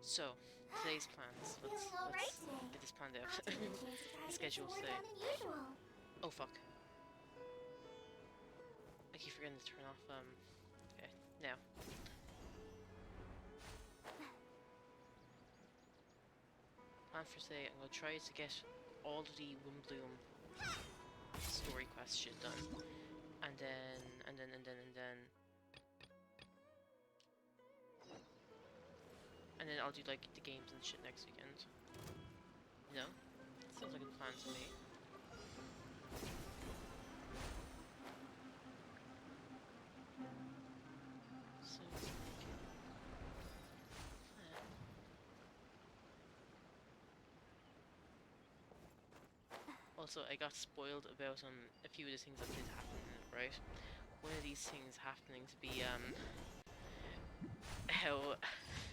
So, today's plans. Let's get this planned out. The schedule today. Oh fuck. I keep forgetting to turn off, okay, now. Plan for today, I'm gonna try to get all of the Windblume story quest shit done. And then... And then I'll do, like, the games and shit next weekend. You know? Sounds like a plan to me. Sounds like a plan. Also, I got spoiled about a few of the things that did happen, right? One of these things happening to be how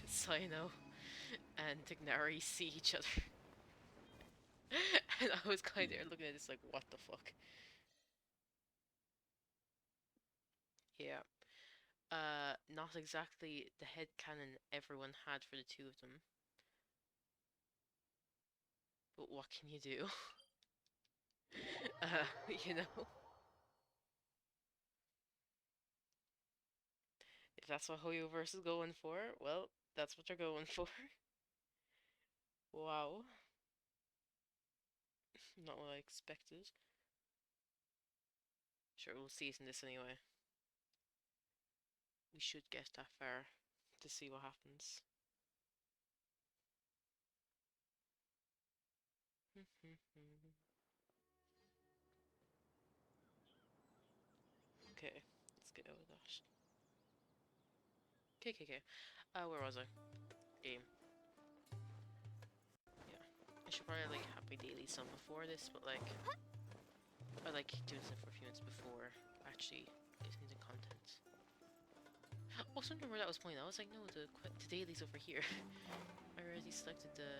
Cyno and Tighnari see each other. And I was kind of looking at this like, what the fuck? Yeah. Not exactly the headcanon everyone had for the two of them. But what can you do? You know? If that's what Hoyoverse is going for, well, that's what they're going for. Wow. Not what I expected. Sure, we'll see it in this anyway. We should get that far to see what happens. Okay, let's get out of that. Okay. Where was I? Game. Yeah. I should probably like have my daily some before this, but like I like doing stuff for a few minutes before actually getting the content. Also, remember that was point. I was like, no, the daily's over here. I already selected the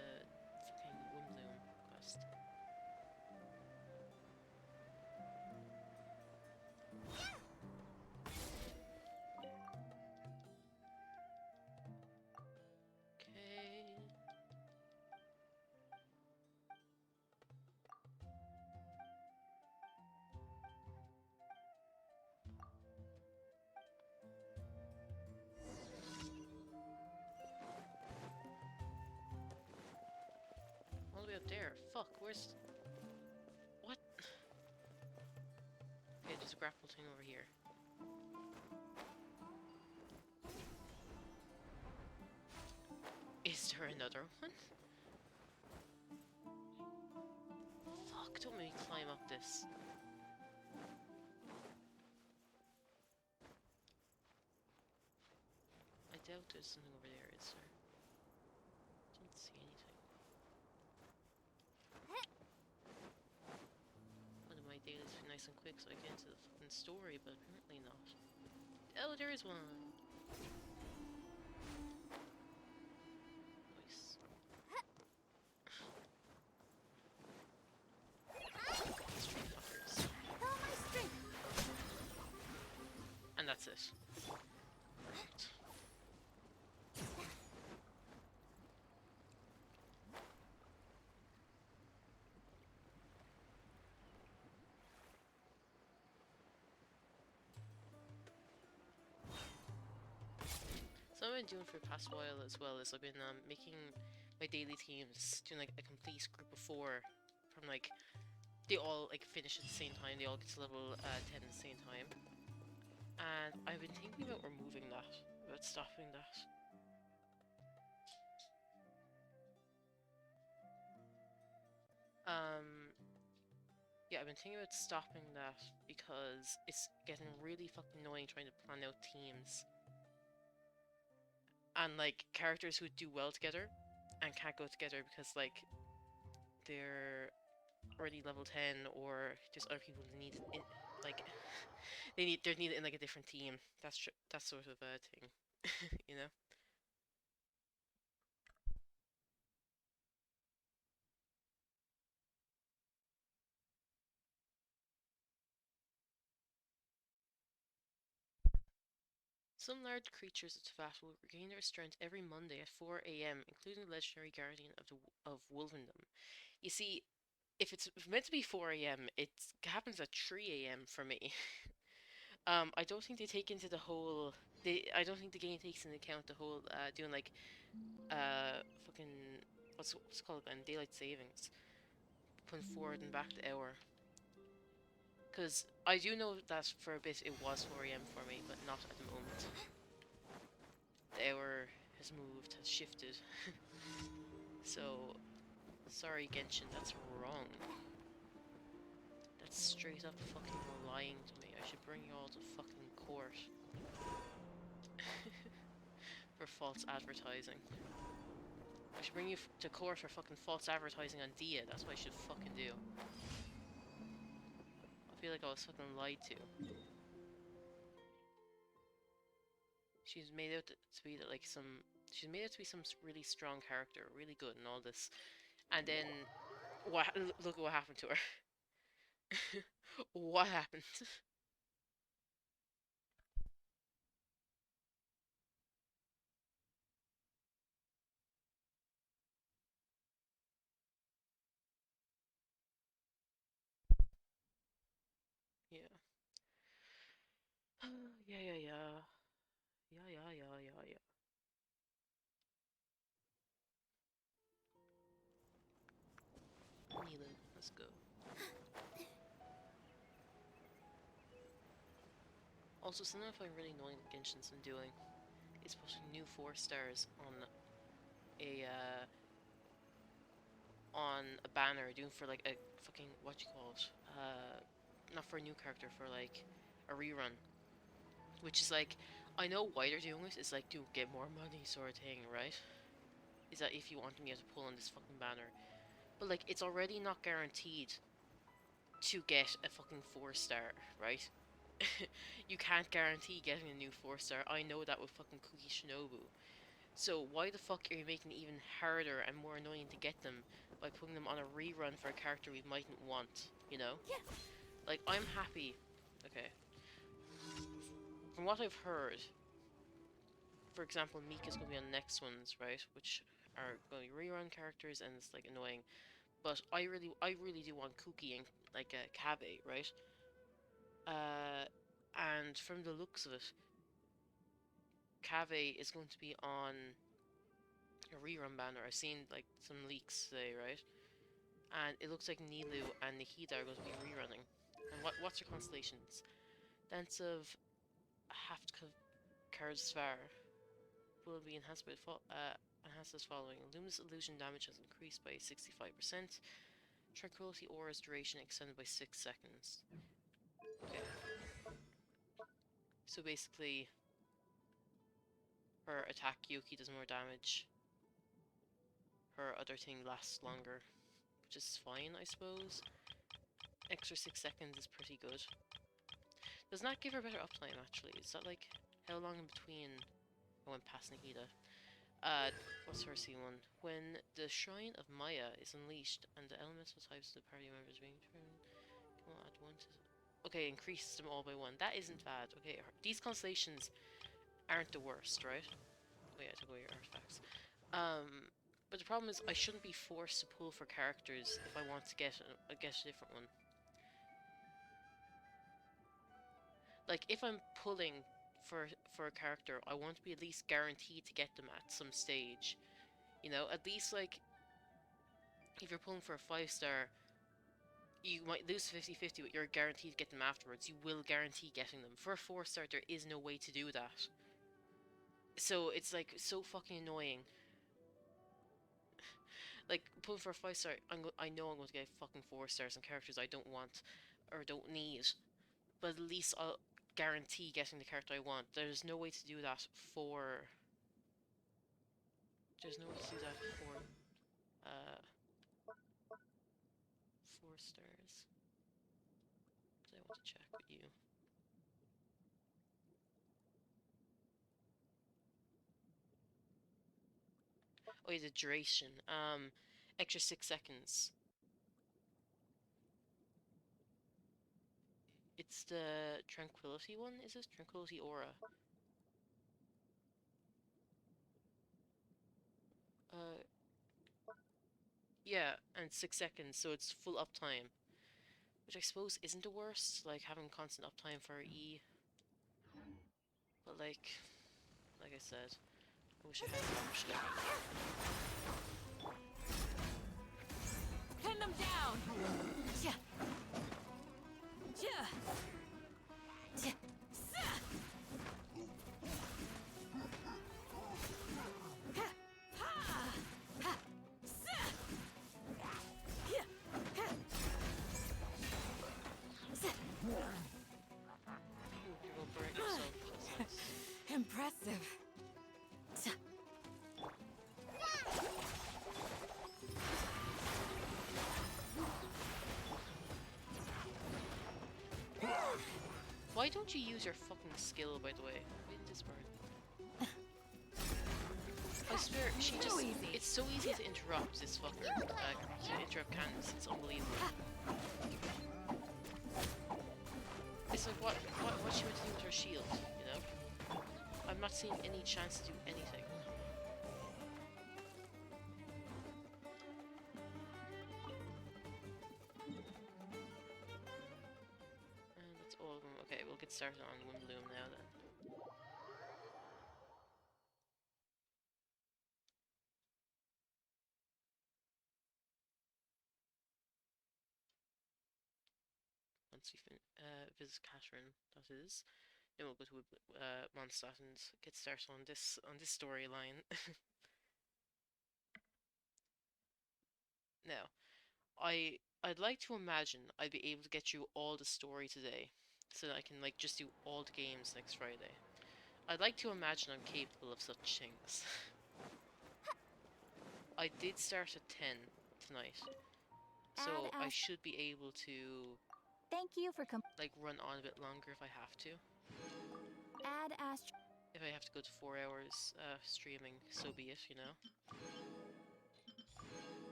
fucking Windblume quest. Okay. All the way up there. Fuck, where's... What? Okay, there's a grapple thing over here. Is there another one? Fuck, don't make me climb up this. I doubt there's something over there, is there? Don't see anything. One of my dailies be nice and quick so I get into the fucking story, but apparently not. Oh, there is one! Nice. Street fuckers. And that's it. Perfect. So what I've been doing for the past while as well is I've been making my daily teams, doing like a complete group of 4 from like, they all like finish at the same time, they all get to level 10 at the same time. And I've been thinking about removing that, about stopping that. Yeah, I've been thinking about stopping that because it's getting really fucking annoying trying to plan out teams. And like, characters who do well together and can't go together because like, they're already level 10 or just other people that need in, like, they're needed in like a different team. That's sort of a thing, you know? Some large creatures of Teyvat will regain their strength every Monday at 4 a.m., including the legendary guardian of Windblume. You see, if it's meant to be 4 a.m., it happens at 3 a.m. for me. I don't think they take into the whole. I don't think the game takes into account the whole doing like fucking what's it called again? Daylight savings, putting forward and back the hour. Because I do know that for a bit it was 4 a.m. for me, but not at the moment. The hour has moved, has shifted. So, sorry Genshin, that's wrong. That's straight up fucking lying to me. I should bring you all to fucking court. For false advertising. I should bring you to court for fucking false advertising on Dia. That's what I should fucking do. I feel like I was fucking lied to. She's made out to be like some. She's made out to be some really strong character, really good and all this. And then, look at what happened to her. What happened? Yeah. Yeah, yeah, yeah. Yeah, yeah, yeah, yeah, yeah. Nilo, let's go. Also, something I find really annoying that Genshin's been doing is putting new 4 stars a on a banner, doing for like a fucking what you call it, not for a new character, for like a rerun, which is like, I know why they're doing it. It's like to get more money, sort of thing, right? Is that if you want them, you have to pull on this fucking banner, but like it's already not guaranteed to get a fucking 4 star, right? You can't guarantee getting a new 4 star. I know that with fucking Cookie Shinobu. So why the fuck are you making it even harder and more annoying to get them by putting them on a rerun for a character we mightn't want, you know? Yeah. Like, I'm happy. Okay. From what I've heard, for example, Mika's gonna be on the next ones, right? Which are going to be rerun characters and it's like annoying. But I really do want Cookie and like Kabe, right? And from the looks of it, Cave is going to be on a rerun banner. I've seen like some leaks today, right? And it looks like Nilu and Nihida are going to be rerunning. And what's your constellations? Dance of Haftkar will be enhanced by enhanced as following. Luminous illusion damage has increased by 65%. Tranquility aura's duration extended by 6 seconds. Okay. So basically, her attack Yuki does more damage. Her other thing lasts longer, which is fine, I suppose. Extra 6 seconds is pretty good. Doesn't that give her better uptime, actually? Is that like, how long in between I went past Nihida? What's her C1? When the Shrine of Maya is unleashed and the elemental types of the party members being turned, come on, add one to... Okay, increases them all by 1. That isn't bad. Okay, these constellations aren't the worst, right? Oh yeah, I took away your artifacts. But the problem is I shouldn't be forced to pull for characters if I want to get a different one. Like, if I'm pulling for a character, I want to be at least guaranteed to get them at some stage. You know, at least, like, if you're pulling for a 5 star, you might lose 50-50, but you're guaranteed to get them afterwards. You will guarantee getting them. For a 4 star, there is no way to do that. So, it's, like, so fucking annoying. Like, pulling for a 5 star, I know I'm going to get fucking 4 stars on characters I don't want or don't need. But at least I'll guarantee getting the character I want. There's no way to do that for... There's no way to do that for... 4 stars. I want to check with you. Oh yeah, the duration. Extra 6 seconds. It's the Tranquility one, is it? Tranquility Aura. Yeah, and 6 seconds, so it's full uptime. Which I suppose isn't the worst, like having constant uptime for E. But like I said, I wish I had the option. Pin them down! Yeah. Yeah. Yeah. Ooh, you're over it yourself. That's nice. Impressive. Why don't you use your fucking skill, by the way? Wind is burn. I swear, she just... It's so easy to interrupt this fucker. To interrupt Candace, it's unbelievable. It's like, what she would do with her shield, you know? I'm not seeing any chance to do anything. And that's all of them. Okay, we'll get started on Windblume now then. Once we visit Catherine, that is. Then we'll go to Mondstadt and get started on this storyline. Now, I'd like to imagine I'd be able to get through all the story today, so that I can like just do all the games next Friday. I'd like to imagine I'm capable of such things. I did start at 10 tonight, so I should be able to Thank you for like run on a bit longer if I have to. Add Astro. If I have to go to 4 hours streaming, so be it, you know.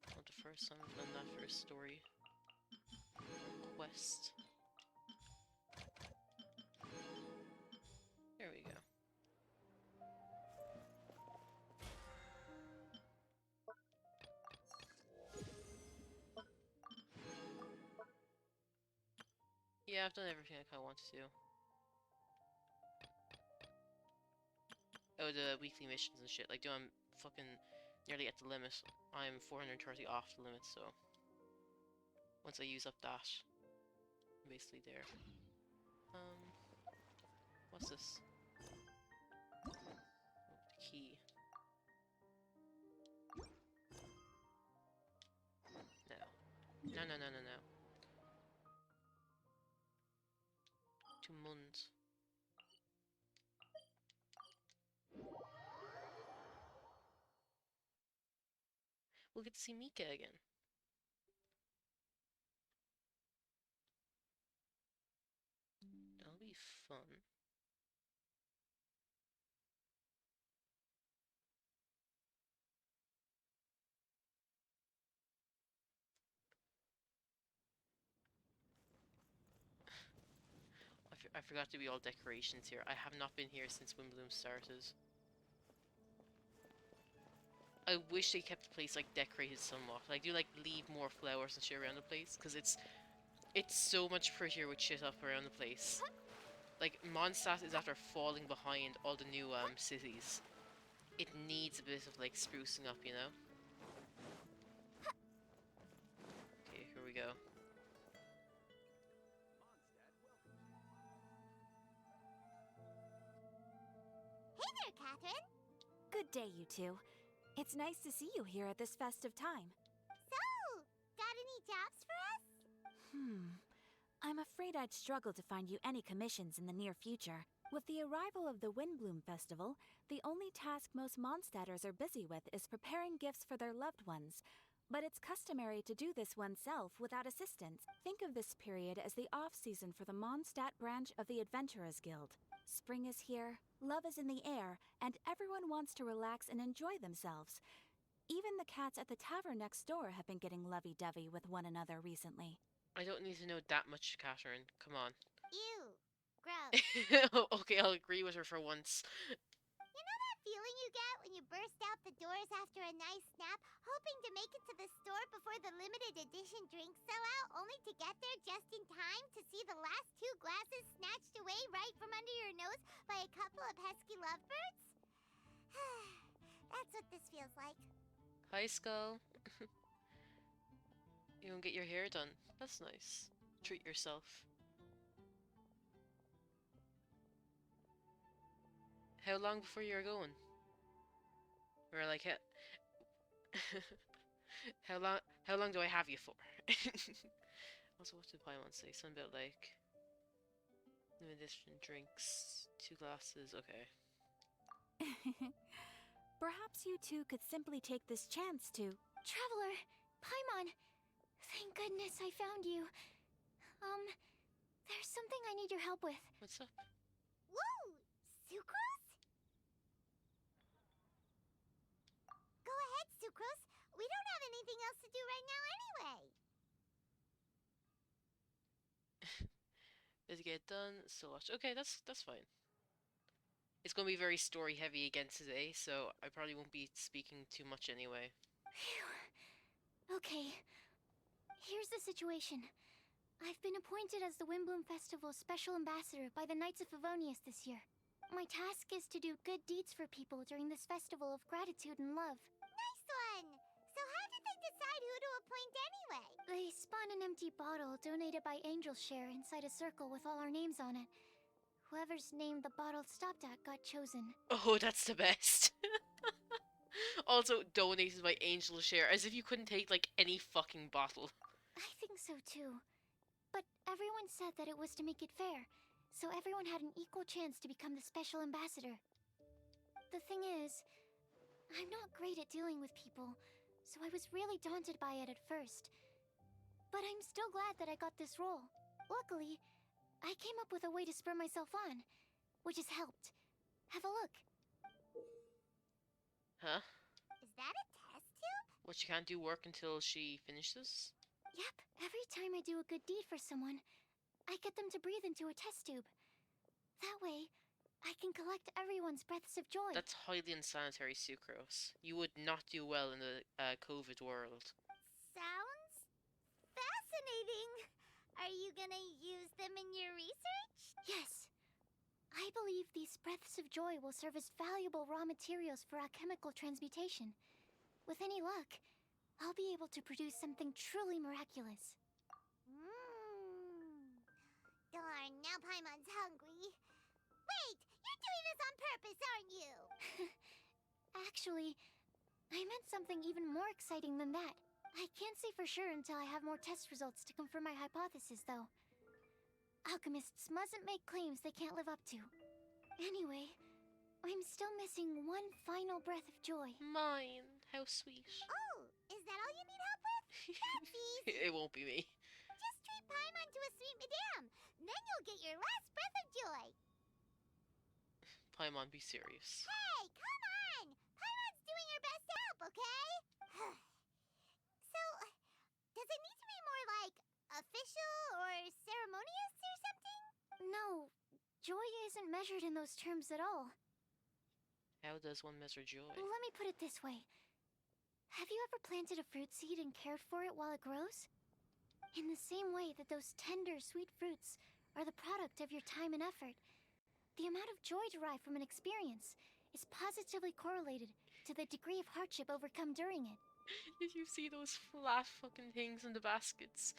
Not the first time I've done that first story. Quest. There we go. Yeah, I've done everything I kinda wanted to. Oh, the weekly missions and shit. Like, I'm fucking nearly at the limit. I'm 430 off the limit, so... Once I use up that, I'm basically there. What's this? Oh, the key. No. No, no, no, no, no. To Mund. We'll get to see Mika again. That'll be fun. I forgot to be all decorations here. I have not been here since Windblume started. I wish they kept the place like decorated somewhat. Like, do like leave more flowers and shit around the place, because it's so much prettier with shit up around the place. Like, Mondstadt is after falling behind all the new cities. It needs a bit of like sprucing up, you know? Okay, here we go. Hey there, Catherine. Good day, you two. It's nice to see you here at this festive time. So, got any jobs for us? I'm afraid I'd struggle to find you any commissions in the near future. With the arrival of the Windblume Festival, the only task most Mondstadters are busy with is preparing gifts for their loved ones. But it's customary to do this oneself without assistance. Think of this period as the off-season for the Mondstadt branch of the Adventurers Guild. Spring is here, love is in the air, and everyone wants to relax and enjoy themselves. Even the cats at the tavern next door have been getting lovey-dovey with one another recently. I don't need to know that much, Catherine. Come on. Ew. Gross. Okay, I'll agree with her for once. You know that feeling you get when you burst out the door stores after a nice nap, hoping to make it to the store before the limited edition drinks sell out, only to get there just in time to see the last 2 glasses snatched away right from under your nose by a couple of pesky lovebirds? That's what this feels like. Hi, Skull. You won't get your hair done. That's nice. Treat yourself. How long before you're going? Or like, how long do I have you for? Also, what did Paimon say? Something about like new edition drinks, 2 glasses. Okay. Perhaps you two could simply take this chance to... Traveler, Paimon, thank goodness I found you. There's something I need your help with. What's up? Whoa! Sucrose? Go ahead, Sucrose. We don't have anything else to do right now anyway. Did it get done? Still watch. Okay, that's fine. It's gonna be very story heavy again today, so I probably won't be speaking too much anyway. Phew. Okay. Here's the situation. I've been appointed as the Windblume Festival's special ambassador by the Knights of Favonius this year. My task is to do good deeds for people during this festival of gratitude and love. Nice one! So how did they decide who to appoint anyway? They spun an empty bottle donated by Angel's Share inside a circle with all our names on it. Whoever's name the bottle stopped at got chosen. Oh, that's the best. Also, donated by Angel Share, as if you couldn't take, like, any fucking bottle. I think so too. But everyone said that it was to make it fair, so everyone had an equal chance to become the special ambassador. The thing is, I'm not great at dealing with people, so I was really daunted by it at first. But I'm still glad that I got this role. Luckily, I came up with a way to spur myself on, which has helped. Have a look. Huh? Is that a test tube? What, you can't do work until she finishes? Yep, every time I do a good deed for someone, I get them to breathe into a test tube. That way, I can collect everyone's breaths of joy. That's highly unsanitary, Sucrose. You would not do well in the COVID world. Sounds fascinating. Are you gonna use them in your research? Yes. I believe these breaths of joy will serve as valuable raw materials for alchemical transmutation. With any luck, I'll be able to produce something truly miraculous. Darn, now Paimon's hungry. Wait, you're doing this on purpose, aren't you? Actually, I meant something even more exciting than that. I can't say for sure until I have more test results to confirm my hypothesis, though. Alchemists mustn't make claims they can't live up to. Anyway, I'm still missing one final breath of joy. Mine. How sweet. Oh, is that all you need help with? That's easy. It won't be me. Just treat Paimon to a sweet madame. Then you'll get your last breath of joy. Paimon, be serious. Hey, come on! Paimon's doing her best to help, okay? So, does it need to be more like official or ceremonious or something? No, joy isn't measured in those terms at all. How does one measure joy? Let me put it this way. Have you ever planted a fruit seed and cared for it while it grows? In the same way that those tender, sweet fruits are the product of your time and effort, the amount of joy derived from an experience is positively correlated to the degree of hardship overcome during it. Did you see those flat fucking things in the baskets?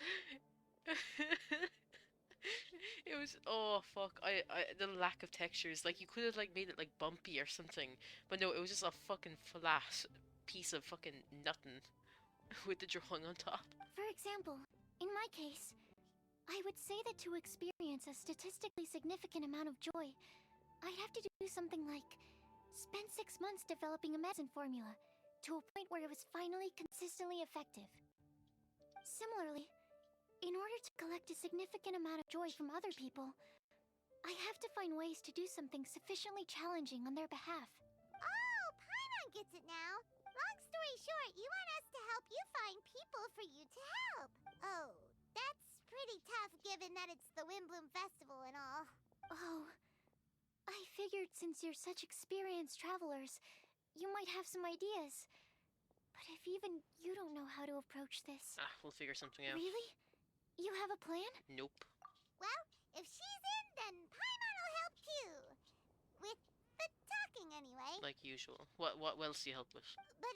It was, oh fuck, the lack of textures, like you could have like made it like bumpy or something, but no, it was just a fucking flat piece of fucking nothing with the drawing on top. For example, in my case, I would say that to experience a statistically significant amount of joy, I'd have to do something like spend 6 months developing a medicine formula to a point where it was finally consistently effective. Similarly, in order to collect a significant amount of joy from other people, I have to find ways to do something sufficiently challenging on their behalf. Oh, Paimon gets it now. Long story short, you want us to help you find people for you to help. Oh, that's pretty tough given that it's the Windblume Festival and all. Oh, I figured since you're such experienced travelers, you might have some ideas. But if even you don't know how to approach this... Ah, we'll figure something out. Really? You have a plan? Nope. Well, if she's in, then Paimon will help too. With the talking, anyway. Like usual. What else do you help with? But,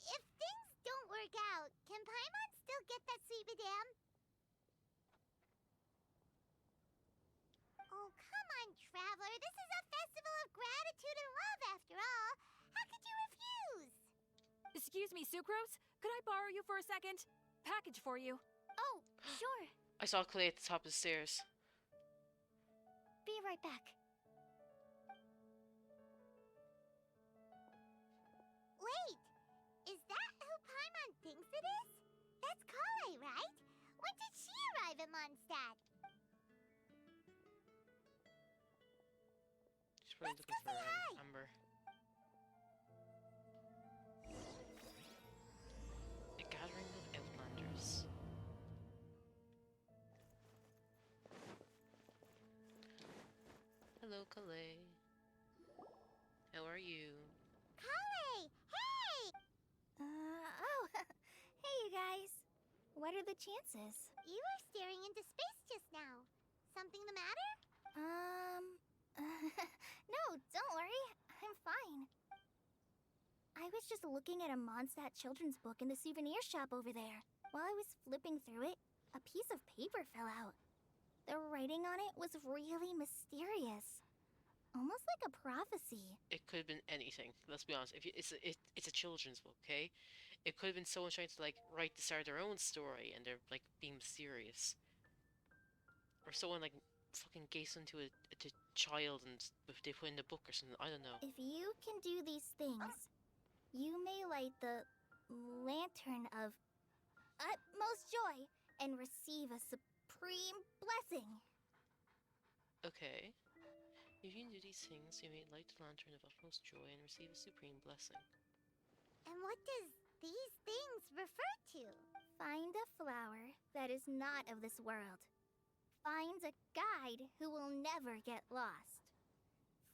if things don't work out, can Paimon still get that sweet madame? Oh, come on, Traveler. This is a festival of gratitude and love, after all. How could you refuse? Excuse me, Sucrose? Could I borrow you for a second? Package for you. Oh, sure. I saw Collei at the top of the stairs. Be right back. Wait, is that who Paimon thinks it is? That's Collei, right? When did she arrive in Mondstadt? She's probably Let's looking go for say hi. Amber. A gathering of outlanders. Hello, Collei. How are you? Collei, hey! Oh, hey you guys. What are the chances? You were staring into space just now. Something the matter? No, don't worry. I'm fine. I was just looking at a Mondstadt children's book in the souvenir shop over there. While I was flipping through it, a piece of paper fell out. The writing on it was really mysterious. Almost like a prophecy. It could have been anything. Let's be honest. It's a children's book, okay? It could have been someone trying to like write the start of their own story, and they're like being mysterious, or someone like fucking gazed into a child and they put in the book or something. I don't know. If you can do these things, you may light the lantern of utmost joy and receive a supreme blessing. Okay. If you can do these things, you may light the lantern of utmost joy and receive a supreme blessing. And what does these things refer to? Find a flower that is not of this world. Find a guide who will never get lost.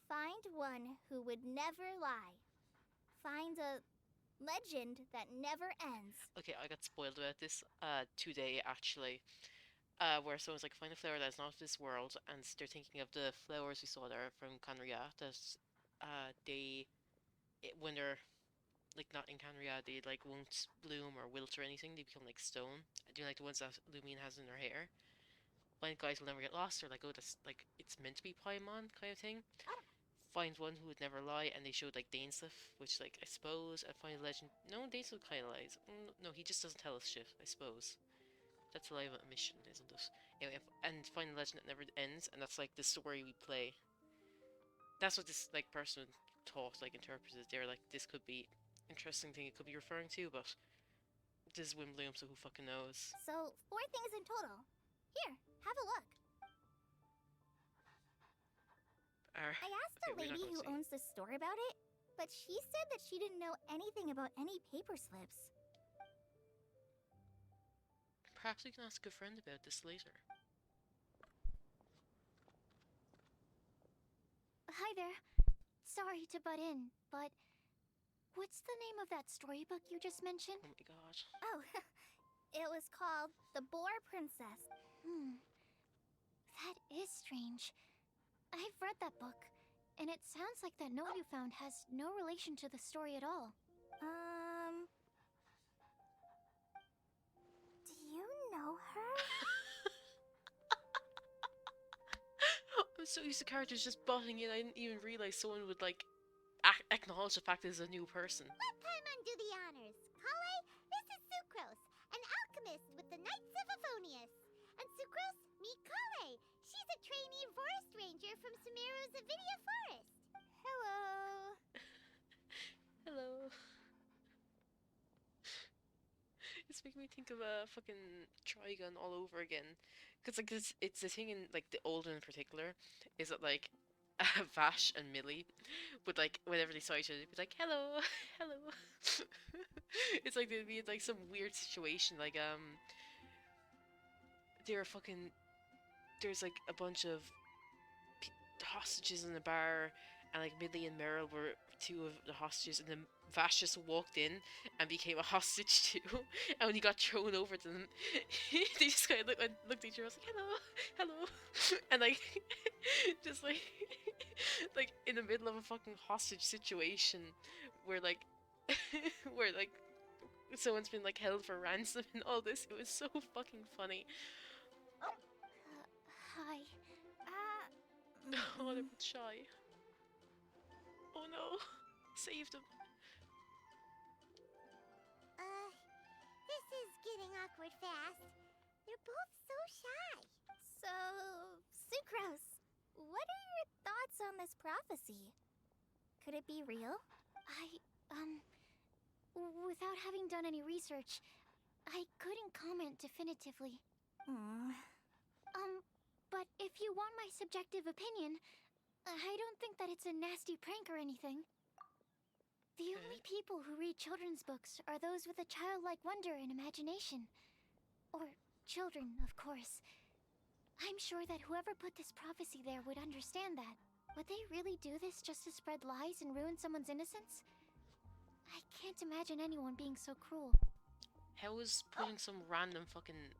Find one who would never lie. Find a legend that never ends. Okay, I got spoiled about this today actually. Where someone's like, find a flower that's not of this world, and they're thinking of the flowers we saw there from Canria that when they're like not in Canria, they like won't bloom or wilt or anything. They become like stone. Do you like the ones that Lumine has in her hair? Find guys will never get lost, or like, oh, that's like it's meant to be Paimon kind of thing. Find one who would never lie, and they showed like Dane stuff, which like I suppose. And find a legend. No, Dane still kind of lies. No, he just doesn't tell us shit. I suppose. That's a live mission, isn't it? Anyway, and find a legend that never ends, and that's like the story we play. That's what this like person thought, like interpreted. They're like, this could be interesting thing it could be referring to, but this is Windblume, so who fucking knows? So, 4 things in total. Here, have a look. I asked okay, a we're not lady gonna who see. owns the store about it, but she said that she didn't know anything about any paper slips. Perhaps we can ask a friend about this later. Hi there. Sorry to butt in, but what's the name of that storybook you just mentioned? Oh my god. Oh, it was called The Boar Princess. That is strange. I've read that book, and it sounds like that note you found has no relation to the story at all. Do you know her? I'm so used to characters just butting in, I didn't even realize someone would like acknowledge the fact that it's a new person. Let Paimon do the honors. Collei, this is Sucrose, an alchemist with the Knights of Favonius. And Sucrose, meet Collei. She's a trainee forest ranger from Sumeru's Avidia Forest. Hello. Hello. It's making me think of a fucking Trigun all over again. Cause like it's the thing in like the old one in particular, is that like Vash and Millie would like whenever they saw each other, they'd be like, hello, hello. It's like they'd be in like some weird situation, like they're fucking there's like a bunch of hostages in the bar, and like Midley and Meryl were two of the hostages, and then Vash just walked in and became a hostage too. And when he got thrown over to them, they just kind of looked at each other. I was like, hello, hello, and like just like like in the middle of a fucking hostage situation where like where like someone's been like held for ransom and all this. It was so fucking funny. Hi. Oh, they're both shy. Oh no, saved them. This is getting awkward fast. They're both so shy. So, Sucrose, what are your thoughts on this prophecy? Could it be real? Without having done any research, I couldn't comment definitively. But if you want my subjective opinion, I don't think that it's a nasty prank or anything. The only people who read children's books are those with a childlike wonder and imagination. Or children, of course. I'm sure that whoever put this prophecy there would understand that. Would they really do this just to spread lies and ruin someone's innocence? I can't imagine anyone being so cruel. How is putting some random fucking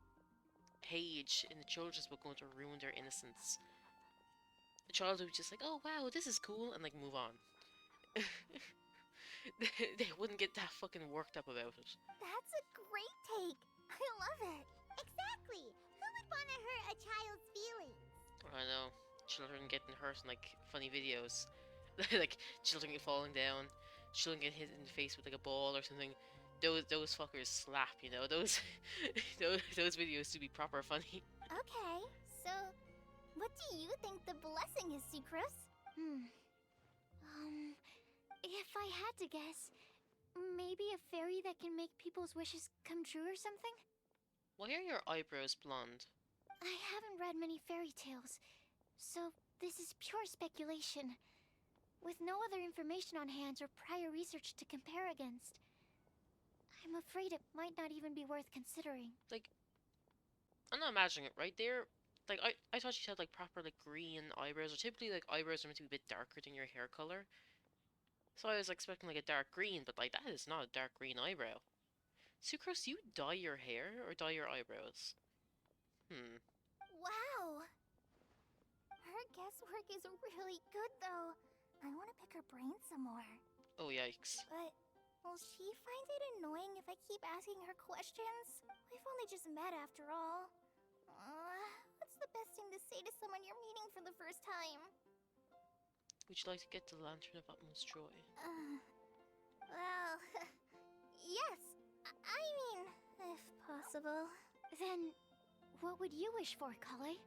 page in the children's book going to ruin their innocence? The child would be just like, oh wow, this is cool, and like move on. They wouldn't get that fucking worked up about it. That's a great take. I love it. Exactly. Who would want to hurt a child's feelings? I know. Children getting hurt in like funny videos. Like children falling down, children get hit in the face with like a ball or something. Those fuckers slap, you know. Those those videos do be proper funny. Okay, so what do you think the blessing is, Sucrose? If I had to guess, maybe a fairy that can make people's wishes come true or something? Why are your eyebrows blonde? I haven't read many fairy tales, so this is pure speculation. With no other information on hand or prior research to compare against, I'm afraid it might not even be worth considering. Like, I'm not imagining it right there. Like, I thought you had like proper like green eyebrows, or typically like eyebrows are meant to be a bit darker than your hair color. So I was expecting like a dark green, but like that is not a dark green eyebrow. Sucrose, do you dye your hair or dye your eyebrows? Wow! Her guesswork is really good, though. I want to pick her brain some more. Oh yikes. But will she find it annoying if I keep asking her questions? We've only just met after all. What's the best thing to say to someone you're meeting for the first time? Would you like to get the Lantern of Utmost Joy? Well, yes. I mean, if possible. Then, what would you wish for, Collei?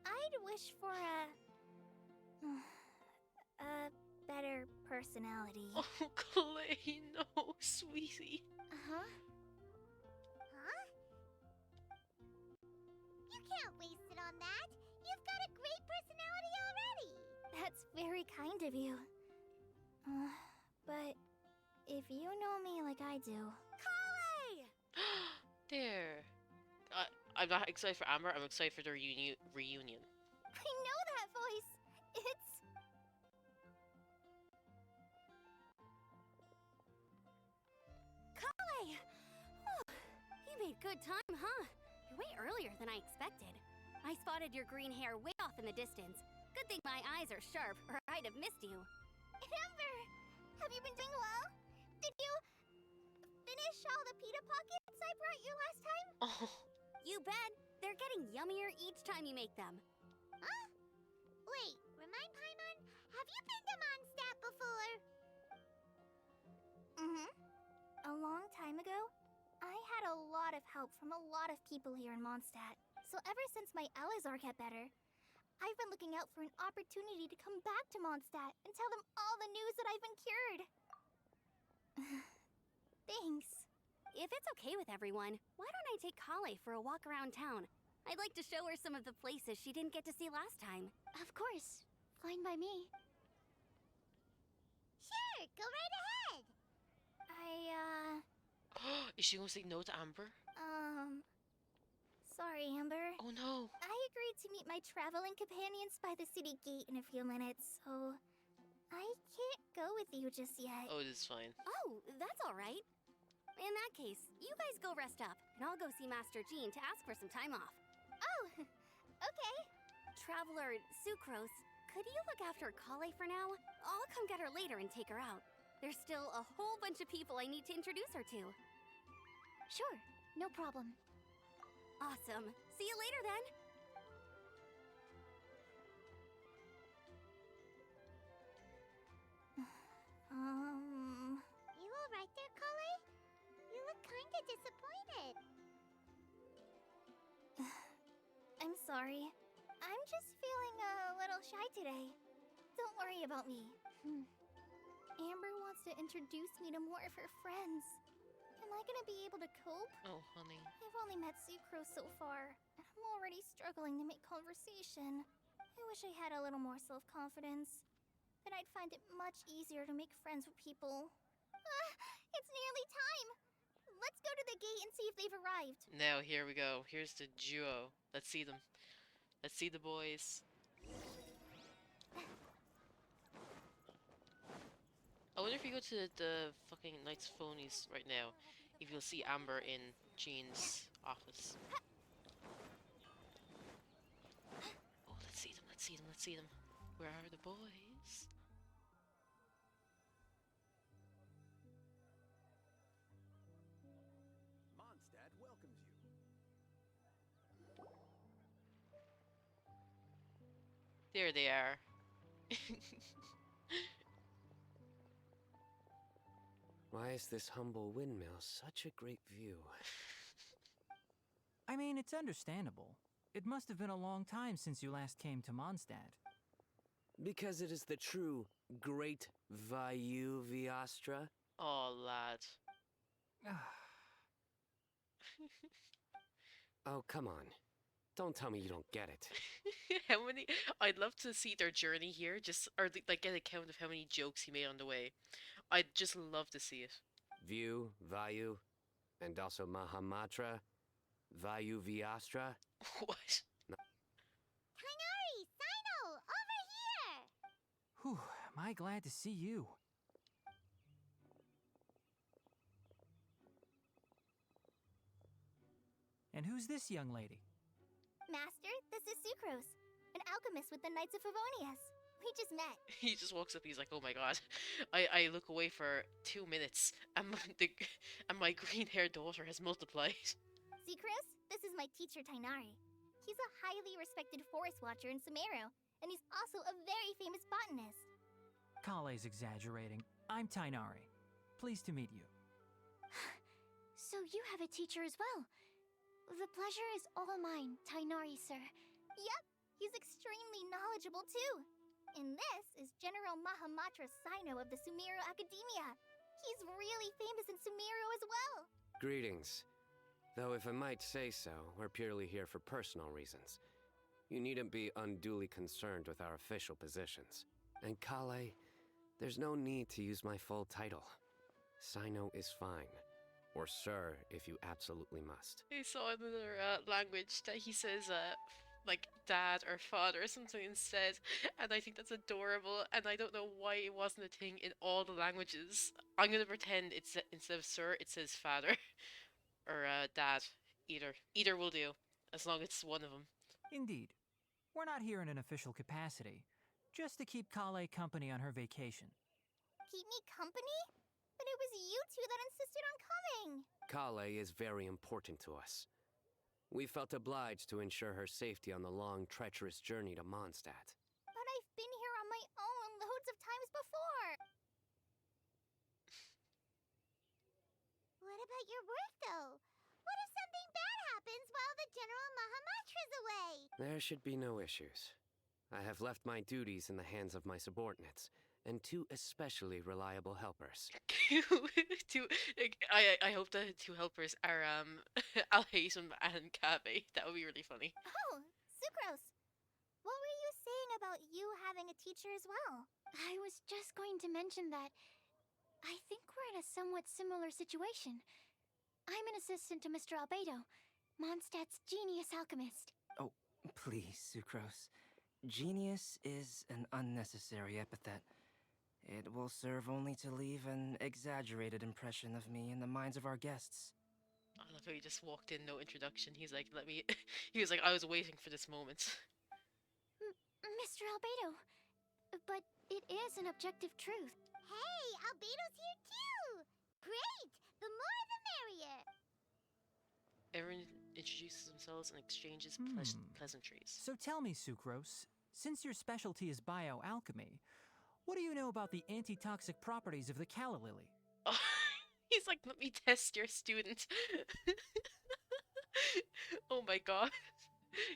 I'd wish for a better personality. Oh, Collei, no, sweetie. Uh-huh. Huh? You can't waste it on that. You've got a great personality already. That's very kind of you. But if you know me like I do... Collei! There. I'm not excited for Amber, I'm excited for their reunion. I know that voice! It's... Collei! You made good time, huh? You're way earlier than I expected. I spotted your green hair way off in the distance. Good thing my eyes are sharp, or I'd have missed you. Amber! Have you been doing well? Did you... finish all the pita pockets I brought you last time? Oh, You bet. They're getting yummier each time you make them. Huh? Wait, remind Paimon, have you been to Mondstadt before? A long time ago, I had a lot of help from a lot of people here in Mondstadt. So ever since my Elazar got better, I've been looking out for an opportunity to come back to Mondstadt and tell them all the news that I've been cured. Thanks. If it's okay with everyone, why don't I take Collei for a walk around town? I'd like to show her some of the places she didn't get to see last time. Of course. Fine by me. Sure, go right ahead. is she going to say no to Amber? Sorry, Amber. Oh no! I agreed to meet my traveling companions by the city gate in a few minutes, so I can't go with you just yet. Oh, it is fine. Oh, that's alright. In that case, you guys go rest up, and I'll go see Master Jean to ask for some time off. Oh, okay. Traveler Sucrose, could you look after Collei for now? I'll come get her later and take her out. There's still a whole bunch of people I need to introduce her to. Sure, no problem. Awesome. See you later then. You alright there, Collei? You look kinda disappointed. I'm sorry. I'm just feeling a little shy today. Don't worry about me. Amber wants to introduce me to more of her friends. Am I gonna be able to cope? Oh, honey. I've only met Sucrose so far, and I'm already struggling to make conversation. I wish I had a little more self-confidence. Then I'd find it much easier to make friends with people. It's nearly time! Let's go to the gate and see if they've arrived. Now, here we go. Here's the duo. Let's see them. Let's see the boys. I wonder if you go to the fucking Knights of Phonies right now, if you'll see Amber in Jean's office. Oh, let's see them, let's see them, let's see them. Where are the boys? Mondstadt welcomes you. There they are. Why is this humble windmill such a great view? I mean, it's understandable. It must have been a long time since you last came to Mondstadt. Because it is the true Great Vayu Viastra? Oh, lad. Oh, come on. Don't tell me you don't get it. How many? I'd love to see their journey here, just or like get a count of how many jokes he made on the way. I'd just love to see it. View, Vayu, and also Mahamatra, Vayu Viastra. What? Tighnari! Cyno! Over here! Whew, am I glad to see you. And who's this young lady? Master, this is Sucrose, an alchemist with the Knights of Favonius. We just met. He just walks up. He's like, "Oh my god!" I look away for 2 minutes, and my green-haired daughter has multiplied. Sucrose, this is my teacher Tighnari. He's a highly respected forest watcher in Sumeru, and he's also a very famous botanist. Collei's exaggerating. I'm Tighnari. Pleased to meet you. So you have a teacher as well. The pleasure is all mine, Tighnari, sir. Yep, he's extremely knowledgeable too. And this is General Mahamatra Cyno of the Sumeru Academia. He's really famous in Sumeru as well. Greetings. Though if I might say so, we're purely here for personal reasons. You needn't be unduly concerned with our official positions. And Collei, there's no need to use my full title. Cyno is fine. Or sir, if you absolutely must. I saw another language that he says, like dad or father or something instead, and I think that's adorable. And I don't know why it wasn't a thing in all the languages. I'm gonna pretend it's instead of sir, it says father or dad. Either will do, as long as it's one of them. Indeed. We're not here in an official capacity, just to keep Collei company on her vacation. Keep me company? But it was you two that insisted on coming. Collei is very important to us. We felt obliged to ensure her safety on the long, treacherous journey to Mondstadt. But I've been here on my own loads of times before. What about your work, though? What if something bad happens while the General Mahamatra's away? There should be no issues. I have left my duties in the hands of my subordinates, and 2 especially reliable helpers. I hope the 2 helpers are Alhazen and Kabe. That would be really funny. Oh, Sucrose. What were you saying about you having a teacher as well? I was just going to mention that I think we're in a somewhat similar situation. I'm an assistant to Mr. Albedo, Mondstadt's genius alchemist. Oh, please, Sucrose. Genius is an unnecessary epithet. It will serve only to leave an exaggerated impression of me in the minds of our guests. I love how he just walked in, no introduction. He's like, let me. He was like, I was waiting for this moment. Mr. Albedo. But it is an objective truth. Hey, Albedo's here too! Great! The more the merrier! Everyone introduces themselves and exchanges pleasantries. So tell me, Sucrose, since your specialty is bioalchemy, what do you know about the antitoxic properties of the calla lily? Oh, he's like, let me test your student. Oh my god.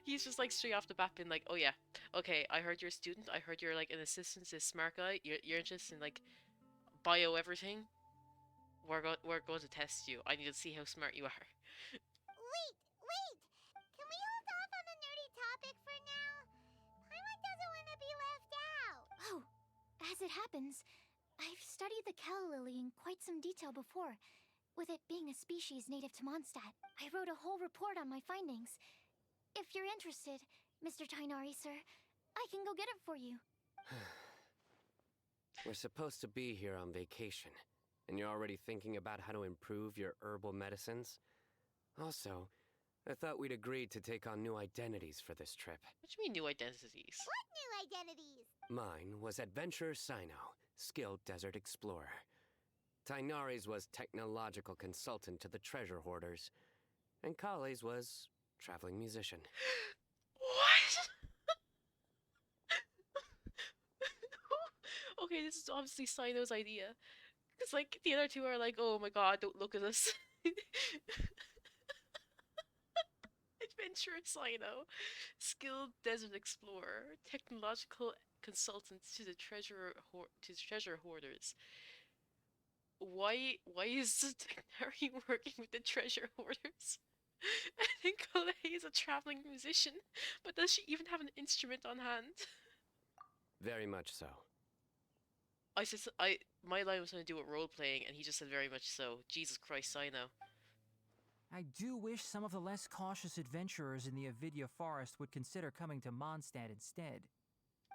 He's just like straight off the bat been like, oh yeah, okay, I heard you're a student, I heard you're like an assistant to this smart guy, you're interested in like bio everything. We're going to test you. I need to see how smart you are. Wait! Can we hold off on the nerdy topic for now? Paimon doesn't want to be left out! Oh, as it happens, I've studied the calla lily in quite some detail before, with it being a species native to Mondstadt. I wrote a whole report on my findings. If you're interested, Mr. Tighnari, sir, I can go get it for you. We're supposed to be here on vacation, and you're already thinking about how to improve your herbal medicines? Also, I thought we'd agreed to take on new identities for this trip. What do you mean new identities? What new identities? Mine was Adventurer Cyno, skilled desert explorer. Tighnari's was technological consultant to the treasure hoarders. And Collei's was traveling musician. What? Okay, this is obviously Cyno's idea. Because, like, the other two are like, oh my god, don't look at us. Adventurer Cyno, skilled desert explorer, technological consultant to the treasure hoarders. Why is Tighnari working with the treasure hoarders? I think Collei is a traveling musician, but does she even have an instrument on hand? Very much so. My line was going to do with role playing, and he just said very much so. Jesus Christ, Cyno. I do wish some of the less cautious adventurers in the Avidya forest would consider coming to Mondstadt instead.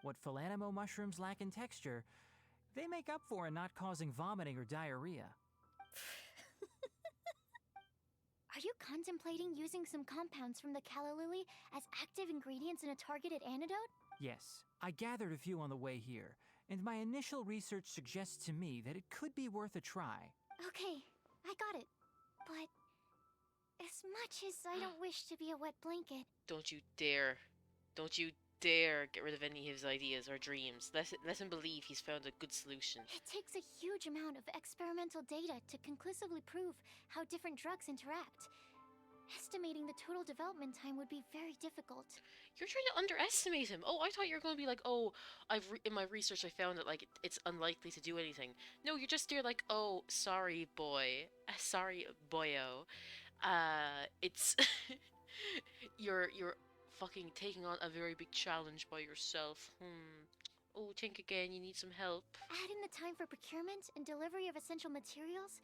What Philanimo mushrooms lack in texture, they make up for in not causing vomiting or diarrhea. Are you contemplating using some compounds from the calla lily as active ingredients in a targeted antidote? Yes, I gathered a few on the way here, and my initial research suggests to me that it could be worth a try. Okay, I got it. But as much as I don't wish to be a wet blanket... Don't you dare get rid of any of his ideas or dreams. Let him believe he's found a good solution. It takes a huge amount of experimental data to conclusively prove how different drugs interact. Estimating the total development time would be very difficult. You're trying to underestimate him. Oh, I thought you were going to be like, oh, in my research I found that like it's unlikely to do anything. No, you're just there like, oh, sorry boy, sorry boyo. It's you're fucking taking on a very big challenge by yourself. Oh, think again, you need some help. Add in the time for procurement and delivery of essential materials,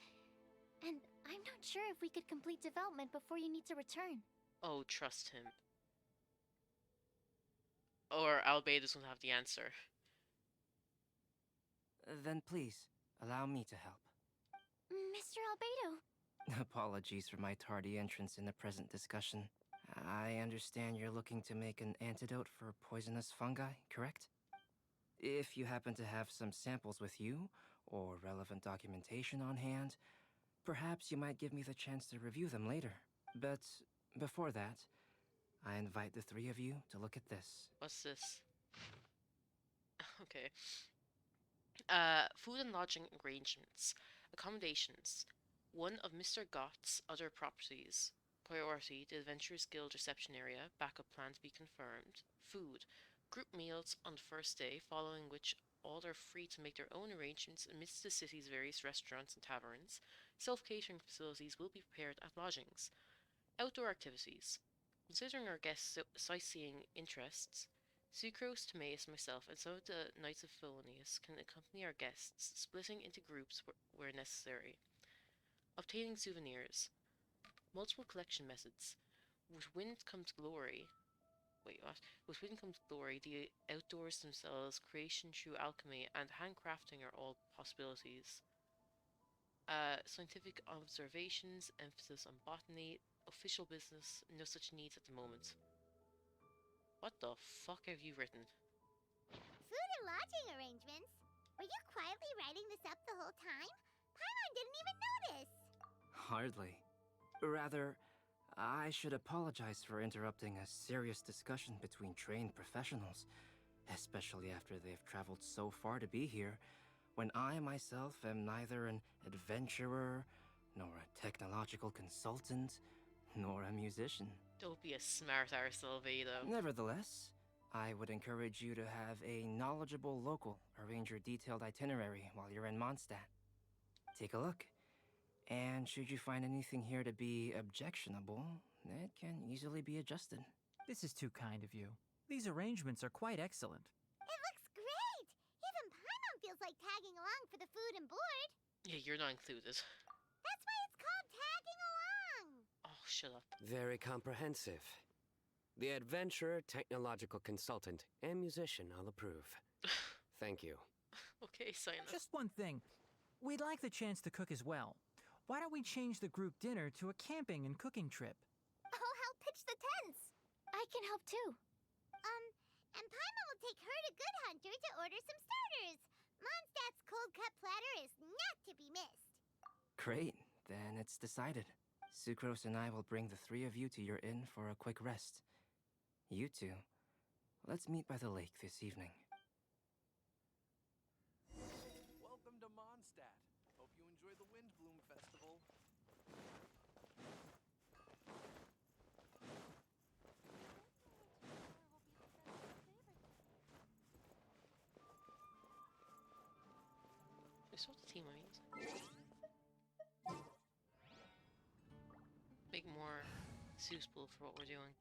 and I'm not sure if we could complete development before you need to return. Oh, trust him. Or Albedo's gonna have the answer. Then please, allow me to help. Mr. Albedo. Apologies for my tardy entrance in the present discussion. I understand you're looking to make an antidote for poisonous fungi, correct? If you happen to have some samples with you, or relevant documentation on hand, perhaps you might give me the chance to review them later. But before that, I invite the three of you to look at this. What's this? Okay. Food and lodging arrangements. Accommodations. One of Mr. Gott's other properties. Priority, the Adventurers Guild reception area. Backup plan to be confirmed. Food. Group meals on the first day, following which all are free to make their own arrangements amidst the city's various restaurants and taverns. Self-catering facilities will be prepared at lodgings. Outdoor activities. Considering our guests' sightseeing interests, Sucrose, Timaeus, myself, and some of the Knights of Philoneus can accompany our guests, splitting into groups where necessary. Obtaining souvenirs. Multiple collection methods. with wind comes glory. Wait, what? With wind comes glory, the outdoors themselves, creation through alchemy, and handcrafting are all possibilities. Scientific observations, emphasis on botany, official business, no such needs at the moment. What the fuck have you written? Food and lodging arrangements? Were you quietly writing this up the whole time? Paimon didn't even notice! Hardly. Rather, I should apologize for interrupting a serious discussion between trained professionals, especially after they've traveled so far to be here, when I myself am neither an adventurer, nor a technological consultant, nor a musician. Don't be a smart arse, Albedo. Nevertheless, I would encourage you to have a knowledgeable local arrange your detailed itinerary while you're in Mondstadt. Take a look, and should you find anything here to be objectionable, it can easily be adjusted. This is too kind of you. These arrangements are quite excellent. It looks great! Even Paimon feels like tagging along for the food and board. Yeah, you're not included. That's why it's called tagging along! Oh, shut up. Very comprehensive. The adventurer, technological consultant, and musician all approve. Thank you. Okay, Cyno. Just one thing. We'd like the chance to cook as well. Why don't we change the group dinner to a camping and cooking trip? I'll help pitch the tents. I can help too. And Paimon will take her to Good Hunter to order some starters. Mondstadt's cold cut platter is not to be missed. Great, then it's decided. Sucrose and I will bring the three of you to your inn for a quick rest. You two, let's meet by the lake this evening. Welcome to Mondstadt. Hope you enjoy the Windblume Festival. This what the team I'm using. Make more suitable for what we're doing.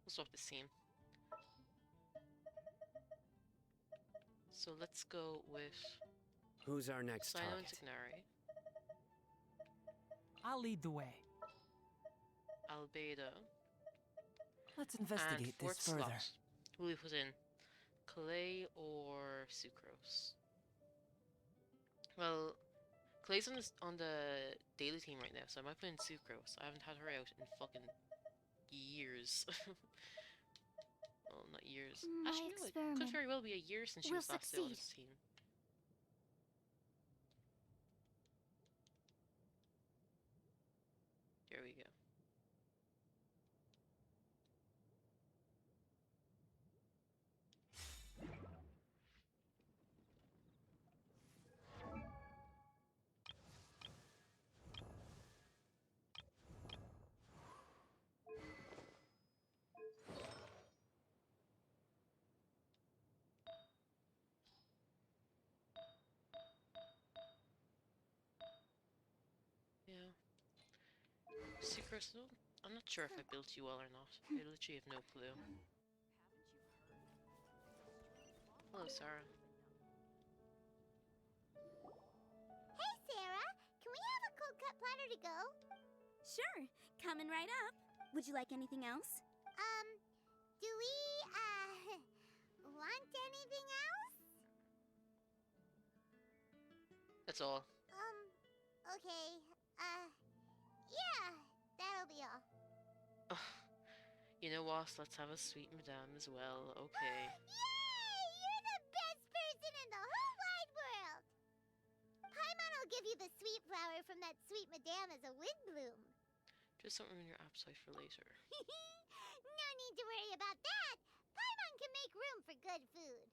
We'll swap this team. So let's go with Who's our next Cyno and target? Tighnari, I'll lead the way. Albedo, Let's and investigate fourth this further. slot. Who will we put in? Collei or Sucrose? Well, Collei's on the daily team right now, so I might put in Sucrose. I haven't had her out in fucking years. Well, not years. My Actually, no, it could experiment very well be a year since she will was last out on succeed. this team. There we go. Yeah. Sucrose, I'm not sure if I built you well or not. I literally have no clue. Hello, Sarah. Hey, Sarah! Can we have a cold cut platter to go? Sure, coming right up. Would you like anything else? Do we, want anything else? That's all. Okay, yeah, that'll be all. You know what? Let's have a sweet madame as well. Okay. Yay! You're the best person in the whole wide world! Paimon will give you the sweet flower from that sweet madame as a Windblume. Just don't ruin your appetite for later. No need to worry about that! Paimon can make room for good food.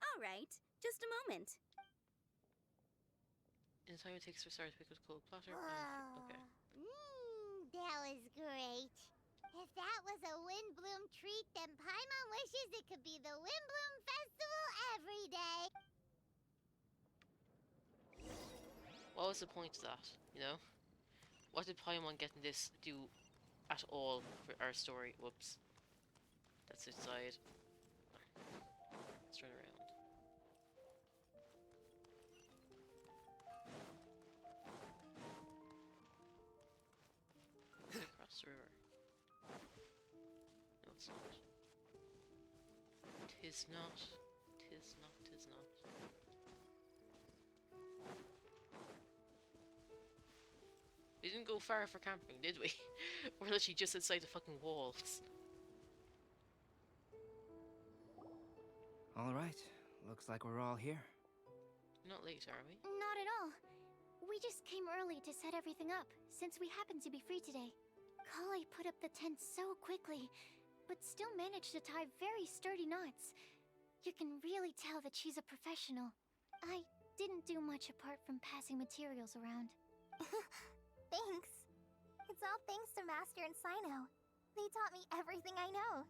All right, just a moment. In the time it takes for Sarah to pick up the cold platter. Okay. That was great. If that was a Windblume treat, then Paimon wishes it could be the Windblume Festival every day. What was the point of that? You know? What did Paimon getting this do at all for our story? Whoops. That's outside. Let's turn around. it's not. Tis not. Tis not. Tis not. We didn't go far for camping, did we? We're literally just inside the fucking walls. All right. Looks like we're all here. Not late, are we? Not at all. We just came early to set everything up, since we happen to be free today. Collei put up the tent so quickly, but still managed to tie very sturdy knots. You can really tell that she's a professional. I didn't do much apart from passing materials around. Thanks. It's all thanks to Master and Cyno. They taught me everything I know.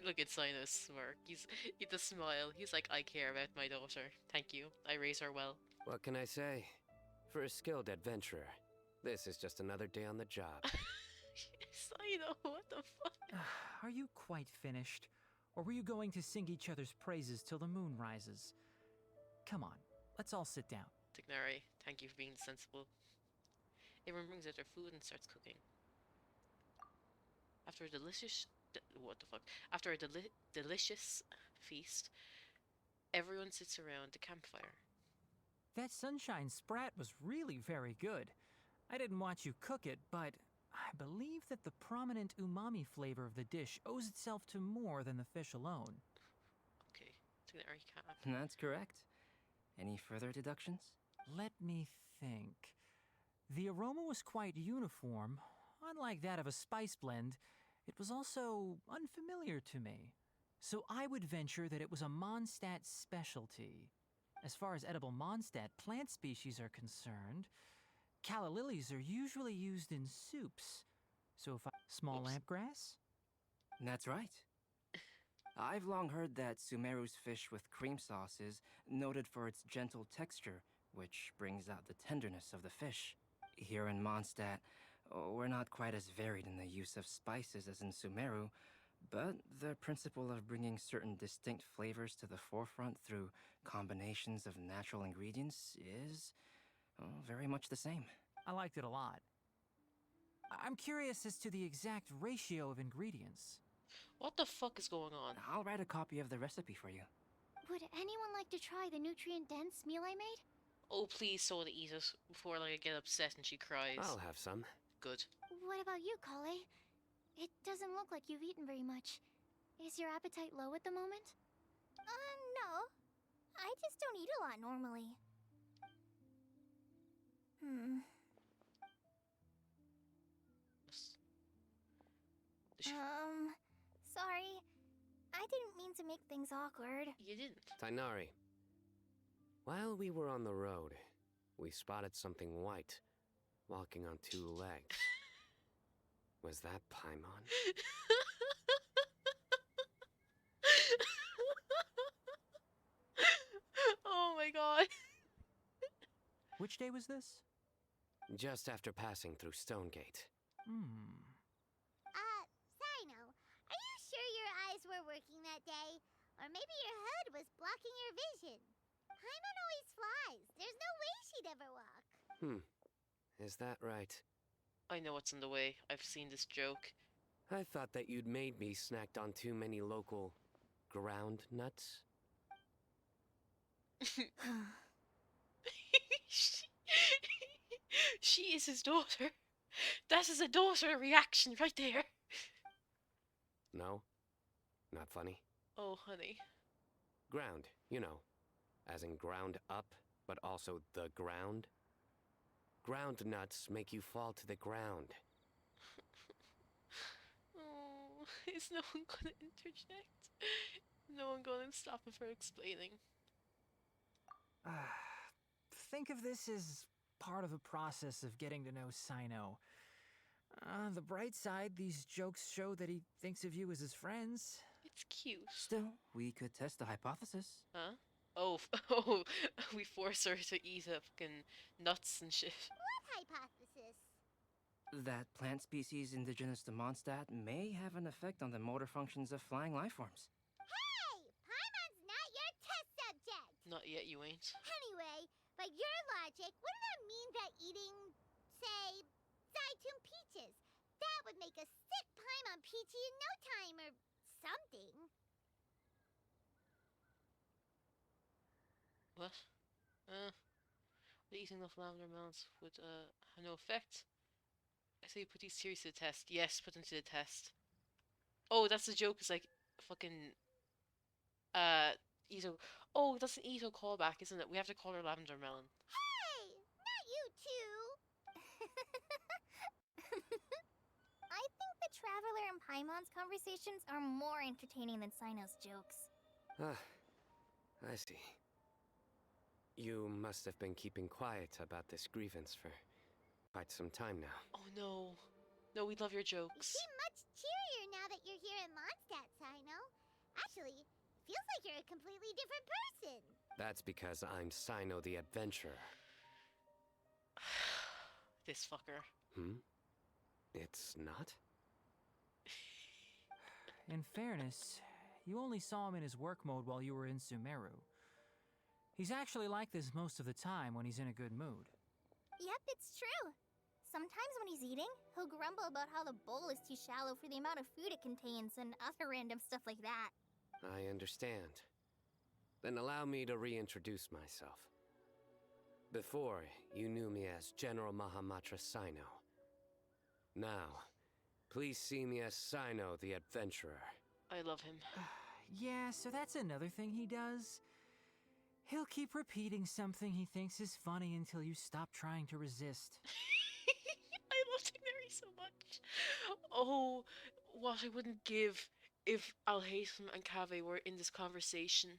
Look at Cyno's smirk. He's the smile. He's like, I care about my daughter. Thank you. I raise her well. What can I say? For a skilled adventurer, this is just another day on the job. Cyno, what the fuck? Are you quite finished? Or were you going to sing each other's praises till the moon rises? Come on, let's all sit down. Tighnari, thank you for being sensible. Everyone brings out their food and starts cooking. After a delicious... what the fuck? After a delicious feast, everyone sits around the campfire. That sunshine sprat was really very good. I didn't watch you cook it, but I believe that the prominent umami flavor of the dish owes itself to more than the fish alone. Okay, Tighnari can't. That's correct. Any further deductions? Let me think. The aroma was quite uniform. Unlike that of a spice blend, it was also unfamiliar to me. So I would venture that it was a Mondstadt specialty. As far as edible Mondstadt plant species are concerned, calla lilies are usually used in soups. So if I... Small Oops. lampgrass? That's right. I've long heard that Sumeru's fish with cream sauce is noted for its gentle texture, which brings out the tenderness of the fish. Here in Mondstadt, we're not quite as varied in the use of spices as in Sumeru, but the principle of bringing certain distinct flavors to the forefront through combinations of natural ingredients is very much the same. I liked it a lot. I'm curious as to the exact ratio of ingredients. What the fuck is going on? I'll write a copy of the recipe for you. Would anyone like to try the nutrient-dense meal I made? Oh, please, Soda, eat it before like, I get upset and she cries. I'll have some. Good. What about you, Collei? It doesn't look like you've eaten very much. Is your appetite low at the moment? No. I just don't eat a lot normally. Sorry. I didn't mean to make things awkward. You didn't. Tighnari. While we were on the road, we spotted something white, walking on two legs. Was that Paimon? Oh my god. Which day was this? Just after passing through Stonegate. Cyno, are you sure your eyes were working that day? Or maybe your hood was blocking your vision? Paimon always flies. There's no way she'd ever walk. Is that right? I know what's in the way. I've seen this joke. I thought that you'd made me snacked on too many local ground nuts. She is his daughter. That is a daughter reaction right there. No? Not funny? Oh, honey. Ground, you know. As in ground up, but also the ground. Ground nuts make you fall to the ground. Oh, is no one gonna interject? No one gonna stop him from explaining? Think of this as part of the process of getting to know Cyno. On the bright side, these jokes show that he thinks of you as his friends. It's cute. Still, we could test the hypothesis. Huh? Oh, oh, we force her to eat fucking nuts and shit. What hypothesis? That plant species indigenous to Mondstadt may have an effect on the motor functions of flying lifeforms. Hey! Paimon's not your test subject! Not yet, you ain't. Anyway, by your logic, wouldn't that mean that eating, say, Zaitun peaches, that would make a sick Paimon peachy in no time, or What? The eating of lavender melons would have no effect. I say put these theories to the test. Yes, put them to the test. Oh, that's the joke. It's like fucking Ito. Oh, that's an Ito callback, isn't it? We have to call her lavender melon. Hey! Not you two! I think the Traveler and Paimon's conversations are more entertaining than Cyno's jokes. Ah, I see. You must have been keeping quiet about this grievance for quite some time now. Oh no. No, we love your You jokes. seem much cheerier now that you're here in Mondstadt, Cyno. Actually, feels like you're a completely different person. That's because I'm Cyno the Adventurer. This fucker. It's not? In fairness, you only saw him in his work mode while you were in Sumeru. He's actually like this most of the time when he's in a good mood. Yep, it's true. Sometimes when he's eating, he'll grumble about how the bowl is too shallow for the amount of food it contains and other random stuff like that. I understand. Then allow me to reintroduce myself. Before, you knew me as General Mahamatra Cyno. Now, please see me as Cyno the Adventurer. I love him. Yeah, so that's another thing he does. He'll keep repeating something he thinks is funny until you stop trying to resist. I love Tighnari so much. Oh, what I wouldn't give if Alhaitham and Kaveh were in this conversation.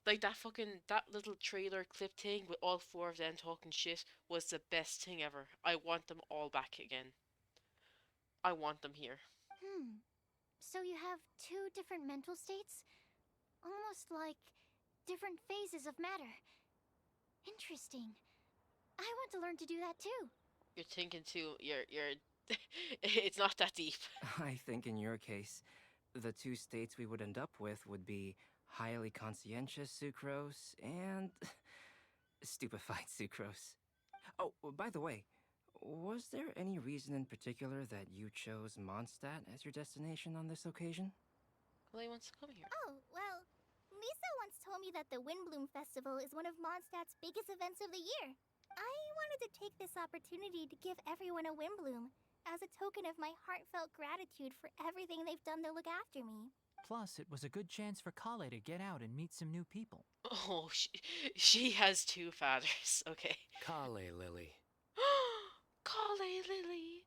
Like that little trailer clip thing with all four of them talking shit was the best thing ever. I want them all back again. I want them here. So you have two different mental states? Almost like different phases of matter. Interesting. I want to learn to do that too. You're thinking too. You're. It's not that deep. I think in your case, the two states we would end up with would be highly conscientious sucrose and stupefied sucrose. Oh, by the way, was there any reason in particular that you chose Mondstadt as your destination on this occasion? Collei wants to come here. Oh, well, Lisa once told me that the Windblume Festival is one of Mondstadt's biggest events of the year. I wanted to take this opportunity to give everyone a Windblume as a token of my heartfelt gratitude for everything they've done to look after me. Plus, it was a good chance for Collei to get out and meet some new people. Oh, she has two fathers. Okay. Collei, Lily. Collei Lily.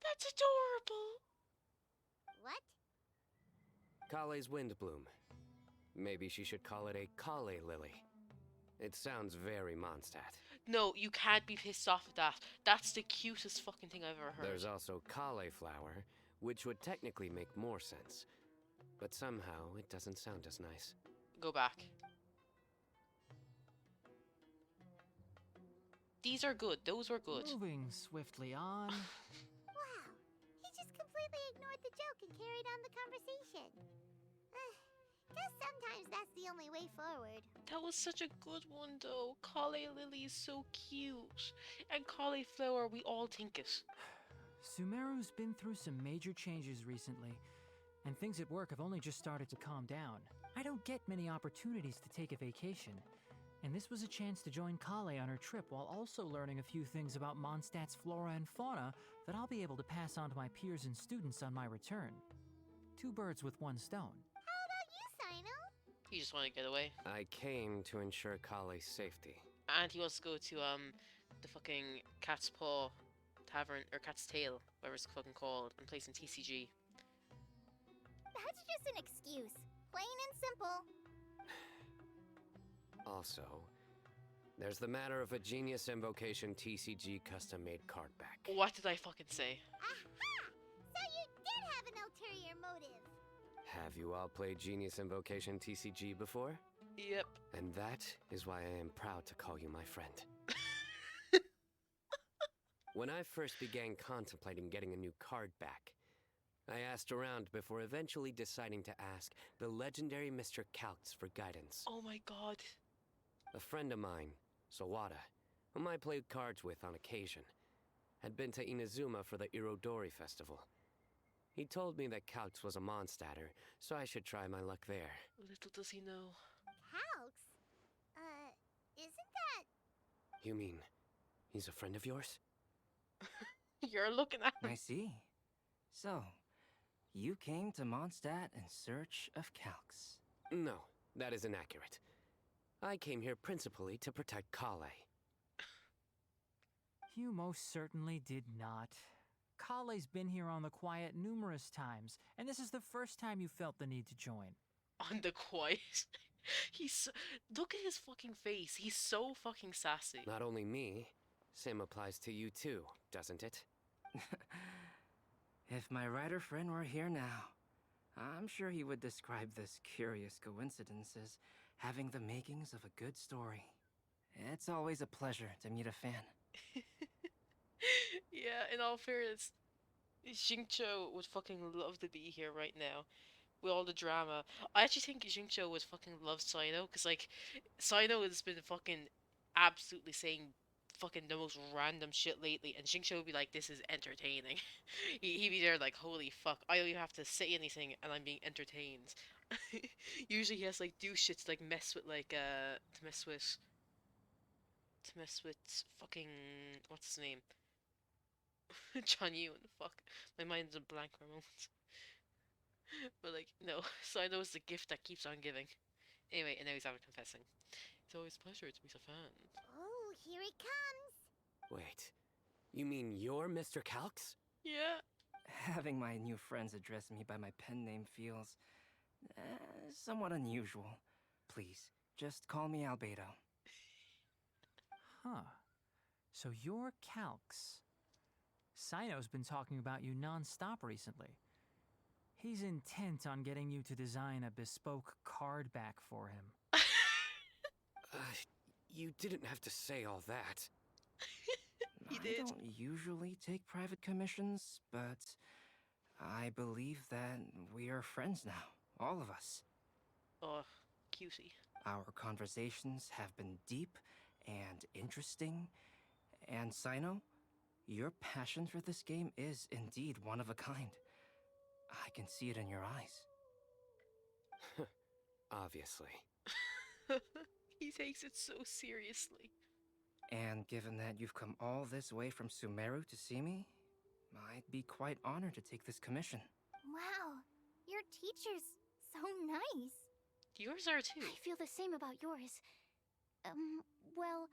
That's adorable. What? Collei's Windblume. Maybe she should call it a Collei Lily. It sounds very Mondstadt. No, you can't be pissed off at that. That's the cutest fucking thing I've ever heard. There's also cauliflower, which would technically make more sense. But somehow, it doesn't sound as nice. Go back. These are good. Those were good. Moving swiftly on. Wow. He just completely ignored the joke and carried on the conversation. Guess sometimes that's the only way forward. That was such a good one, though. Collei Lily is so cute. And cauliflower, we all think it. Sumeru's been through some major changes recently, and things at work have only just started to calm down. I don't get many opportunities to take a vacation, and this was a chance to join Collei on her trip while also learning a few things about Mondstadt's flora and fauna that I'll be able to pass on to my peers and students on my return. Two birds with one stone. How about you, Cyno? He just wanted to get away. I came to ensure Collei's safety. And he wants to go to, the fucking Cat's Paw Tavern, or Cat's Tail, whatever it's fucking called, and play some TCG. That's just an excuse. Plain and simple. Also, there's the matter of a Genius Invocation TCG custom-made card back. What did I fucking say? Aha! So you did have an ulterior motive. Have you all played Genius Invocation TCG before? Yep. And that is why I am proud to call you my friend. When I first began contemplating getting a new card back, I asked around before eventually deciding to ask the legendary Mr. Calx for guidance. Oh my god. A friend of mine, Sawada, whom I played cards with on occasion, had been to Inazuma for the Irodori festival. He told me that Calx was a Mondstadter, so I should try my luck there. Little does he know. Calx? Isn't that... You mean he's a friend of yours? You're looking at him. I see. So, you came to Mondstadt in search of Calx. No, that is inaccurate. I came here principally to protect Collei. You most certainly did not. Collei's been here on the quiet numerous times, and this is the first time you felt the need to join. On the quiet. Look at his fucking face. He's so fucking sassy. Not only me, same applies to you too, doesn't it? If my writer friend were here now, I'm sure he would describe this curious coincidence as having the makings of a good story. It's always a pleasure to meet a fan. Yeah, in all fairness, Xingqiu would fucking love to be here right now. With all the drama. I actually think Xingqiu would fucking love Cyno, because, like, Cyno has been fucking absolutely saying fucking the most random shit lately, and Xingqiu would be like, this is entertaining. He'd be there like, holy fuck, I don't even have to say anything, and I'm being entertained. Usually he has, like, do shit to, like, mess with, like, to mess with fucking, what's his name? John Yu, fuck. My mind's a blank for a moment. But, like, no, Cyno is the gift that keeps on giving. Anyway, and now he's out confessing. It's always a pleasure to meet a fan. Oh, here it comes! Wait, you mean you're Mr. Calx? Yeah. Having my new friends address me by my pen name feels somewhat unusual. Please, just call me Albedo. Huh. So you're Calx. Cyno's been talking about you non-stop recently. He's intent on getting you to design a bespoke card back for him. You didn't have to say all that. He did. I don't usually take private commissions, but I believe that we are friends now, all of us. Oh, cutie. Our conversations have been deep and interesting, and Cyno, your passion for this game is indeed one of a kind. I can see it in your eyes. Obviously. He takes it so seriously. And given that you've come all this way from Sumeru to see me, I'd be quite honored to take this commission. Wow, your teacher's so nice. Yours are too. I feel the same about yours. Well,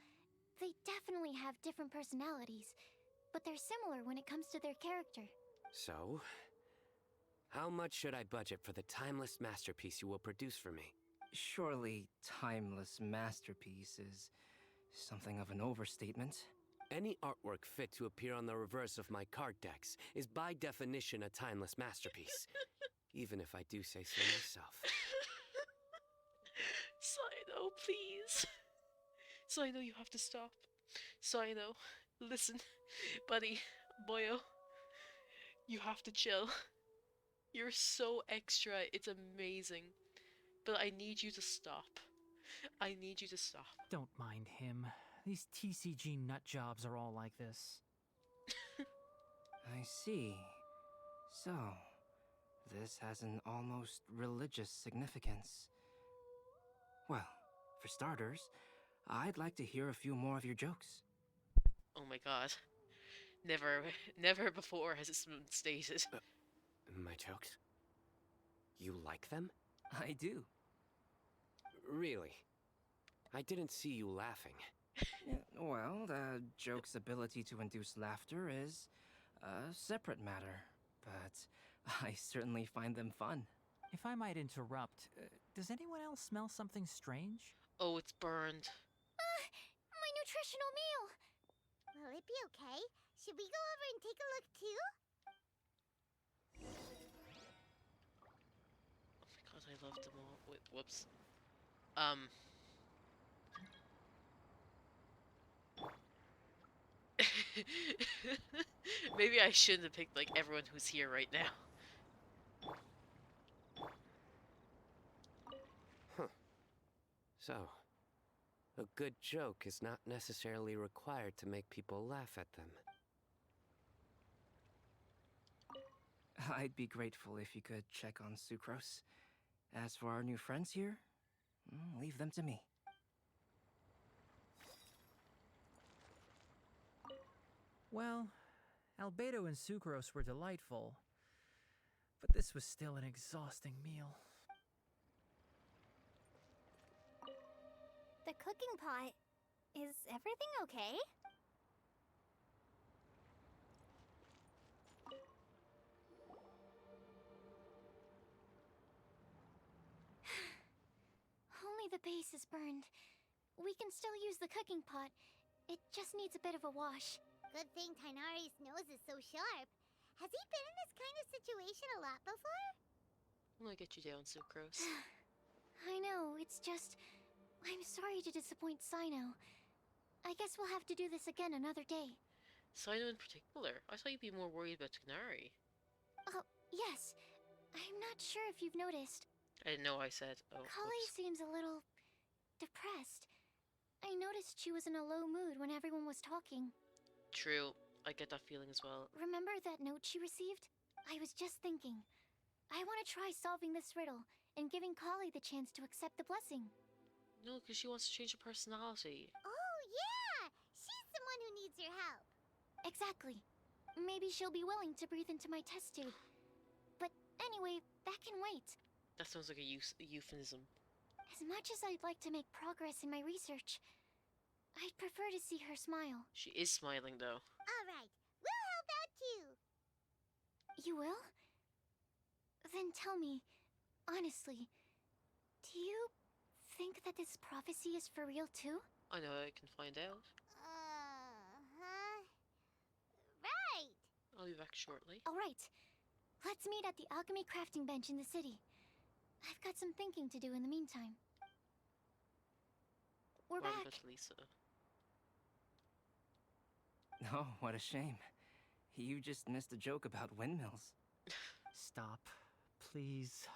they definitely have different personalities, but they're similar when it comes to their character. So, how much should I budget for the timeless masterpiece you will produce for me? Surely, timeless masterpiece is something of an overstatement. Any artwork fit to appear on the reverse of my card decks is by definition a timeless masterpiece. Even if I do say so myself. Cyno, please. Cyno, you have to stop. Cyno, listen. Buddy, boyo. You have to chill. You're so extra, it's amazing. But I need you to stop. I need you to stop. Don't mind him. These TCG nut jobs are all like this. I see. So, this has an almost religious significance. Well, for starters, I'd like to hear a few more of your jokes. Oh my god. Never before has this been stated. My jokes? You like them? I do. Really? I didn't see you laughing. Well, the joke's ability to induce laughter is a separate matter, but I certainly find them fun. If I might interrupt, does anyone else smell something strange? Oh, it's burned. My nutritional meal! Will it be okay? Should we go over and take a look too? Oh my god, I love them all. Wait, whoops. Maybe I shouldn't have picked, like, everyone who's here right now. Huh. So, a good joke is not necessarily required to make people laugh at them. I'd be grateful if you could check on Sucrose. As for our new friends here, Leave them to me. Well, Albedo and sucrose were delightful, but this was still an exhausting meal. The cooking pot. Is everything okay? Only the base is burned. We can still use the cooking pot. It just needs a bit of a wash. Good thing Tighnari's nose is so sharp. Has he been in this kind of situation a lot before? I'm gonna get you down, sucrose. I know, it's just... I'm sorry to disappoint Cyno. I guess we'll have to do this again another day. Cyno in particular. I thought you'd be more worried about Tighnari. Oh, yes. I'm not sure if you've noticed. I didn't know I said. Oh, Collei whoops. seems a little... depressed. I noticed she was in a low mood when everyone was talking. True. I get that feeling as well. Remember that note she received? I was just thinking. I want to try solving this riddle and giving Collei the chance to accept the blessing. No, because she wants to change her personality. Oh, yeah! She's the one who needs your help. Exactly. Maybe she'll be willing to breathe into my test tube. But anyway, that can wait. That sounds like a euphemism. As much as I'd like to make progress in my research, I'd prefer to see her smile. She is smiling, though. Alright, we'll help out too. You will? Then tell me, honestly, do you think that this prophecy is for real too? I know I can find out. Uh-huh. Right. I'll be back shortly. Alright, let's meet at the alchemy crafting bench in the city. I've got some thinking to do in the meantime. We're What back. about Lisa? Oh, what a shame. You just missed a joke about windmills. Stop, please.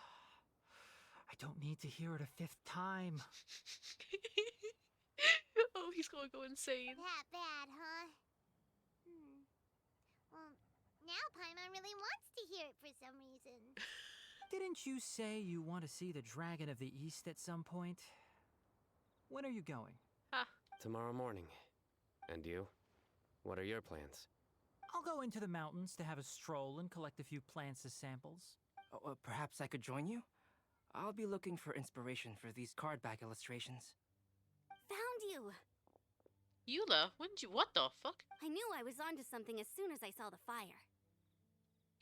I don't need to hear it a fifth time. Oh, he's gonna go insane. That bad, huh? Well, now Paimon really wants to hear it for some reason. Didn't you say you want to see the Dragon of the East at some point? When are you going? Tomorrow morning. And you? What are your plans? I'll go into the mountains to have a stroll and collect a few plants as samples. Oh, perhaps I could join you? I'll be looking for inspiration for these card back illustrations. Found you! Eula, what the fuck? I knew I was onto something as soon as I saw the fire.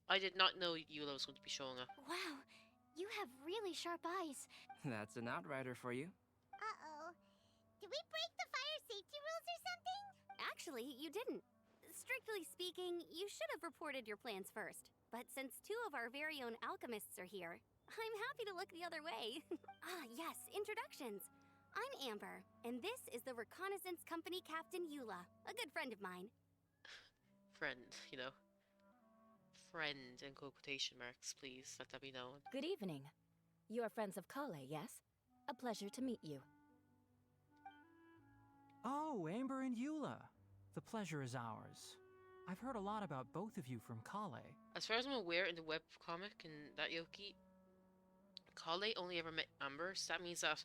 I did not know Eula was going to be showing up. Wow, you have really sharp eyes. That's an outrider for you. Uh-oh. Did we break the fire safety rules or something? Actually, you didn't. Strictly speaking, you should have reported your plans first. But since two of our very own alchemists are here, I'm happy to look the other way. Yes, introductions. I'm Amber, and this is the Reconnaissance Company Captain Eula, a good friend of mine. Friend, you know. Friend in quotation marks, please. Let that be known. Good evening. You are friends of Collei, yes? A pleasure to meet you. Oh, Amber and Eula. The pleasure is ours. I've heard a lot about both of you from Collei. As far as I'm aware, in the webcomic and that Yoki, Collei only ever met Amber, so that means that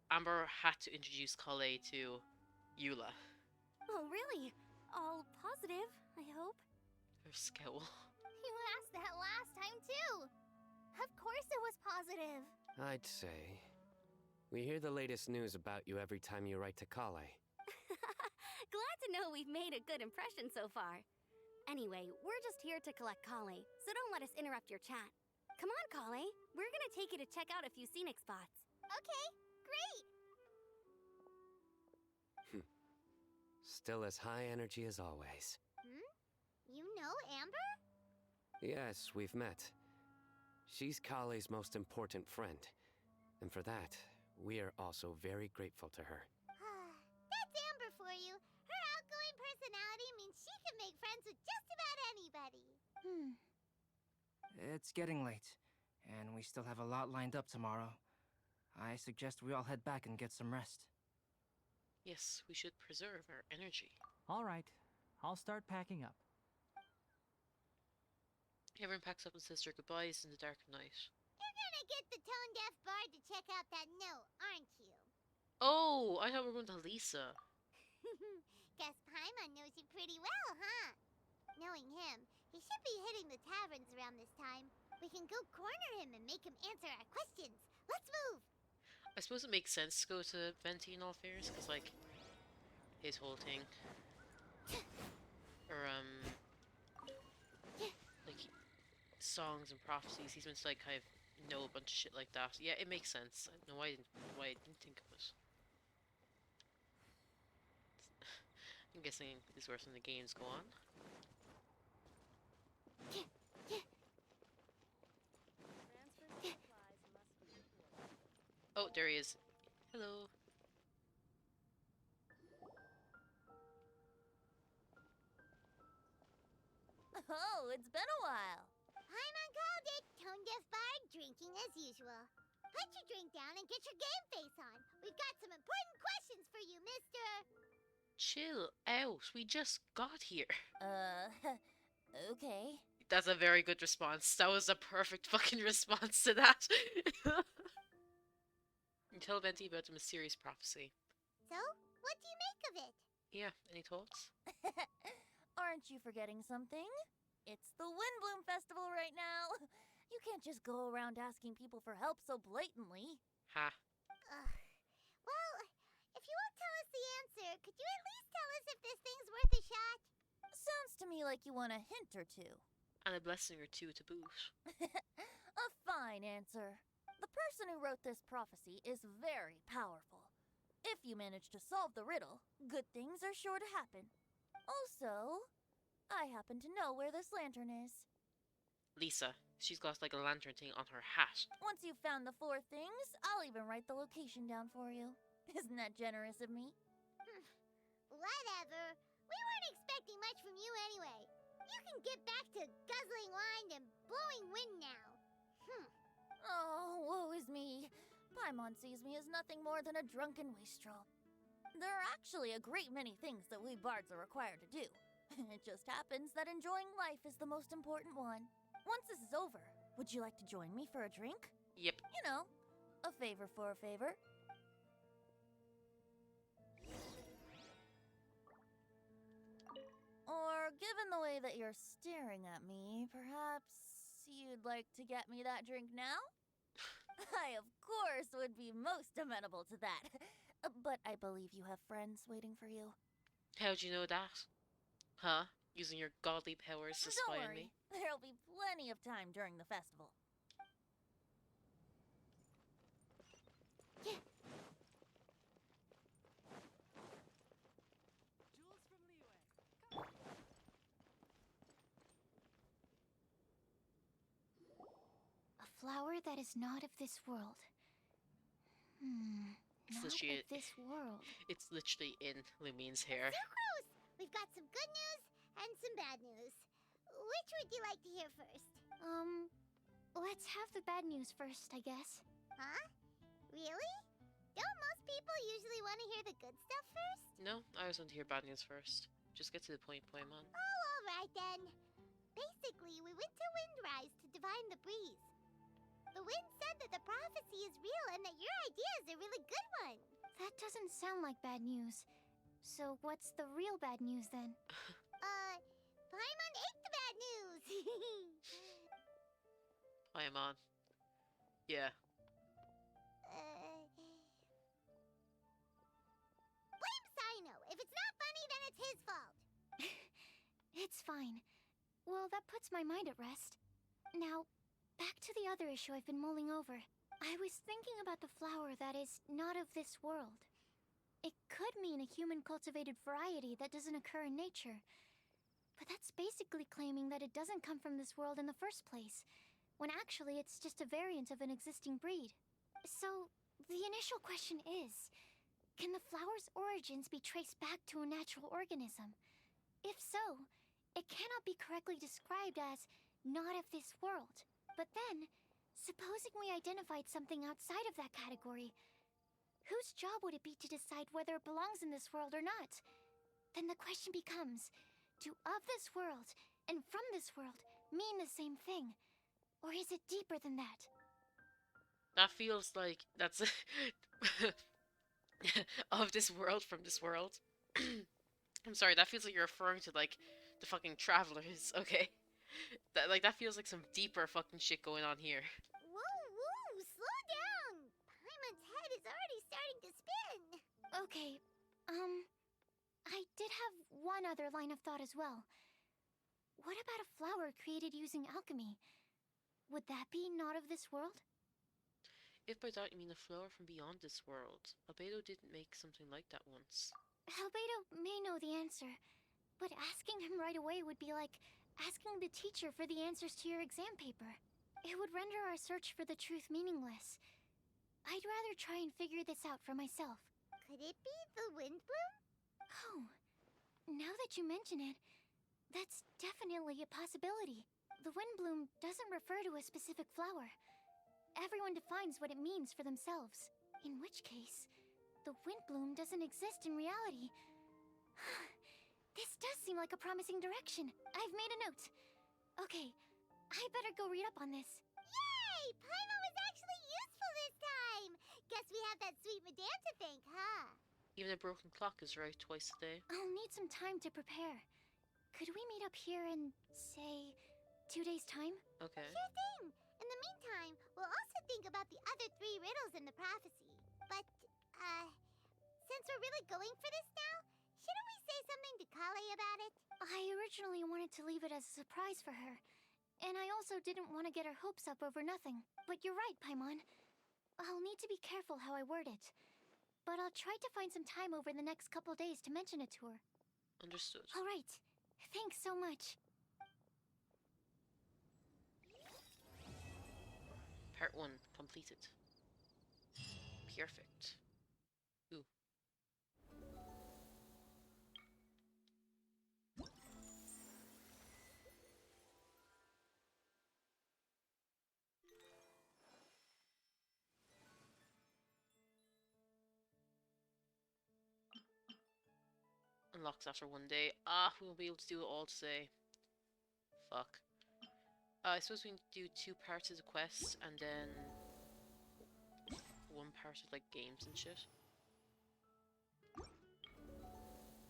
Amber had to introduce Collei to Eula. Oh, really? All positive, I hope? Her scowl. You asked that last time too. Of course it was positive. I'd say. We hear the latest news about you every time you write to Collei. Glad to know we've made a good impression so far. Anyway, we're just here to collect Collei, so don't let us interrupt your chat. Come on, Collei. We're gonna take you to check out a few scenic spots. Okay, great. Still as high energy as always. You know Amber? Yes, we've met. She's Collei's most important friend. And for that, we are also very grateful to her. That's Amber for you. Her outgoing personality means she can make friends with just about anybody. It's getting late, and we still have a lot lined up tomorrow. I suggest we all head back and get some rest. Yes, we should preserve our energy. All right, I'll start packing up. Everyone packs up and says their goodbyes in the dark of night. You're gonna get the tone-deaf bard to check out that note, aren't you? Oh, I thought we were going to Lisa. Guess Paimon knows you pretty well, huh? Knowing him, he should be hitting the taverns around this time. We can go corner him and make him answer our questions. Let's move! I suppose it makes sense to go to Venti in all fairness, because, like, his whole thing. Or, like, songs and prophecies, he's meant to, like, kind of know a bunch of shit like that. Yeah, it makes sense. I don't know why I didn't think of it. I'm guessing this is where some of the games go on. Oh, there he is. Hello. Oh, it's been a while. Paimon called it. Tone-deaf bard drinking as usual. Put your drink down and get your game face on. We've got some important questions for you, mister. Chill out. We just got here. Okay. That's a very good response. That was a perfect fucking response to that. You tell Venti about the mysterious prophecy. So, what do you make of it? Yeah, any thoughts? Aren't you forgetting something? It's the Windblume Festival right now. You can't just go around asking people for help so blatantly. Ha. Well, if you won't tell us the answer, could you at least tell us if this thing's worth a shot? Sounds to me like you want a hint or two. And a blessing or two to boot. A fine answer. The person who wrote this prophecy is very powerful. If you manage to solve the riddle, good things are sure to happen. Also, I happen to know where this lantern is. Lisa, she's got like a lantern thing on her hat. Once you've found the 4 things, I'll even write the location down for you. Isn't that generous of me? Whatever. We weren't expecting much from you anyway. You can get back to guzzling wine and blowing wind now. Oh, woe is me. Paimon sees me as nothing more than a drunken wastrel. There are actually a great many things that we bards are required to do. It just happens that enjoying life is the most important one. Once this is over, would you like to join me for a drink? Yep. You know, a favor for a favor. Or, given the way that you're staring at me, perhaps you'd like to get me that drink now? I, of course, would be most amenable to that. But I believe you have friends waiting for you. How'd you know that? Huh? Using your godly powers to spy on me? There'll be plenty of time during the festival. A flower that is not of this world. It's Not literally, of this world. it's literally in Lumine's hair. Sucrose! We've got some good news and some bad news. Which would you like to hear first? Let's have the bad news first, I guess. Huh? Really? Don't most people usually want to hear the good stuff first? No, I always want to hear bad news first. Just get to the point, Paimon. Oh, alright then. Basically, we went to Windrise to divine the breeze. The wind said that the prophecy is real and that your idea is a really good one. That doesn't sound like bad news. So what's the real bad news then? Paimon ate the bad news! Paimon. Yeah. Blame Cyno. If it's not funny, then it's his fault. It's fine. Well, that puts my mind at rest. Now, back to the other issue I've been mulling over. I was thinking about the flower that is not of this world. It could mean a human-cultivated variety that doesn't occur in nature. But that's basically claiming that it doesn't come from this world in the first place, when actually it's just a variant of an existing breed. So, the initial question is, can the flower's origins be traced back to a natural organism? If so, it cannot be correctly described as not of this world. But then, supposing we identified something outside of that category, whose job would it be to decide whether it belongs in this world or not? Then the question becomes, do of this world and from this world mean the same thing? Or is it deeper than that? That feels like that's of this world from this world. I'm sorry, that feels like you're referring to like the fucking travelers, okay? That feels like some deeper fucking shit going on here. Whoa, whoa, slow down! Paimon's head is already starting to spin. Okay, I did have one other line of thought as well. What about a flower created using alchemy? Would that be not of this world? If by that you mean a flower from beyond this world, Albedo didn't make something like that once. Albedo may know the answer, but asking him right away would be like asking the teacher for the answers to your exam paper. It would render our search for the truth meaningless. I'd rather try and figure this out for myself. Could it be the Windblume? Oh, now that you mention it, that's definitely a possibility. The Windblume doesn't refer to a specific flower. Everyone defines what it means for themselves. In which case, the Windblume doesn't exist in reality. This does seem like a promising direction. I've made a note. Okay, I better go read up on this. Yay! Paimon was actually useful this time! Guess we have that sweet madame to thank, huh? Even a broken clock is right twice a day. I'll need some time to prepare. Could we meet up here in, say, 2 days' time? Okay. Sure thing! In the meantime, we'll also think about the other 3 riddles in the prophecy. But, since we're really going for this now, shouldn't we say something to Collei about it? I originally wanted to leave it as a surprise for her. And I also didn't want to get her hopes up over nothing. But you're right, Paimon. I'll need to be careful how I word it. But I'll try to find some time over the next couple days to mention it to her. Understood. All right. Thanks so much. Part 1 completed. Perfect. Ooh. Unlocks after 1 day. Ah, we won't be able to do it all today. Fuck. I suppose we can do 2 parts of the quest and then 1 part of like games and shit.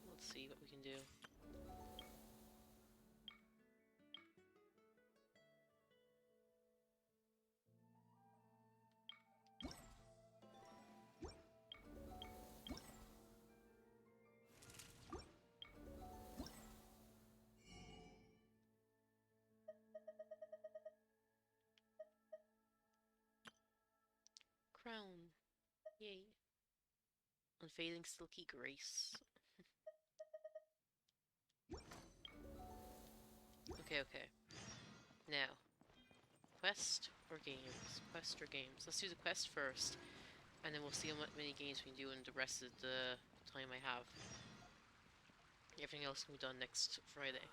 Let's see what we can do. Crown. Yay. Unfailing silky grace. Okay. Now. Quest or games? Quest or games? Let's do the quest first. And then we'll see how many games we can do in the rest of the time I have. Everything else can be done next Friday.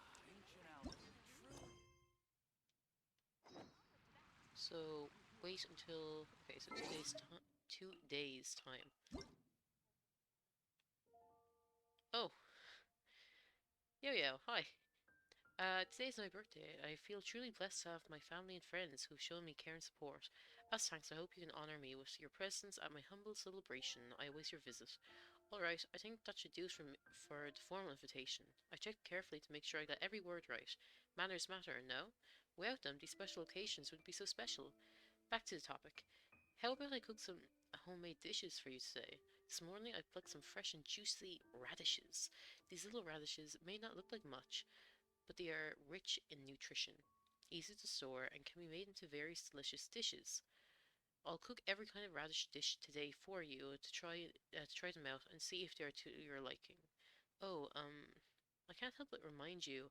So, wait until... Okay, so 2 days time. Oh! Yo, hi! Today's my birthday. I feel truly blessed to have my family and friends who've shown me care and support. As thanks, I hope you can honor me with your presence at my humble celebration. I await your visit. Alright, I think that should do for the formal invitation. I checked carefully to make sure I got every word right. Manners matter, no? Without them, these special occasions wouldn't be so special. Back to the topic. How about I cook some homemade dishes for you today? This morning I plucked some fresh and juicy radishes. These little radishes may not look like much, but they are rich in nutrition, easy to store, and can be made into various delicious dishes. I'll cook every kind of radish dish today for you to try them out and see if they are to your liking. Oh, I can't help but remind you,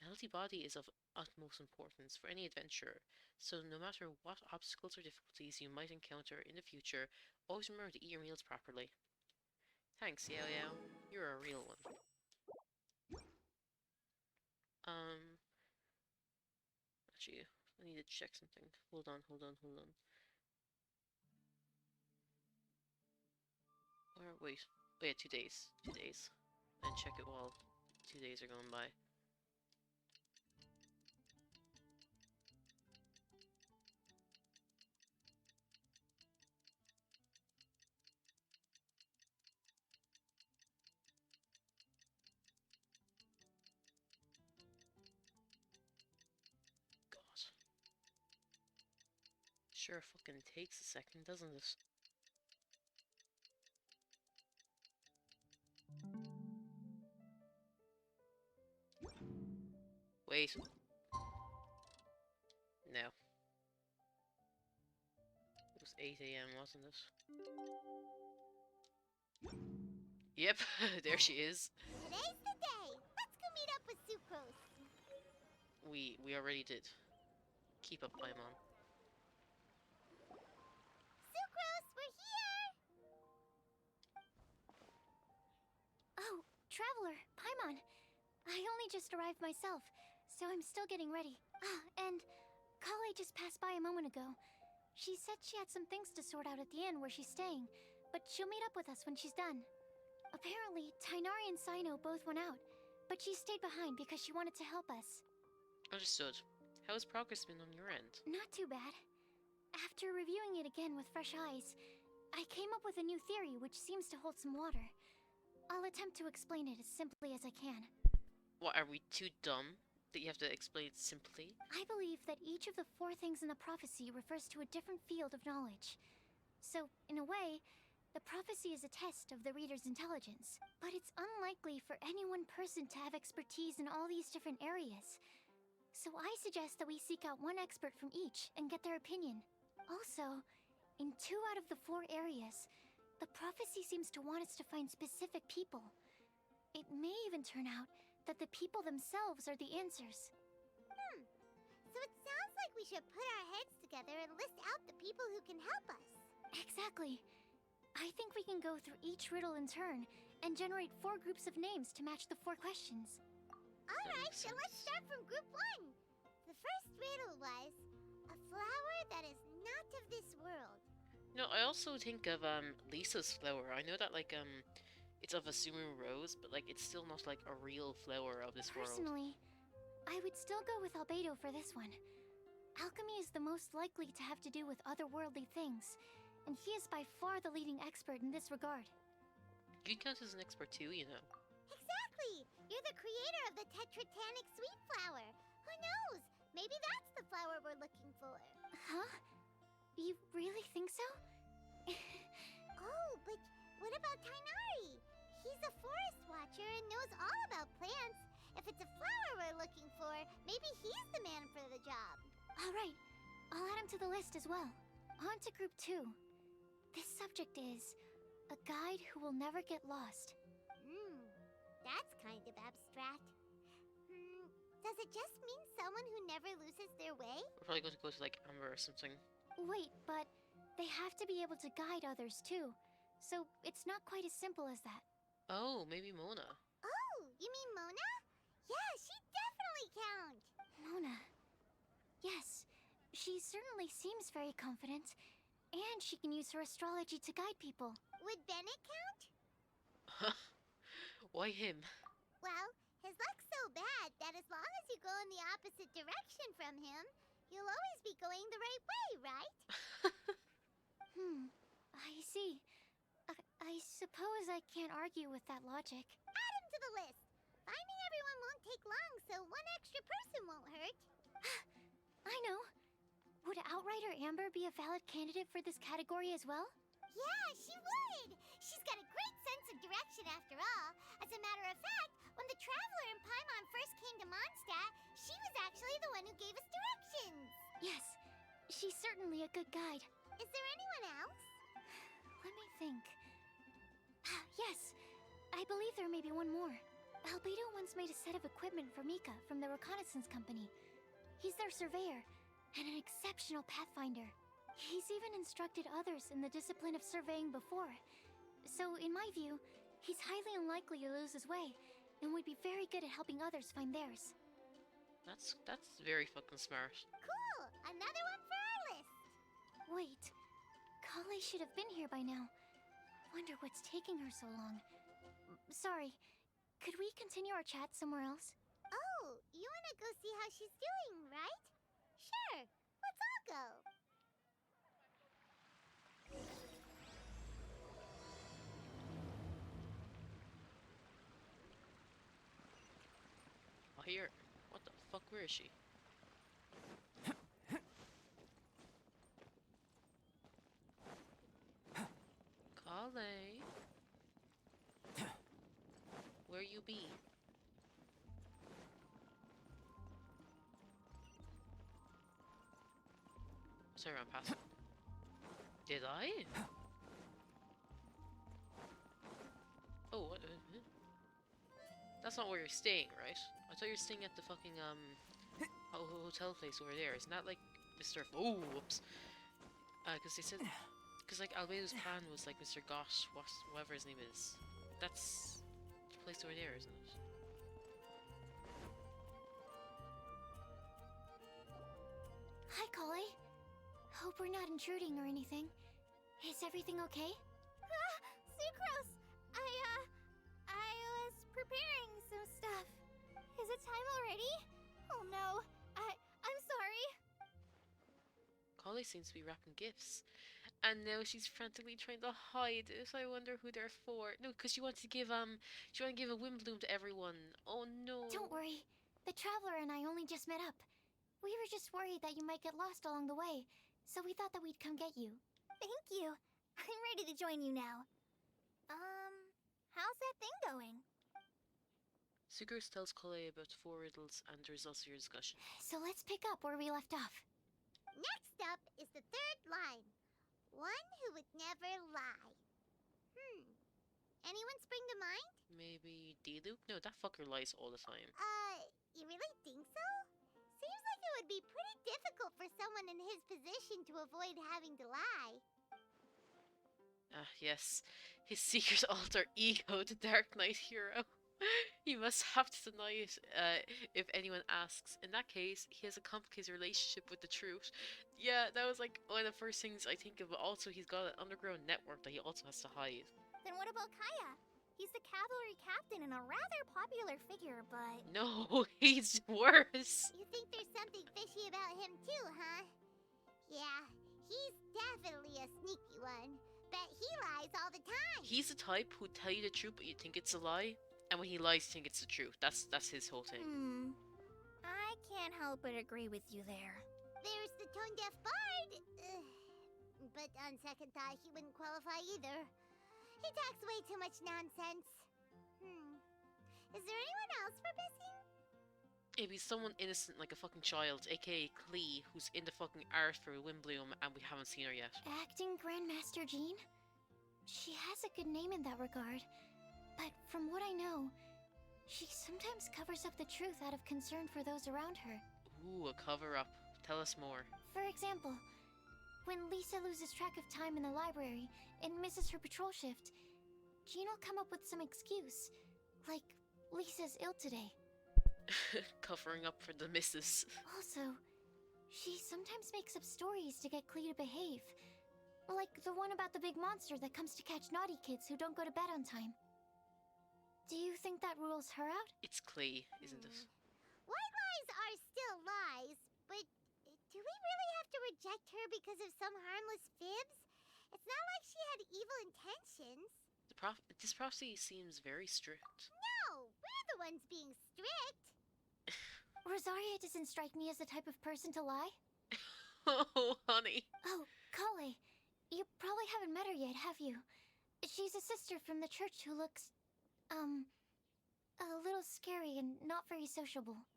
a healthy body is of utmost importance for any adventurer, so no matter what obstacles or difficulties you might encounter in the future, always remember to eat your meals properly. Thanks, Yao Yao. You're a real one. Actually, I need to check something. Hold on. Or wait. Oh yeah, 2 days. 2 days. And check it while 2 days are going by. Sure fucking takes a second, doesn't it? Wait. No. It was 8 AM, wasn't it? Yep, there she is. Today's the day. Let's go meet up with Sucrose. We already did. Keep up, Paimon. Sucrose, we're here! Oh, Traveler, Paimon. I only just arrived myself, so I'm still getting ready. And Collei just passed by a moment ago. She said she had some things to sort out at the inn where she's staying, but she'll meet up with us when she's done. Apparently, Tighnari and Cyno both went out, but she stayed behind because she wanted to help us. Understood. How has progress been on your end? Not too bad. After reviewing it again with fresh eyes, I came up with a new theory which seems to hold some water. I'll attempt to explain it as simply as I can. What, are we too dumb that you have to explain it simply? I believe that each of the 4 things in the prophecy refers to a different field of knowledge. So, in a way, the prophecy is a test of the reader's intelligence. But it's unlikely for any one person to have expertise in all these different areas. So I suggest that we seek out one expert from each and get their opinion. Also, in 2 out of the 4 areas, the prophecy seems to want us to find specific people. It may even turn out that the people themselves are the answers. So it sounds like we should put our heads together and list out the people who can help us. Exactly. I think we can go through each riddle in turn and generate 4 groups of names to match the 4 questions. Alright, then let's start from group 1. The first riddle was, a flower that is not of this world. No, I also think of Lisa's flower. I know that it's of a sumu rose, but like it's still not like a real flower of this world. Personally, I would still go with Albedo for this one. Alchemy is the most likely to have to do with otherworldly things, and he is by far the leading expert in this regard. You count as an expert too, you know. Exactly! You're the creator of the tetratanic sweet flower. Who knows? Maybe that's the flower we're looking for. Huh? You really think so? Oh, but what about Tighnari? He's a forest watcher and knows all about plants. If it's a flower we're looking for, maybe he's the man for the job. Alright, I'll add him to the list as well. On to group 2. This subject is a guide who will never get lost. That's kind of abstract. Does it just mean someone who never loses their way? We're probably going to go to like Amber or something. Wait, but they have to be able to guide others too. So it's not quite as simple as that. Oh, maybe Mona. Oh, you mean Mona? Yeah, she definitely count. Mona. Yes, she certainly seems very confident. And she can use her astrology to guide people. Would Bennett count? Why him? Well, his luck's so bad that as long as you go in the opposite direction from him, you'll always be going the right way, right? I see. I suppose I can't argue with that logic. Add him to the list. Finding everyone won't take long, so one extra person won't hurt. I know. Would Outrider Amber be a valid candidate for this category as well? Yeah, she would! She's got a great sense of direction after all. As a matter of fact, when the Traveler and Paimon first came to Mondstadt, she was actually the one who gave us directions. Yes, she's certainly a good guide. Is there anyone else? Let me think. Yes, I believe there may be one more. Albedo once made a set of equipment for Mika from the reconnaissance company. He's their surveyor, and an exceptional pathfinder. He's even instructed others in the discipline of surveying before. So, in my view, he's highly unlikely to lose his way, and would be very good at helping others find theirs. That's very fucking smart. Cool! Another one for our list! Wait, Collei should have been here by now. Wonder what's taking her so long. Sorry, could we continue our chat somewhere else? Oh, you wanna go see how she's doing, right? Sure, let's all go. Oh, here. What the fuck? Where is she? you be? Sorry, I'm past. Did I? Oh, what? That's not where you're staying, right? I thought you were staying at the fucking hotel place over there. Isn't that like Mr. Oh, whoops. Because they said, because like Albedo's plan was like Mr. Gosh, whatever his name is. That's the place over there, isn't it? Hi, Collei. Hope we're not intruding or anything. Is everything okay? Sucrose! I was preparing some stuff. Is it time already? Oh no, I'm sorry. Collei seems to be wrapping gifts. And now she's frantically trying to hide it. I wonder who they're for. No, because she wants to give a Windblume to everyone. Oh no. Don't worry. The Traveler and I only just met up. We were just worried that you might get lost along the way, so we thought that we'd come get you. Thank you. I'm ready to join you now. How's that thing going? Sucrose tells Collei about the 4 riddles and the results of your discussion. So let's pick up where we left off. Next up is the third line. One who would never lie. Anyone spring to mind? Maybe D-Luke? No, that fucker lies all the time. You really think so? Seems like it would be pretty difficult for someone in his position to avoid having to lie. Ah, yes. His secret alter ego, the Dark Knight hero. He must have to deny it if anyone asks. In that case, he has a complicated relationship with the truth. Yeah, that was like one of the first things I think of, but also he's got an underground network that he also has to hide. Then what about Kaya? He's the cavalry captain and a rather popular figure, but... No, he's worse! You think there's something fishy about him too, huh? Yeah, he's definitely a sneaky one. Bet he lies all the time. He's the type who'd tell you the truth but you think it's a lie, and when he lies you think it's the truth. That's his whole thing. I can't help but agree with you there. There's the tone-deaf bard. But on second thought, he wouldn't qualify either. He talks way too much nonsense. Is there anyone else we're missing? Maybe someone innocent like a fucking child, aka Collei, who's in the fucking art for Windblume and we haven't seen her yet. Acting Grandmaster Jean? She has a good name in that regard, but from what I know, she sometimes covers up the truth out of concern for those around her. Ooh, a cover-up. Tell us more. For example, when Lisa loses track of time in the library and misses her patrol shift, Jean will come up with some excuse, like Lisa's ill today. Covering up for the missus. Also, she sometimes makes up stories to get Collei to behave. Like the one about the big monster that comes to catch naughty kids who don't go to bed on time. Do you think that rules her out? It's Collei, isn't it? White lies are still lies, but do we really have to reject her because of some harmless fibs? It's not like she had evil intentions. This prophecy seems very strict. No, we're the ones being strict. Rosaria doesn't strike me as the type of person to lie. Oh, honey. Oh, Collei, you probably haven't met her yet, have you? She's a sister from the church who looks, a little scary and not very sociable.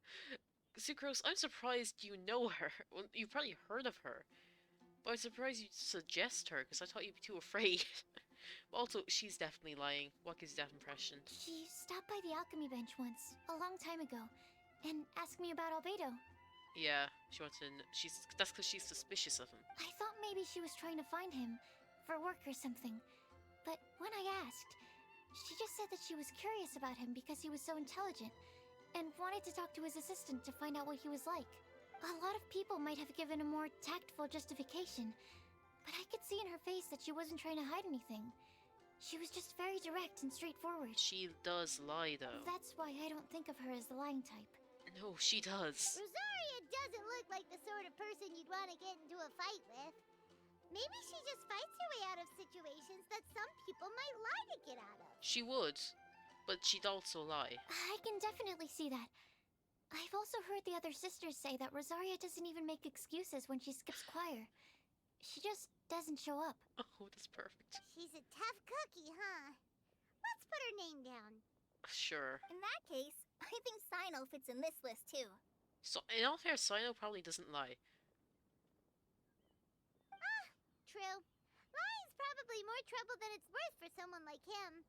Sucrose, I'm surprised you know her. Well, you've probably heard of her. But I'm surprised you suggest her, because I thought you'd be too afraid. Also, she's definitely lying. What gives you that impression? She stopped by the alchemy bench once, a long time ago, and asked me about Albedo. Yeah, she wants to. That's because she's suspicious of him. I thought maybe she was trying to find him for work or something. But when I asked, she just said that she was curious about him because he was so intelligent and wanted to talk to his assistant to find out what he was like. A lot of people might have given a more tactful justification, but I could see in her face that she wasn't trying to hide anything. She was just very direct and straightforward. She does lie, though. That's why I don't think of her as the lying type. No, she does. Rosaria doesn't look like the sort of person you'd want to get into a fight with. Maybe she just fights her way out of situations that some people might lie to get out of. She would, but she'd also lie. I can definitely see that. I've also heard the other sisters say that Rosaria doesn't even make excuses when she skips choir. She just doesn't show up. Oh, that's perfect. She's a tough cookie, huh? Let's put her name down. Sure. In that case, I think Cyno fits in this list too. So, in all fairness, Cyno probably doesn't lie. True. Lying's probably more trouble than it's worth for someone like him.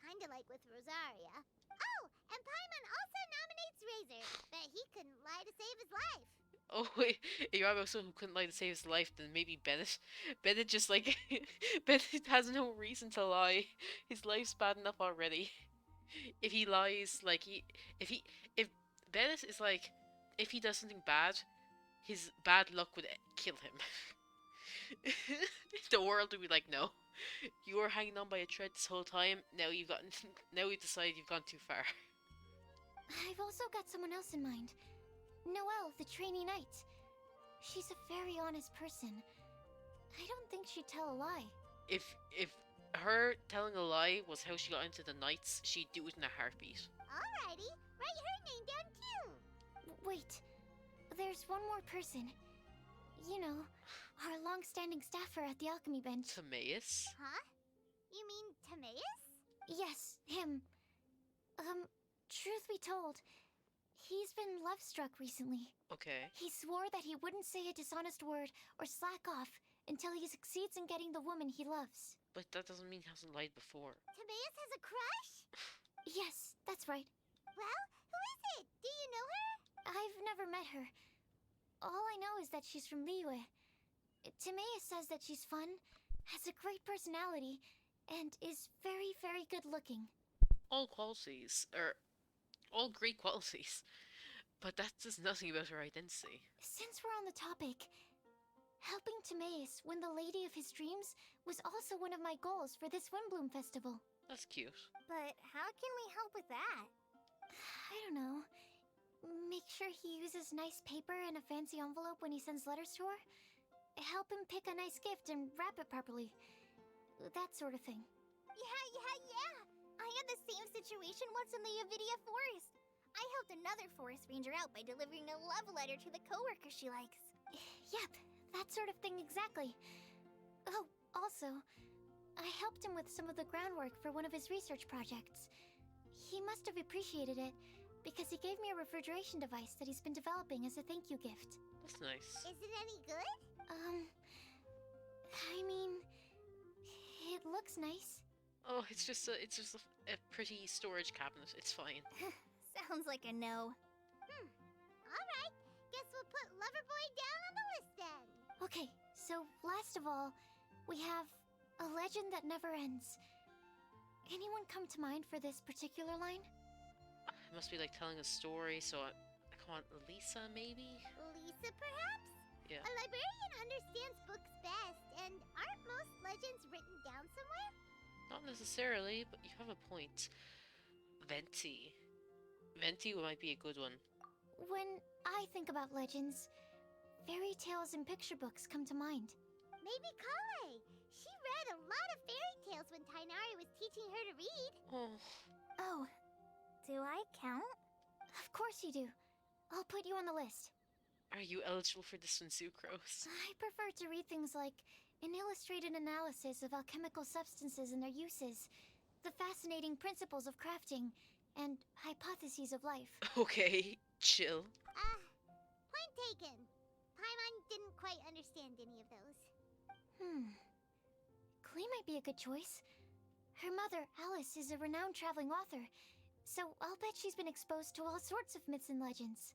Kinda like with Rosaria. Oh, and Paimon also nominates Razor, but he couldn't lie to save his life. Oh wait, if you have someone who couldn't lie to save his life, then maybe Bennett. Bennett just like Bennett has no reason to lie. His life's bad enough already. If he lies, like if Bennett is like, if he does something bad, his bad luck would kill him. The world would be like, no, you were hanging on by a thread this whole time. Now you've gotten, now we decided you've gone too far. I've also got someone else in mind. Noelle, the trainee knight. She's a very honest person. I don't think she'd tell a lie. If her telling a lie was how she got into the Knights, she'd do it in a heartbeat. Alrighty, write her name down too. Wait, there's one more person. You know, our long-standing staffer at the alchemy bench. Timaeus? Huh? You mean Timaeus? Yes, him. Truth be told, he's been love-struck recently. Okay. He swore that he wouldn't say a dishonest word or slack off until he succeeds in getting the woman he loves. But that doesn't mean he hasn't lied before. Timaeus has a crush? Yes, that's right. Well, who is it? Do you know her? I've never met her. All I know is that she's from Liyue. Timaeus says that she's fun, has a great personality, and is very, very good looking. All qualities, all great qualities. But that says nothing about her identity. Since we're on the topic, helping Timaeus win the lady of his dreams was also one of my goals for this Windblume festival. That's cute. But how can we help with that? I don't know. Make sure he uses nice paper and a fancy envelope when he sends letters to her. Help him pick a nice gift and wrap it properly. That sort of thing. Yeah. I had the same situation once in the Avidia forest. I helped another forest ranger out by delivering a love letter to the coworker she likes. Yep, that sort of thing exactly. Oh, also, I helped him with some of the groundwork for one of his research projects. He must have appreciated it, because he gave me a refrigeration device that he's been developing as a thank you gift. That's nice. Is it any good? I mean, it looks nice. Oh, it's just a pretty storage cabinet. It's fine. Sounds like a no. Alright, guess we'll put Loverboy down on the list then. Okay, so last of all, we have a legend that never ends. Anyone come to mind for this particular line? It must be like telling a story, so I want Lisa, maybe? Lisa, perhaps? Yeah. A librarian understands books best, and aren't most legends written down somewhere? Not necessarily, but you have a point. Venti. Venti might be a good one. When I think about legends, fairy tales and picture books come to mind. Maybe Collei. She read a lot of fairy tales when Tighnari was teaching her to read. Oh, Do I count? of course you do. I'll put you on the list. Are you eligible for this one, Sucrose? I prefer to read things like an illustrated analysis of alchemical substances and their uses, the fascinating principles of crafting, and hypotheses of life. Okay, chill. Point taken. Paimon didn't quite understand any of those. Collei might be a good choice. Her mother, Alice, is a renowned traveling author, so I'll bet she's been exposed to all sorts of myths and legends.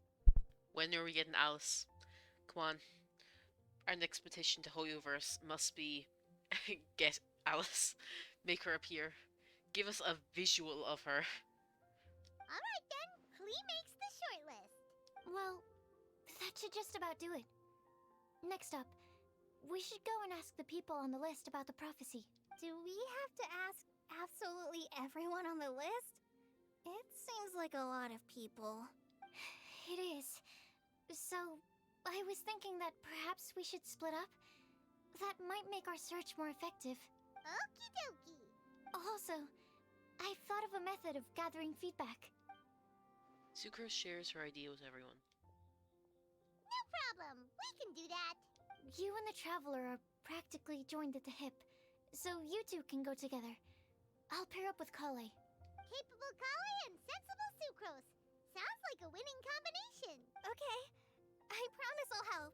When are we getting Alice? Come on. Our next petition to Hoyoverse must be get Alice. Make her appear. Give us a visual of her. Alright then, Collei makes the shortlist. Well, that should just about do it. Next up, we should go and ask the people on the list about the prophecy. Do we have to ask absolutely everyone on the list? It seems like a lot of people. It is. So, I was thinking that perhaps we should split up. That might make our search more effective. Okie dokie. Also, I've thought of a method of gathering feedback. Sucrose shares her idea with everyone. No problem. We can do that. You and the Traveler are practically joined at the hip, so you two can go together. I'll pair up with Collei. Capable Collei and sensible Sucrose. Sounds like a winning combination. Okay, I promise I'll help.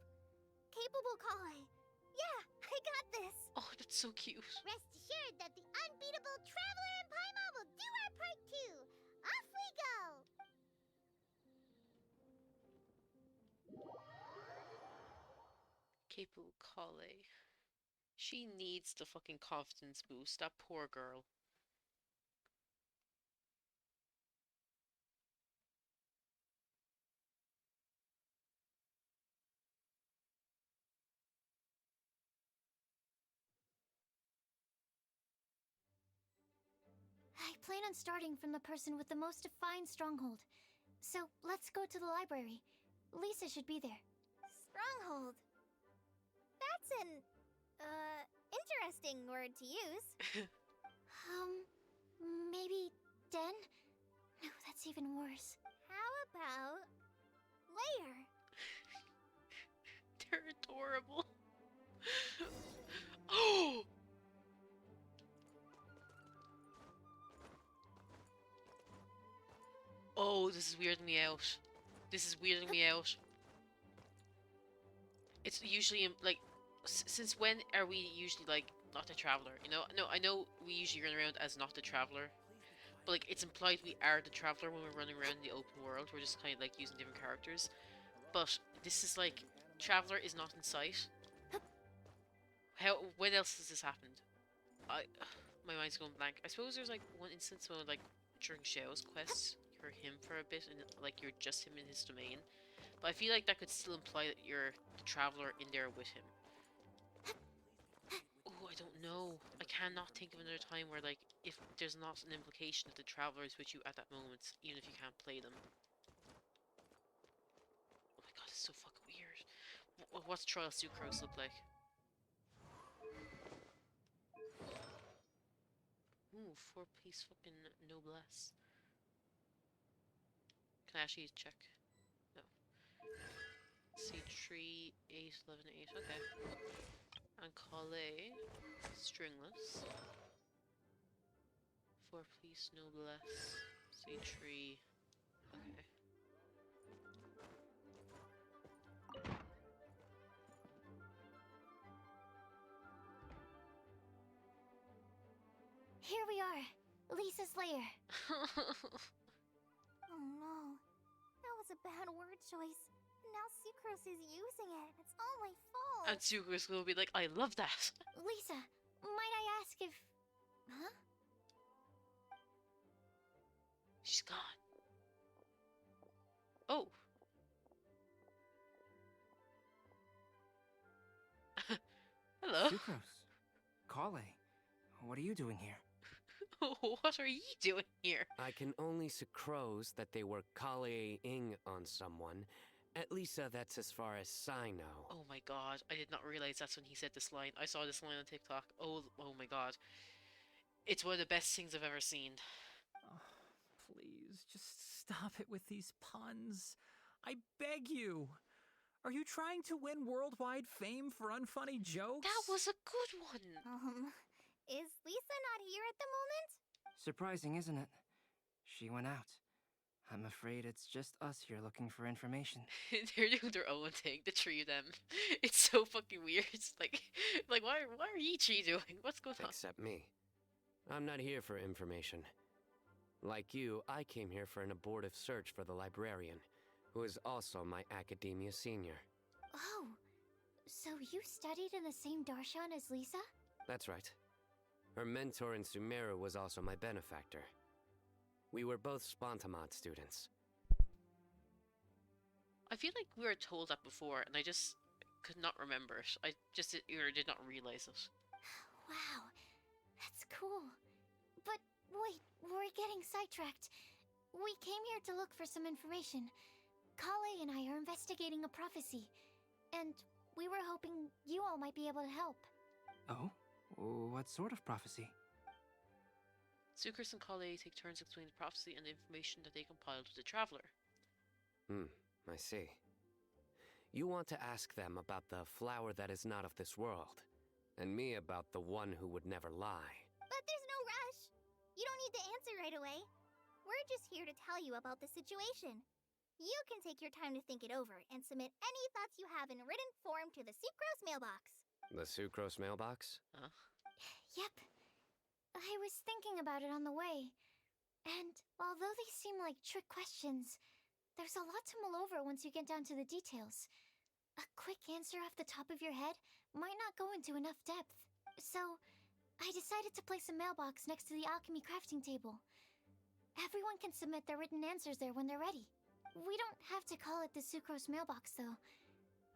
Capable Collei. Yeah, I got this. Oh, that's so cute. Rest assured that the unbeatable Traveler and Paimon will do our part too. Off we go! Capable Collei. She needs the fucking confidence boost. That poor girl. I plan on starting from the person with the most defined stronghold. So let's go to the library. Lisa should be there. Stronghold? That's an, interesting word to use. Maybe den? No, that's even worse. How about lair? They're adorable. Oh! Oh, this is weirding me out. This is weirding me out. It's usually like, since when are we usually like not the traveler? You know, no, I know we usually run around as not the traveler, but like it's implied we are the traveler when we're running around in the open world. We're just kind of like using different characters. But this is like traveler is not in sight. How? When else has this happened? My mind's going blank. I suppose there's like one instance when like during Xiao's quests, you're him for a bit and like you're just him in his domain. But I feel like that could still imply that you're the traveler in there with him. Oh, I don't know. I cannot think of another time where like if there's not an implication that the traveler is with you at that moment, even if you can't play them. Oh my god, it's so fucking weird. What's Trial Sucrose look like? Ooh, 4-piece fucking noblesse. Can I actually check? No. C3, 8, 11, 8, okay. And Collei, stringless. 4-piece noblesse, C3, okay. Here we are, Lisa's lair. Oh no, that was a bad word choice. Now Sucrose is using it. It's all my fault. And Sucrose will be like, I love that. Lisa, might I ask if... Huh? She's gone. Oh. Hello. Sucrose. Collei. What are you doing here? What are you doing here? I can only sucrose that they were Collei-ing on someone. At least that's as far as Cyno. Oh my god, I did not realize that's when he said this line. I saw this line on TikTok. Oh my god. It's one of the best things I've ever seen. Oh, please, just stop it with these puns. I beg you. Are you trying to win worldwide fame for unfunny jokes? That was a good one. Is Lisa not here at the moment? Surprising, isn't it? She went out. I'm afraid it's just us here looking for information. They're doing their own thing, the three of them. It's so fucking weird. It's like why are you three doing? What's going on? Except me. I'm not here for information. Like you, I came here for an abortive search for the librarian, who is also my academia senior. Oh, so you studied in the same darshan as Lisa? That's right. Her mentor in Sumeru was also my benefactor. We were both Spontamod students. I feel like we were told that before, and I just could not remember it. I just either did not realize it. Wow, that's cool. But wait, we're getting sidetracked. We came here to look for some information. Collei and I are investigating a prophecy, and we were hoping you all might be able to help. Oh? What sort of prophecy? Sucrose and Collei take turns explaining the prophecy and the information that they compiled with the Traveler. I see. You want to ask them about the flower that is not of this world, and me about the one who would never lie. But there's no rush. You don't need to answer right away. We're just here to tell you about the situation. You can take your time to think it over and submit any thoughts you have in written form to the Sucrose mailbox. The sucrose mailbox? Huh? Yep. I was thinking about it on the way. And although they seem like trick questions, there's a lot to mull over once you get down to the details. A quick answer off the top of your head might not go into enough depth. So, I decided to place a mailbox next to the alchemy crafting table. Everyone can submit their written answers there when they're ready. We don't have to call it the Sucrose mailbox, though.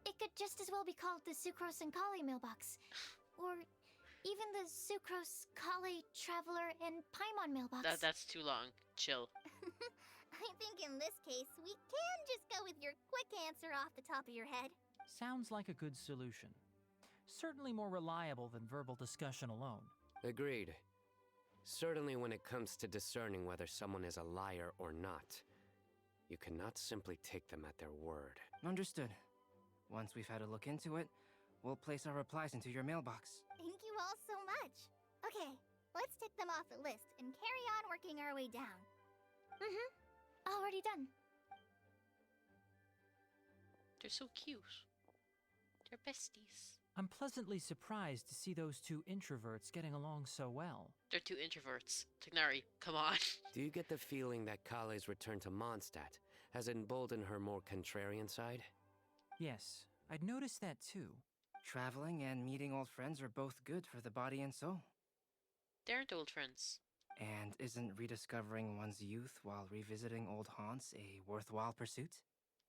It could just as well be called the Sucrose and Collei mailbox. Or even the Sucrose, Collei, Traveler, and Paimon mailbox. That's too long. Chill. I think in this case, we can just go with your quick answer off the top of your head. Sounds like a good solution. Certainly more reliable than verbal discussion alone. Agreed. Certainly when it comes to discerning whether someone is a liar or not, you cannot simply take them at their word. Understood. Once we've had a look into it, we'll place our replies into your mailbox. Thank you all so much. Okay, let's tick them off the list and carry on working our way down. Already done. They're so cute. They're besties. I'm pleasantly surprised to see those two introverts getting along so well. They're two introverts. Tighnari, come on. Do you get the feeling that Collei's return to Mondstadt has emboldened her more contrarian side? Yes, I'd noticed that too. Traveling and meeting old friends are both good for the body and soul. They aren't old friends. And isn't rediscovering one's youth while revisiting old haunts a worthwhile pursuit?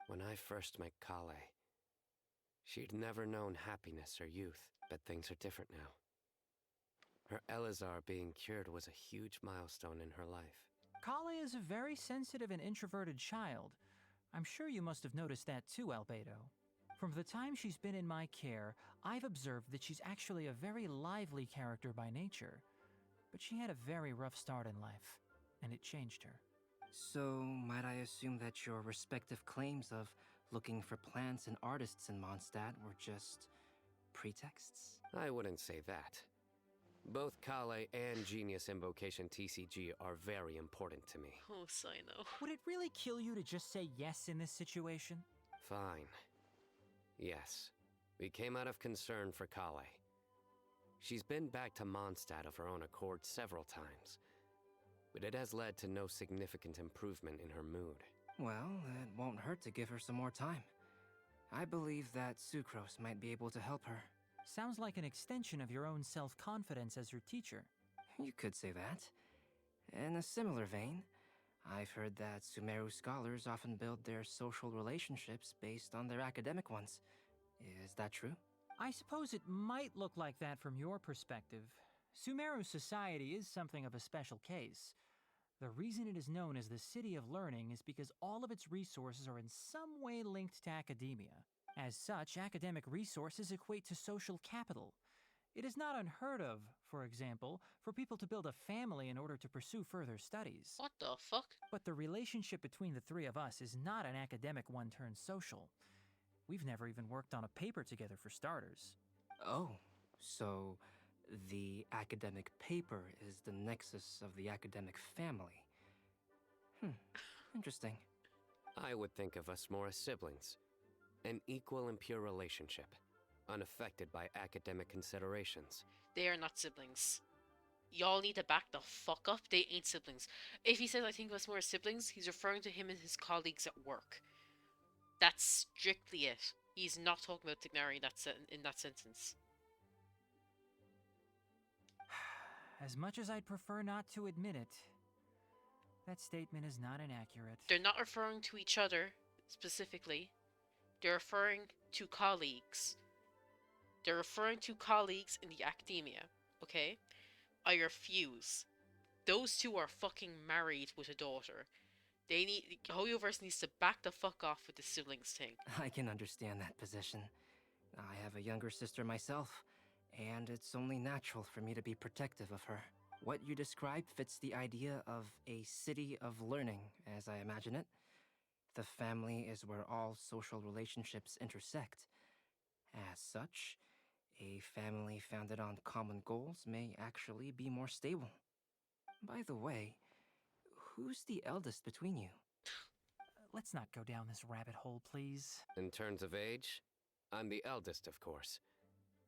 When I first met Collei, she'd never known happiness or youth, but things are different now. Her Elazar being cured was a huge milestone in her life. Collei is a very sensitive and introverted child. I'm sure you must have noticed that too, Albedo. From the time she's been in my care, I've observed that she's actually a very lively character by nature. But she had a very rough start in life, and it changed her. So, might I assume that your respective claims of looking for plants and artists in Mondstadt were just pretexts? I wouldn't say that. Both Collei and Genius Invocation TCG are very important to me. Oh, Cyno. Would it really kill you to just say yes in this situation? Fine. Yes. We came out of concern for Collei. She's been back to Mondstadt of her own accord several times, but it has led to no significant improvement in her mood. Well, it won't hurt to give her some more time. I believe that Sucrose might be able to help her. Sounds like an extension of your own self-confidence as her teacher. You could say that. In a similar vein, I've heard that Sumeru scholars often build their social relationships based on their academic ones. Is that true? I suppose it might look like that from your perspective. Sumeru society is something of a special case. The reason it is known as the City of Learning is because all of its resources are in some way linked to academia. As such, academic resources equate to social capital. It is not unheard of, for example, for people to build a family in order to pursue further studies. What the fuck? But the relationship between the three of us is not an academic one turned social. We've never even worked on a paper together for starters. Oh, so the academic paper is the nexus of the academic family. Interesting. I would think of us more as siblings. An equal and pure relationship, unaffected by academic considerations. They are not siblings. Y'all need to back the fuck up. They ain't siblings. If he says I think of us more as siblings, he's referring to him and his colleagues at work. That's strictly it. He's not talking about Tighnari in that sentence. As much as I'd prefer not to admit it, that statement is not inaccurate. They're not referring to each other, specifically. They're referring to colleagues. They're referring to colleagues in the academia, okay? I refuse. Those two are fucking married with a daughter. Hoyoverse needs to back the fuck off with the siblings thing. I can understand that position. I have a younger sister myself, and it's only natural for me to be protective of her. What you described fits the idea of a city of learning, as I imagine it. The family is where all social relationships intersect. As such, a family founded on common goals may actually be more stable. By the way, Who's the eldest between you? Let's not go down this rabbit hole, please. In terms of age, I'm the eldest, of course.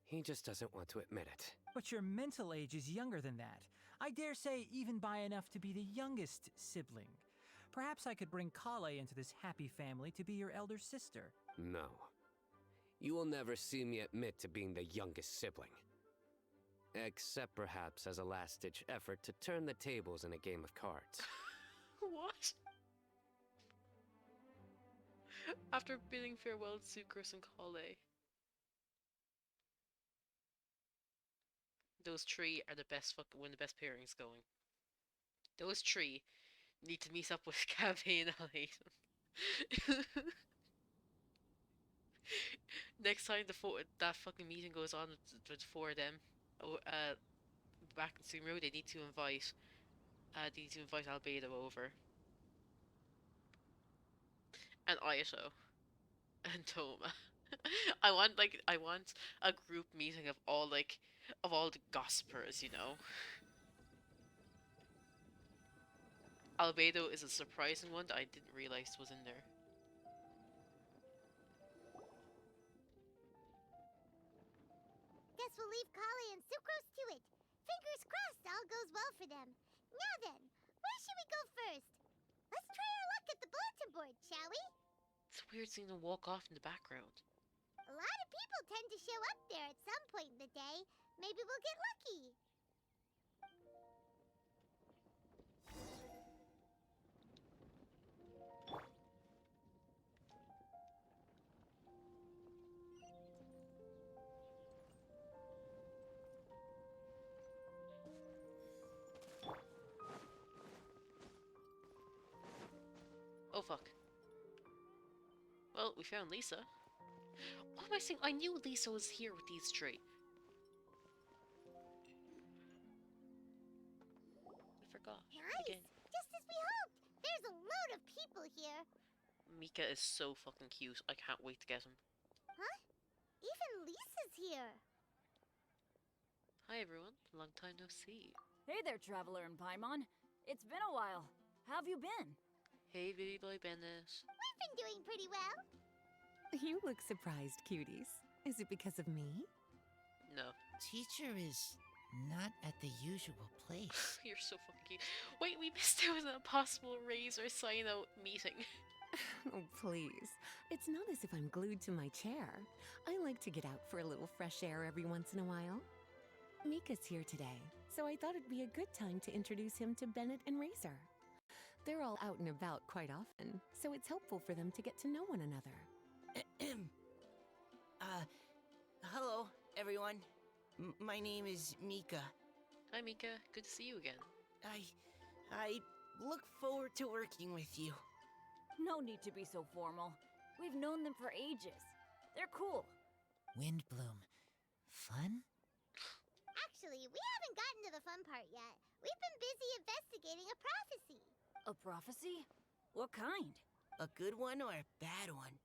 He just doesn't want to admit it. But your mental age is younger than that. I dare say even by enough to be the youngest sibling. Perhaps I could bring Collei into this happy family to be your elder sister. No. You will never see me admit to being the youngest sibling. Except perhaps as a last-ditch effort to turn the tables in a game of cards. What? After bidding farewell to Sucrose and Collei. Those three are the best one of the best pairings going. Those three need to meet up with Cafe and Albedo. Next time that fucking meeting goes on with the four of them, back in Sumeru, they need to invite Albedo over. And Aito. And Toma. I want a group meeting of all the gossipers, you know. Albedo is a surprising one that I didn't realize was in there. Guess we'll leave Collei and Sucrose to it. Fingers crossed all goes well for them. Now then, where should we go first? Let's try our luck at the bulletin board, shall we? It's weird seeing them walk off in the background. A lot of people tend to show up there at some point in the day. Maybe we'll get lucky. Oh fuck. Well, we found Lisa. What am I saying? I knew Lisa was here with these three. I forgot. Nice! Again. Just as we hoped! There's a load of people here. Mika is so fucking cute. I can't wait to get him. Huh? Even Lisa's here. Hi everyone. Long time no see. Hey there, Traveler and Paimon. It's been a while. How have you been? Hey, baby boy Bennett. We've been doing pretty well. You look surprised, cuties. Is it because of me? No. Teacher is not at the usual place. You're so fucking cute. Wait, we missed out on a possible Razor Cyno meeting. Oh, please. It's not as if I'm glued to my chair. I like to get out for a little fresh air every once in a while. Mika's here today, so I thought it'd be a good time to introduce him to Bennett and Razor. They're all out and about quite often, so it's helpful for them to get to know one another. Hello, everyone. My name is Mika. Hi Mika, good to see you again. I look forward to working with you. No need to be so formal. We've known them for ages. They're cool. Windblume. Fun? Actually, we haven't gotten to the fun part yet. We've been busy investigating a prophecy. A prophecy? What kind? A good one or a bad one?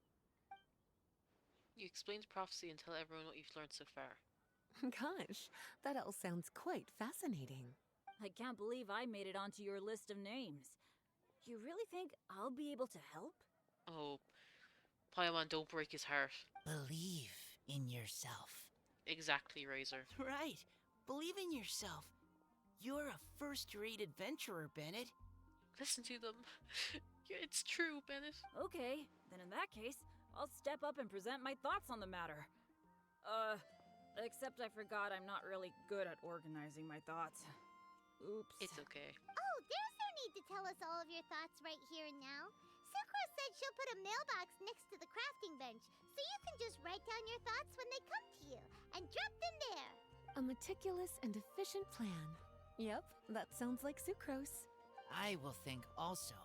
You explain the prophecy and tell everyone what you've learned so far. Gosh, that all sounds quite fascinating. I can't believe I made it onto your list of names. You really think I'll be able to help? Oh, Paimon, don't break his heart. Believe in yourself. Exactly, Razor. Right. Believe in yourself. You're a first-rate adventurer, Bennett. Listen to them. Yeah, it's true, Bennett. Okay, then in that case, I'll step up and present my thoughts on the matter. Except I forgot I'm not really good at organizing my thoughts. Oops. It's okay. Oh, there's no need to tell us all of your thoughts right here and now. Sucrose said she'll put a mailbox next to the crafting bench, so you can just write down your thoughts when they come to you, and drop them there. A meticulous and efficient plan. Yep, that sounds like Sucrose. I will think also.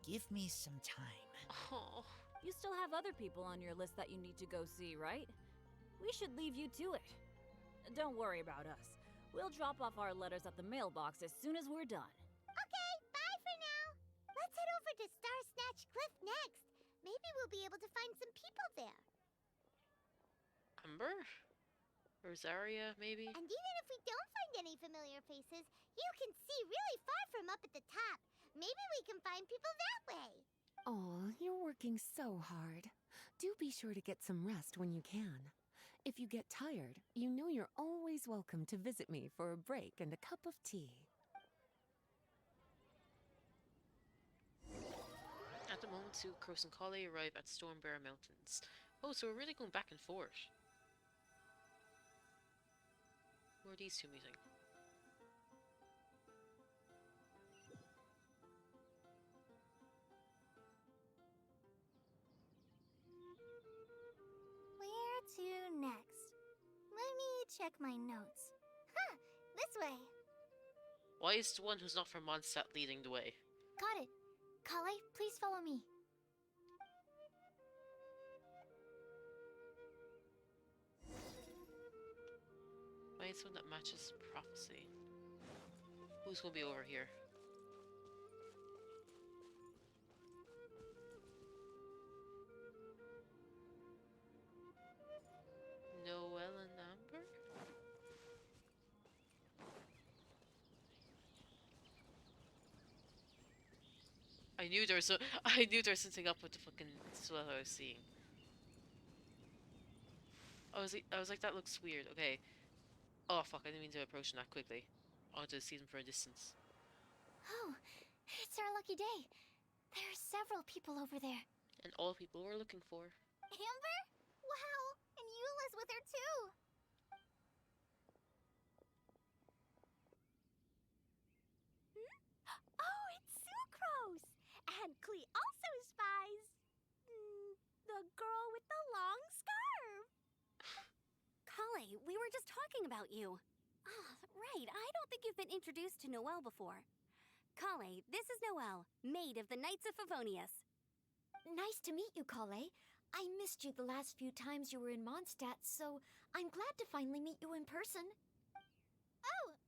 Give me some time. Oh. You still have other people on your list that you need to go see, right? We should leave you to it. Don't worry about us. We'll drop off our letters at the mailbox as soon as we're done. Okay, bye for now. Let's head over to Star Snatch Cliff next. Maybe we'll be able to find some people there. Amber? Rosaria, maybe? And even if we don't find any familiar faces, you can see really far from up at the top. Maybe we can find people that way. Oh, you're working so hard. Do be sure to get some rest when you can. If you get tired, you know you're always welcome to visit me for a break and a cup of tea. At the moment, Sucrose and Collei arrive at Stormbearer Mountains. Oh, so we're really going back and forth. Who are these two meeting? Where to next? Let me check my notes. Huh, this way. Why is the one who's not from Mondstadt leading the way? Got it. Collei, please follow me. Find someone that matches prophecy. Who's gonna be over here? Noelle and Amber? I knew there was something up with the fucking swell I was seeing. I was like, that looks weird. Okay. Oh fuck, I didn't mean to approach him that quickly. I wanted to see them from a distance. Oh, it's our lucky day. There are several people over there. And all people we're looking for. Amber? Wow, and Eula's with her too. Oh, it's Sucrose! And Collei also spies the girl with the long scarf. Collei, we were just talking about you. Ah, right, I don't think you've been introduced to Noelle before. Collei, this is Noelle, maid of the Knights of Favonius. Nice to meet you, Collei. I missed you the last few times you were in Mondstadt, so I'm glad to finally meet you in person. Oh,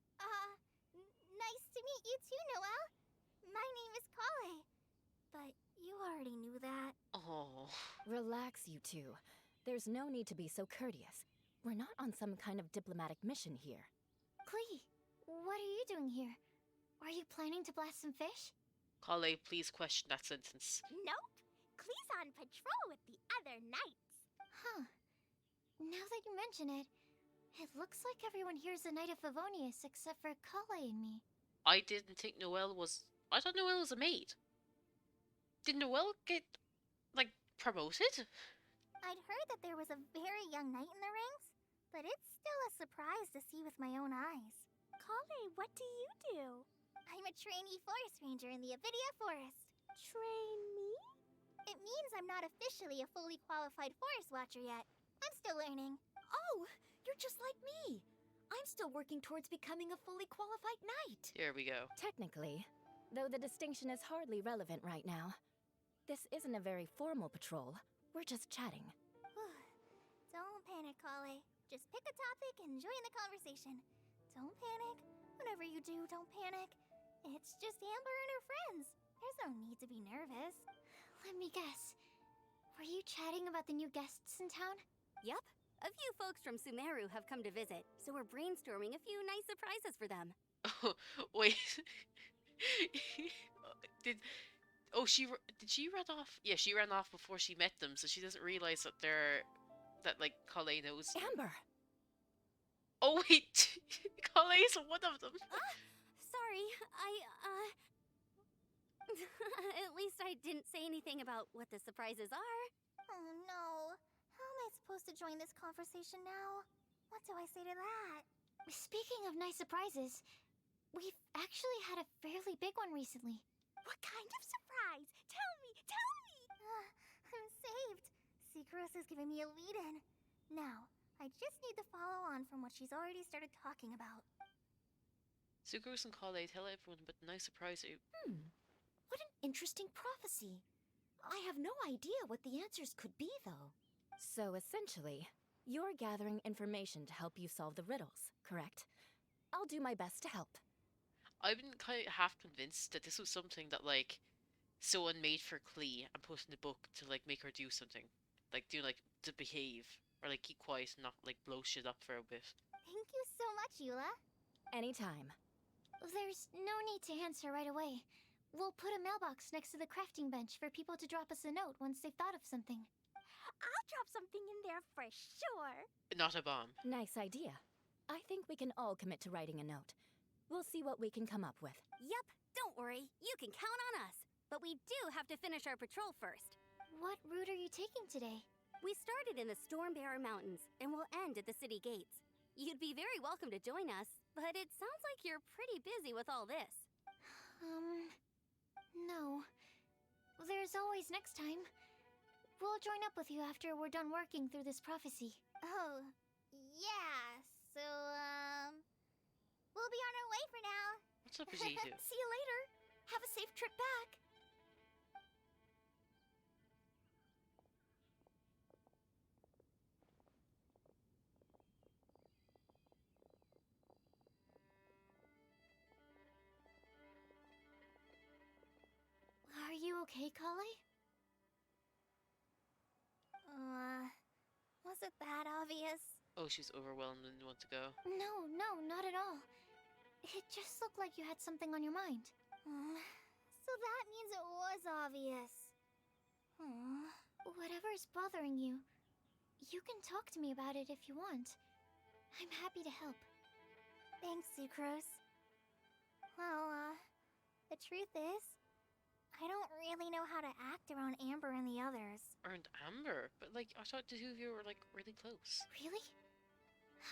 nice to meet you too, Noelle. My name is Collei. But you already knew that. Oh. Relax, you two. There's no need to be so courteous. We're not on some kind of diplomatic mission here. Collei, what are you doing here? Are you planning to blast some fish? Collei, please question that sentence. Nope. Collei's on patrol with the other knights. Huh. Now that you mention it, it looks like everyone here is a Knight of Favonius except for Collei and me. I didn't think Noelle was... I thought Noelle was a maid. Did Noelle get, like, promoted? I'd heard that there was a very young knight in the ranks, but it's still a surprise to see with my own eyes. Collei, what do you do? I'm a trainee forest ranger in the Avidia Forest. Trainee? It means I'm not officially a fully qualified forest watcher yet. I'm still learning. Oh, you're just like me. I'm still working towards becoming a fully qualified knight. Here we go. Technically, though the distinction is hardly relevant right now. This isn't a very formal patrol. We're just chatting. Don't panic, Collei. Just pick a topic and join the conversation. Don't panic. Whatever you do, don't panic. It's just Amber and her friends. There's no need to be nervous. Let me guess. Were you chatting about the new guests in town? Yup. A few folks from Sumeru have come to visit, so we're brainstorming a few nice surprises for them. Oh, wait. Did she run off? Yeah, she ran off before she met them, so she doesn't realize that like Collei knows. Amber! Oh wait, Collei's one of them. Sorry, At least I didn't say anything about what the surprises are. Oh no. How am I supposed to join this conversation now? What do I say to that? Speaking of nice surprises, we've actually had a fairly big one recently. What kind of surprise? Tell me! I'm saved. Sucrose is giving me a lead-in. Now, I just need to follow on from what she's already started talking about. Sucrose and Collei tell everyone about the nice surprise you. What an interesting prophecy. I have no idea what the answers could be, though. So essentially, you're gathering information to help you solve the riddles, correct? I'll do my best to help. I've been kind of half convinced that this was something that, like, someone made for Collei and put in the book to, like, make her do something. Like, to behave. Or, like, keep quiet and not, like, blow shit up for a bit. Thank you so much, Eula. Anytime. There's no need to answer right away. We'll put a mailbox next to the crafting bench for people to drop us a note once they've thought of something. I'll drop something in there for sure. Not a bomb. Nice idea. I think we can all commit to writing a note. We'll see what we can come up with. Yep, don't worry. You can count on us. But we do have to finish our patrol first. What route are you taking today? We started in the Stormbearer Mountains and will end at the city gates. You'd be very welcome to join us, but it sounds like you're pretty busy with all this. No. There's always next time. We'll join up with you after we're done working through this prophecy. Oh, yeah. So, we'll be on our way for now. What's up with you two? See you later. Have a safe trip back. Are you okay, Collei? Was it that obvious? Oh, she's overwhelmed and want to go. No, not at all. It just looked like you had something on your mind. So that means it was obvious. Whatever's bothering you, you can talk to me about it if you want. I'm happy to help. Thanks, Sucrose. Well, the truth is, I don't really know how to act around Amber and the others. Aren't Amber? But like, I thought the two of you were like really close. Really?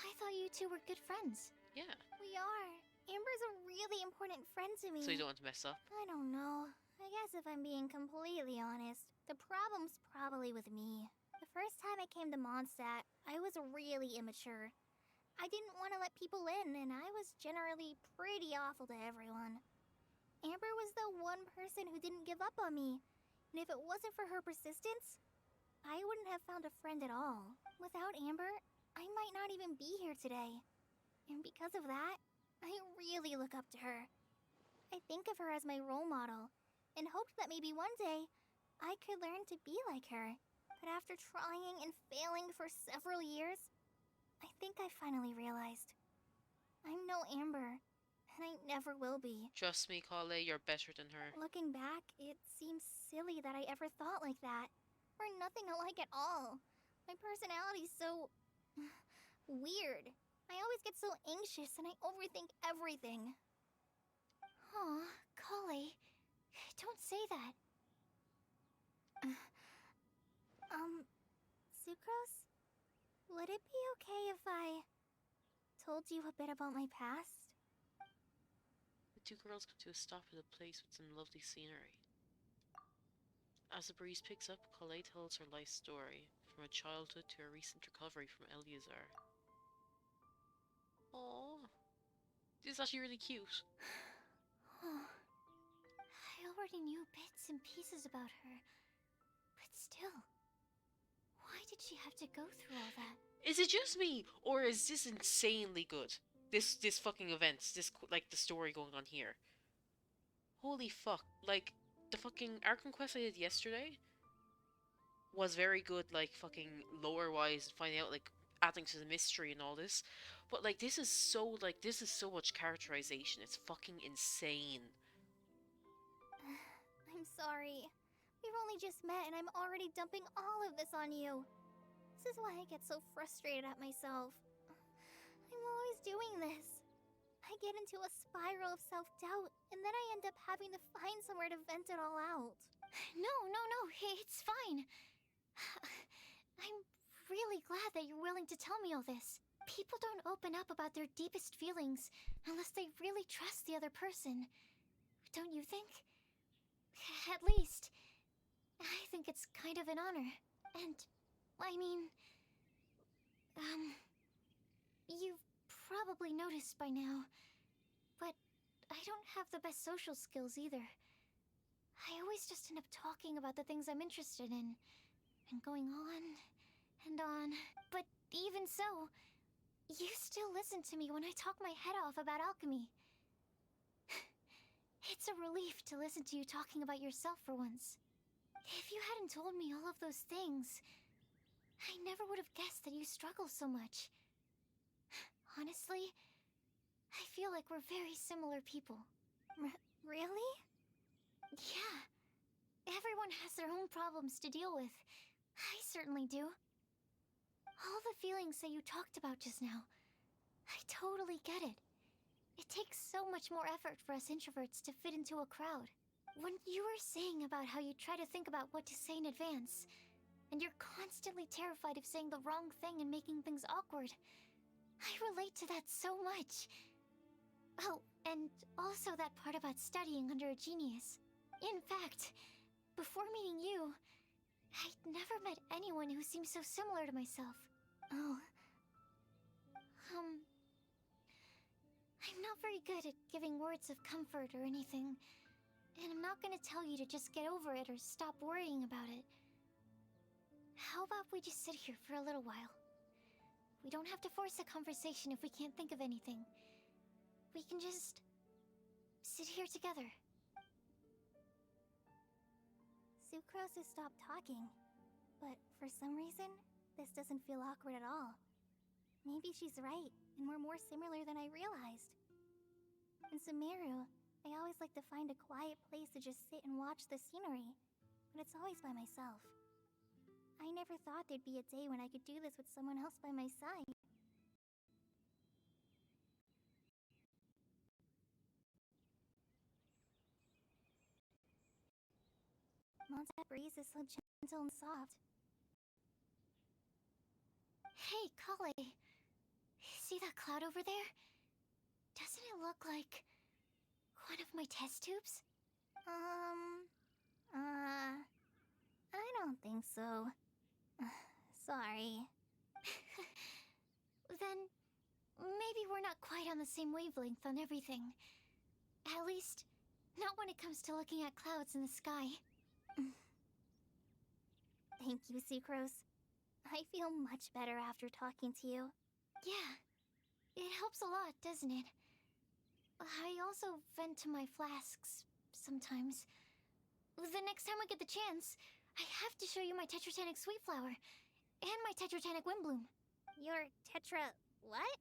I thought you two were good friends. Yeah. We are. Amber's a really important friend to me. So you don't want to mess up? I don't know. I guess if I'm being completely honest, the problem's probably with me. The first time I came to Mondstadt, I was really immature. I didn't want to let people in, and I was generally pretty awful to everyone. Amber was the one person who didn't give up on me, and if it wasn't for her persistence, I wouldn't have found a friend at all. Without Amber, I might not even be here today. And because of that, I really look up to her. I think of her as my role model, and hoped that maybe one day I could learn to be like her. But after trying and failing for several years, I think I finally realized I'm no Amber, and I never will be. Trust me, Collei, you're better than her. Looking back, it seems silly that I ever thought like that. We're nothing alike at all. My personality's so weird. I always get so anxious and I overthink everything. Aw, Collei, don't say that. Sucrose? Would it be okay if I told you a bit about my past? The two girls come to a stop at a place with some lovely scenery. As the breeze picks up, Collei tells her life story, from her childhood to her recent recovery from Eleazar. Aww. This is actually really cute. I already knew bits and pieces about her, but still, why did she have to go through all that? Is it just me, or is this insanely good? This fucking event, like, the story going on here. Holy fuck, like, the fucking Arkham quest I did yesterday was very good, like, fucking lore-wise, finding out, like, adding to the mystery and all this. But, like, this is so much characterization, it's fucking insane. I'm sorry. We've only just met and I'm already dumping all of this on you. This is why I get so frustrated at myself. I'm always doing this. I get into a spiral of self-doubt, and then I end up having to find somewhere to vent it all out. No, it's fine. I'm really glad that you're willing to tell me all this. People don't open up about their deepest feelings unless they really trust the other person. Don't you think? At least, I think it's kind of an honor. And, I mean, you've probably noticed by now, but I don't have the best social skills either. I always just end up talking about the things I'm interested in, and going on and on. But even so, you still listen to me when I talk my head off about alchemy. It's a relief to listen to you talking about yourself for once. If you hadn't told me all of those things, I never would have guessed that you struggle so much. Honestly, I feel like we're very similar people. Really? Yeah. Everyone has their own problems to deal with. I certainly do. All the feelings that you talked about just now, I totally get it. It takes so much more effort for us introverts to fit into a crowd. When you were saying about how you try to think about what to say in advance, and you're constantly terrified of saying the wrong thing and making things awkward, I relate to that so much. Oh, and also that part about studying under a genius. In fact, before meeting you, I'd never met anyone who seemed so similar to myself. Oh. I'm not very good at giving words of comfort or anything, and I'm not gonna tell you to just get over it or stop worrying about it. How about we just sit here for a little while? We don't have to force a conversation if we can't think of anything. We can just sit here together. Sucrose has stopped talking, but for some reason, this doesn't feel awkward at all. Maybe she's right, and we're more similar than I realized. In Sumeru, I always like to find a quiet place to just sit and watch the scenery, but it's always by myself. I never thought there'd be a day when I could do this with someone else by my side. Mondstadt breeze is so gentle and soft. Hey, Collei. See that cloud over there? Doesn't it look like one of my test tubes? I don't think so. Sorry. Then maybe we're not quite on the same wavelength on everything. At least, not when it comes to looking at clouds in the sky. Thank you, Sucrose. I feel much better after talking to you. Yeah, it helps a lot, doesn't it? I also vent to my flasks sometimes. The next time I get the chance, I have to show you my Tetratanic Sweet Flower and my Tetratanic Windblume. Your what?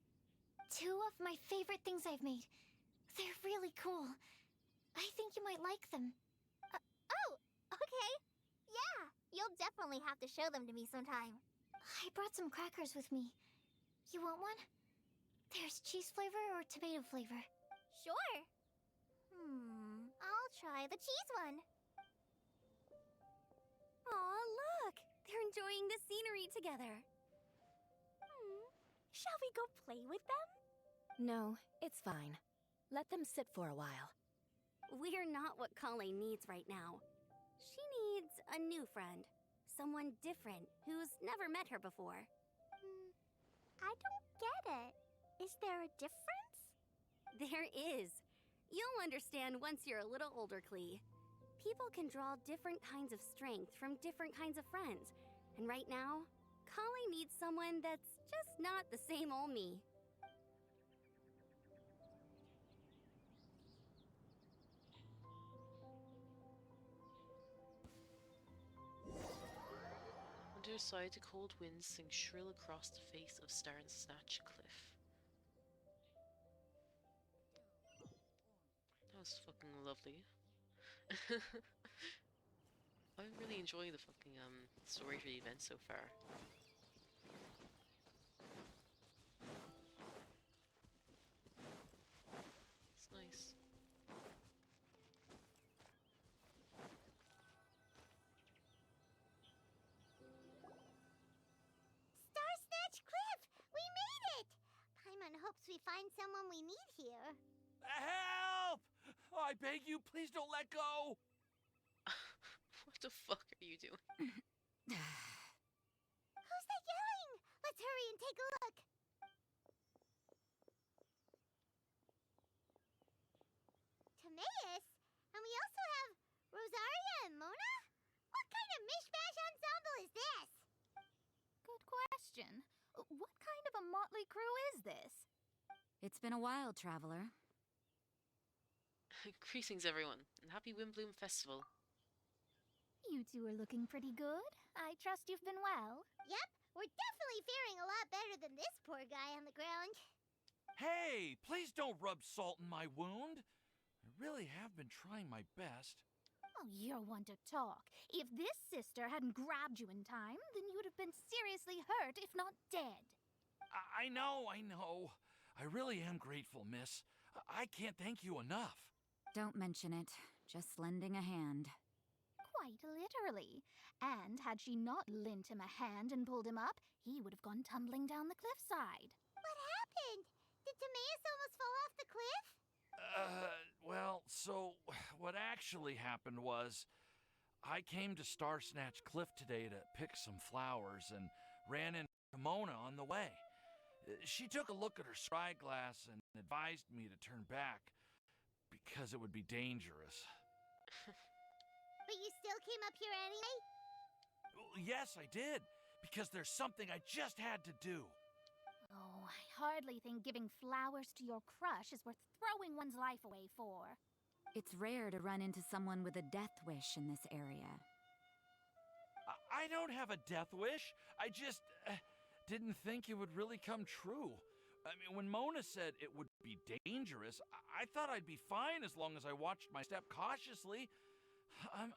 Two of my favorite things I've made. They're really cool. I think you might like them. Oh, okay. Yeah, you'll definitely have to show them to me sometime. I brought some crackers with me. You want one? There's cheese flavor or tomato flavor. Sure. I'll try the cheese one. Aw, look! They're enjoying the scenery together. Shall we go play with them? No, it's fine. Let them sit for a while. We're not what Collei needs right now. She needs a new friend. Someone different, who's never met her before. I don't get it. Is there a difference? There is. You'll understand once you're a little older, Klee. People can draw different kinds of strength from different kinds of friends. And right now, Collei needs someone that's just not the same old me. On their side, the cold winds sing shrill across the face of Star and Snatch Cliff. That was fucking lovely. I'm really enjoying the fucking story for the event so far. It's nice. Star Snatch Cliff! We made it! Paimon hopes we find someone we need here. Help! I beg you, please don't let go! What the fuck are you doing? Who's that yelling? Let's hurry and take a look. Timaeus? And we also have Rosaria and Mona? What kind of mishmash ensemble is this? Good question. What kind of a motley crew is this? It's been a while, traveler. Greetings, everyone, and happy Windblume Festival. You two are looking pretty good. I trust you've been well. Yep, we're definitely faring a lot better than this poor guy on the ground. Hey, please don't rub salt in my wound. I really have been trying my best. Oh, you're one to talk. If this sister hadn't grabbed you in time, then you'd have been seriously hurt, if not dead. I know. I really am grateful, miss. I can't thank you enough. Don't mention it. Just lending a hand. Quite literally. And had she not lent him a hand and pulled him up, he would have gone tumbling down the cliffside. What happened? Did Timaeus almost fall off the cliff? Well, so what actually happened was I came to Star Snatch Cliff today to pick some flowers and ran into Mona on the way. She took a look at her spyglass and advised me to turn back because it would be dangerous. But you still came up here anyway? Well, yes, I did, because there's something I just had to do. Oh, I hardly think giving flowers to your crush is worth throwing one's life away for. It's rare to run into someone with a death wish in this area. I don't have a death wish. I just didn't think it would really come true. I mean, when Mona said it would be dangerous, I thought I'd be fine as long as I watched my step cautiously.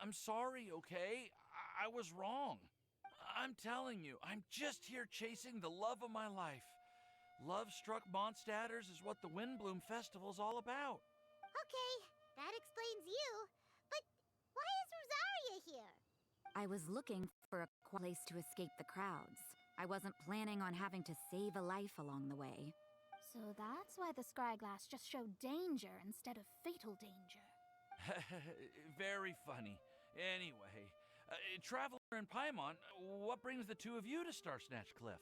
I'm sorry, okay? I was wrong. I'm telling you, I'm just here chasing the love of my life. Love-struck Mondstatters is what the Windblume Festival's all about. Okay, that explains you. But why is Rosaria here? I was looking for a place to escape the crowds. I wasn't planning on having to save a life along the way. So that's why the scryglass just showed danger instead of fatal danger. Very funny. Anyway, Traveler and Paimon, what brings the two of you to Star Snatch Cliff?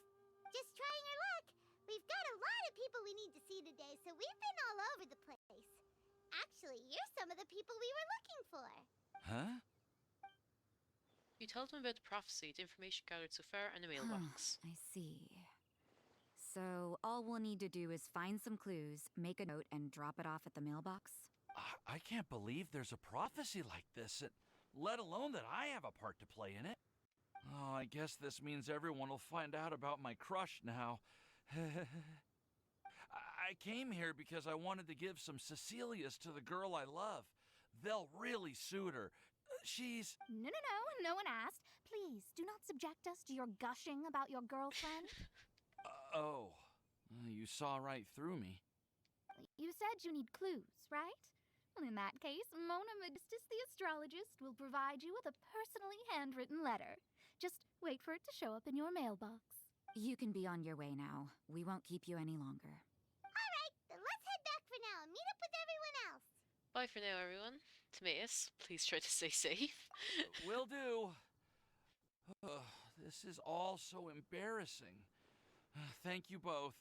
Just trying our luck. We've got a lot of people we need to see today, so we've been all over the place. Actually, you're some of the people we were looking for. Huh? You told them about the prophecy, the information gathered so far, and the mailbox. I see. So, all we'll need to do is find some clues, make a note, and drop it off at the mailbox? I can't believe there's a prophecy like this, let alone that I have a part to play in it. Oh, I guess this means everyone will find out about my crush now. I came here because I wanted to give some Cecilias to the girl I love. They'll really suit her. She's... No one asked. Please, do not subject us to your gushing about your girlfriend. Oh, you saw right through me. You said you need clues, right? Well, in that case, Mona Modestus the astrologist will provide you with a personally handwritten letter. Just wait for it to show up in your mailbox. You can be on your way now. We won't keep you any longer. All right, then let's head back for now and meet up with everyone else. Bye for now, everyone. Timaeus, please try to stay safe. Will do. This is all so embarrassing. Thank you both.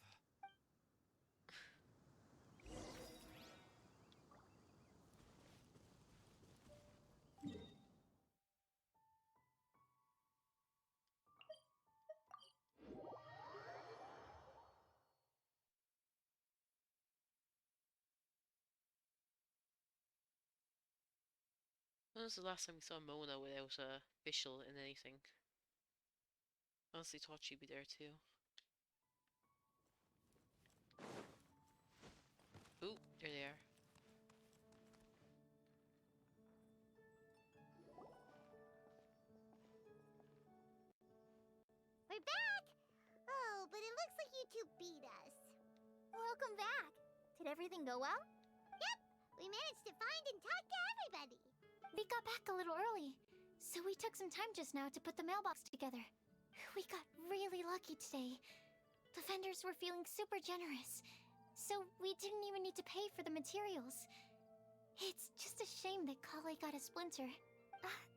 When was the last time we saw Mona without a official in anything? Honestly thought she'd be there too. Ooh, there they are. We're back! Oh, but it looks like you two beat us. Welcome back. Did everything go well? Yep, we managed to find and talk to everybody. We got back a little early, so we took some time just now to put the mailbox together. We got really lucky today. The vendors were feeling super generous, so we didn't even need to pay for the materials. It's just a shame that Collei got a splinter.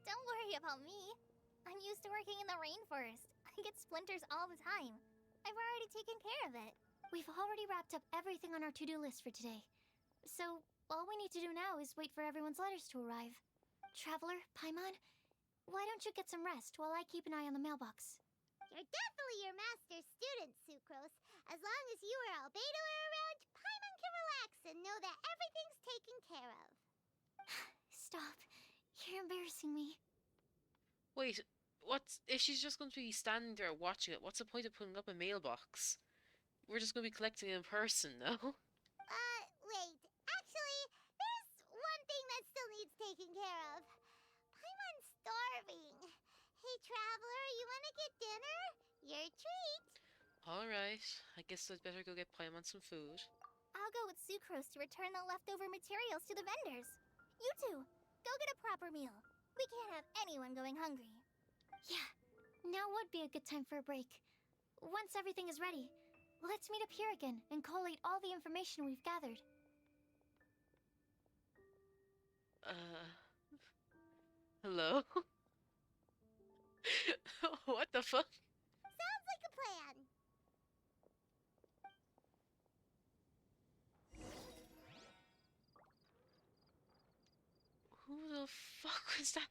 Don't worry about me. I'm used to working in the rainforest. I get splinters all the time. I've already taken care of it. We've already wrapped up everything on our to-do list for today. So, all we need to do now is wait for everyone's letters to arrive. Traveler, Paimon, why don't you get some rest while I keep an eye on the mailbox? You're definitely your master's student, Sucrose. As long as you or Albedo are around, Paimon can relax and know that everything's taken care of. Stop. You're embarrassing me. Wait, if she's just going to be standing there watching it, what's the point of putting up a mailbox? We're just going to be collecting it in person, no? Wait. Actually, there's one thing that still needs taking care of. Okay, traveler, you want to get dinner? Your treat. Alright, I guess I'd better go get Paimon some food. I'll go with Sucrose to return the leftover materials to the vendors. You two, go get a proper meal. We can't have anyone going hungry. Yeah, now would be a good time for a break. Once everything is ready, let's meet up here again and collate all the information we've gathered. Hello? What the fuck? Sounds like a plan. Who the fuck was that?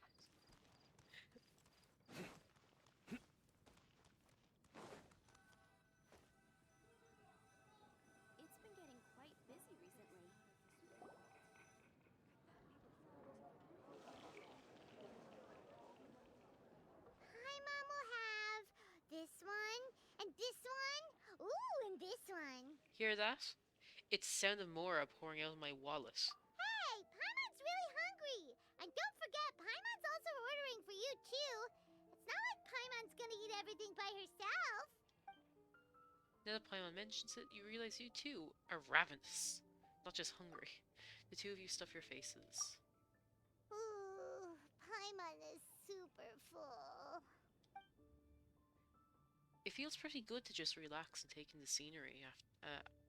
It's been getting quite busy recently. Paimon will have this one, and this one, ooh, and this one. Hear that? It's the sound of Mora pouring out of my wallet. Hey, Paimon's really hungry. And don't forget, Paimon's also ordering for you, too. It's not like Paimon's gonna eat everything by herself. Now that Paimon mentions it, you realize you too are ravenous, not just hungry. The two of you stuff your faces. Ooh, Paimon is super full. It feels pretty good to just relax and take in the scenery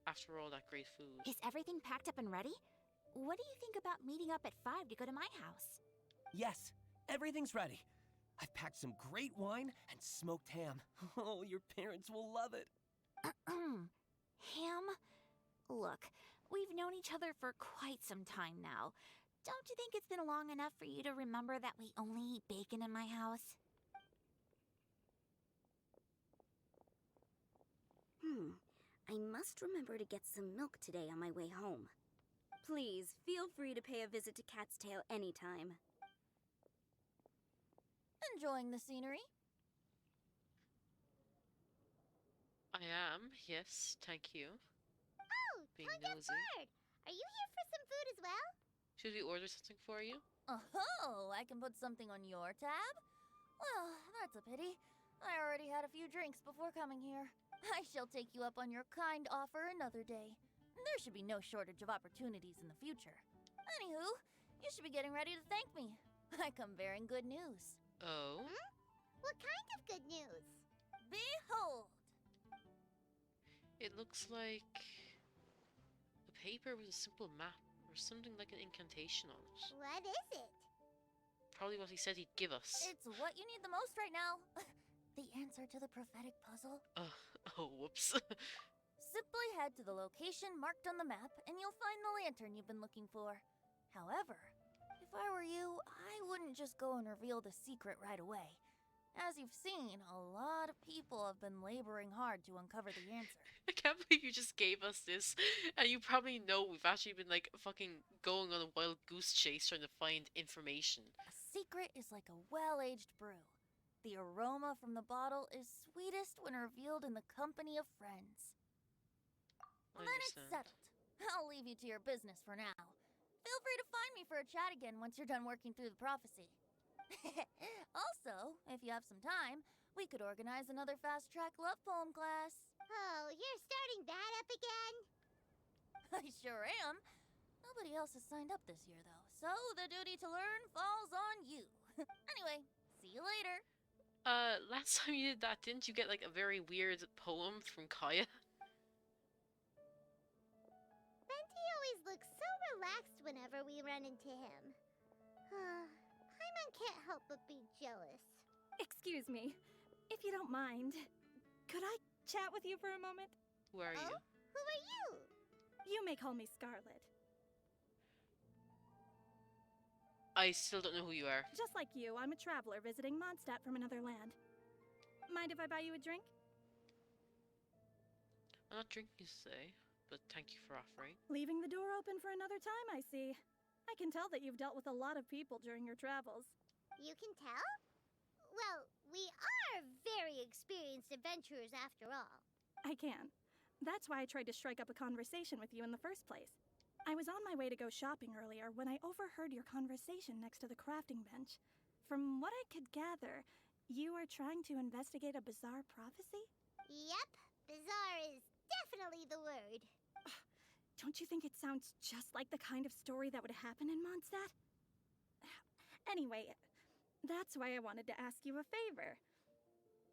after all that great food. Is everything packed up and ready? What do you think about meeting up at 5 to go to my house? Yes, everything's ready. I've packed some great wine and smoked ham. Oh, your parents will love it. Ham? Look, we've known each other for quite some time now. Don't you think it's been long enough for you to remember that we only eat bacon in my house? I must remember to get some milk today on my way home. Please, feel free to pay a visit to Cat's Tail anytime. Enjoying the scenery? I am, yes, thank you. Oh, Being Tonga nosy. Bird! Are you here for some food as well? Should we order something for you? Oh, I can put something on your tab? Well, that's a pity. I already had a few drinks before coming here. I shall take you up on your kind offer another day. There should be no shortage of opportunities in the future. Anywho, you should be getting ready to thank me. I come bearing good news. Oh? Hmm? What kind of good news? Behold! It looks like a paper with a simple map or something like an incantation on it. What is it? Probably what he said he'd give us. It's what you need the most right now. The answer to the prophetic puzzle. Oh, whoops. Simply head to the location marked on the map and you'll find the lantern you've been looking for. However, if I were you, I wouldn't just go and reveal the secret right away. As you've seen, a lot of people have been laboring hard to uncover the answer. I can't believe you just gave us this. And you probably know we've actually been like fucking going on a wild goose chase trying to find information. A secret is like a well-aged brew. The aroma from the bottle is sweetest when revealed in the company of friends. I Then it's understand. settled. I'll leave you to your business for now. Feel free to find me for a chat again once you're done working through the prophecy. Also, if you have some time, we could organize another fast-track love poem class. Oh, you're starting that up again? I sure am. Nobody else has signed up this year, though, so the duty to learn falls on you. Anyway, see you later. Last time you did that, didn't you get like a very weird poem from Kaya? Venti always looks so relaxed whenever we run into him. Paimon can't help but be jealous. Excuse me, if you don't mind, could I chat with you for a moment? Who are you? Who are you? You may call me Scarlet. I still don't know who you are. Just like you, I'm a traveler visiting Mondstadt from another land. Mind if I buy you a drink? I'm not drinking today, but thank you for offering. Leaving the door open for another time, I see. I can tell that you've dealt with a lot of people during your travels. You can tell? Well, we are very experienced adventurers after all. I can. That's why I tried to strike up a conversation with you in the first place. I was on my way to go shopping earlier when I overheard your conversation next to the crafting bench. From what I could gather, You are trying to investigate a bizarre prophecy? Yep, bizarre is definitely the word. Don't you think it sounds just like the kind of story that would happen in Mondstadt? Anyway, that's why I wanted to ask you a favor.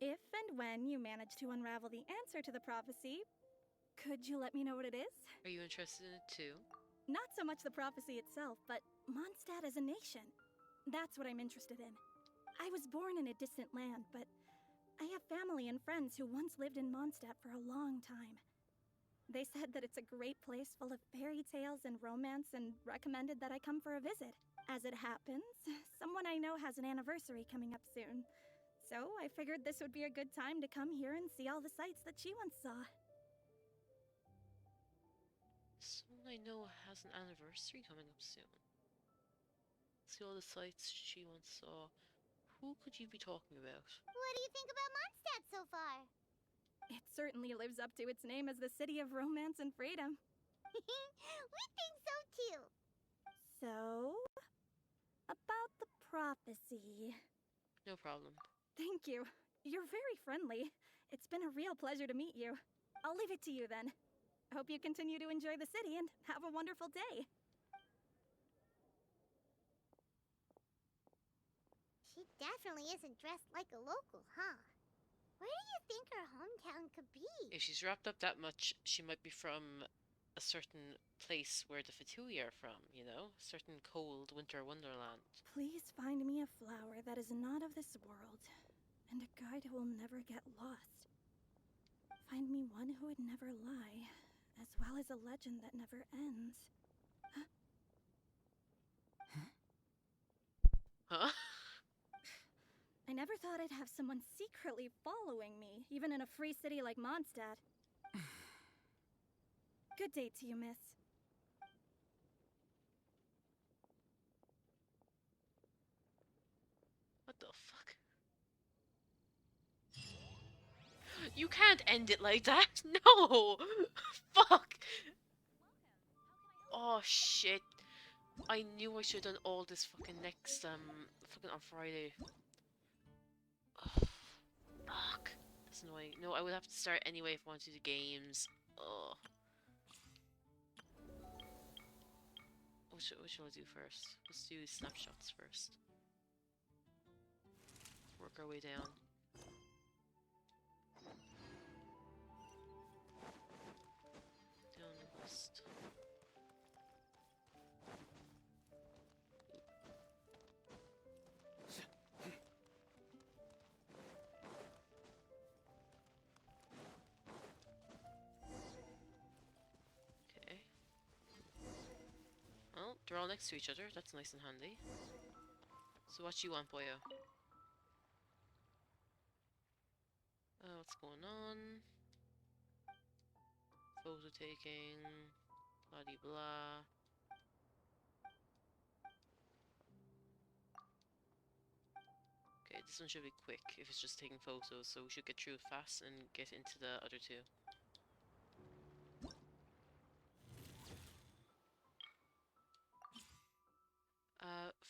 If and when you manage to unravel the answer to the prophecy, could you let me know what it is? Are you interested in it too? Not so much the prophecy itself, but Mondstadt as a nation. That's what I'm interested in. I was born in a distant land, but I have family and friends who once lived in Mondstadt for a long time. They said that it's a great place full of fairy tales and romance and recommended that I come for a visit. As it happens, someone I know has an anniversary coming up soon. So I figured this would be a good time to come here and see all the sights that she once saw. Someone I know has an anniversary coming up soon. See all the sights she once saw. Who could you be talking about? What do you think about Mondstadt so far? It certainly lives up to its name as the city of romance and freedom. We think so too. So, about the prophecy. No problem. Thank you. You're very friendly. It's been a real pleasure to meet you. I'll leave it to you then. Hope you continue to enjoy the city and have a wonderful day. She definitely isn't dressed like a local, huh? Where do you think her hometown could be? If she's wrapped up that much, she might be from a certain place where the Fatui are from, you know? A certain cold winter wonderland. Please find me a flower that is not of this world, and a guide who will never get lost. Find me one who would never lie, as well as a legend that never ends. Huh? I never thought I'd have someone secretly following me, even in a free city like Mondstadt. Good day to you, miss. What the fuck? You can't end it like that! No! Fuck! Oh shit. I knew I should have done all this fucking next, fucking on Friday. Oh, fuck. That's annoying. No, I would have to start anyway if I want to do the games. Oh. What shall I do first? Let's do snapshots first. Work our way down. Down the list. Okay. Well, they're all next to each other. That's nice and handy. So what you want, boyo? What's going on? Photo taking, blah de blah. Okay, this one should be quick if it's just taking photos, so we should get through it fast and get into the other two.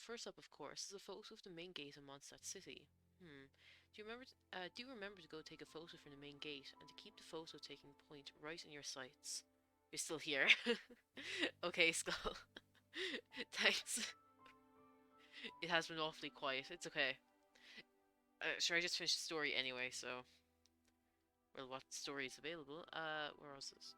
First up, of course, is a photo of the main gate of Mondstadt City. Do you remember to go take a photo from the main gate and to keep the photo taking point right in your sights? You're still here. Okay, Skull. Thanks. It has been awfully quiet. It's okay. Sure, I just finished the story anyway, so... Well, what story is available? Where was this?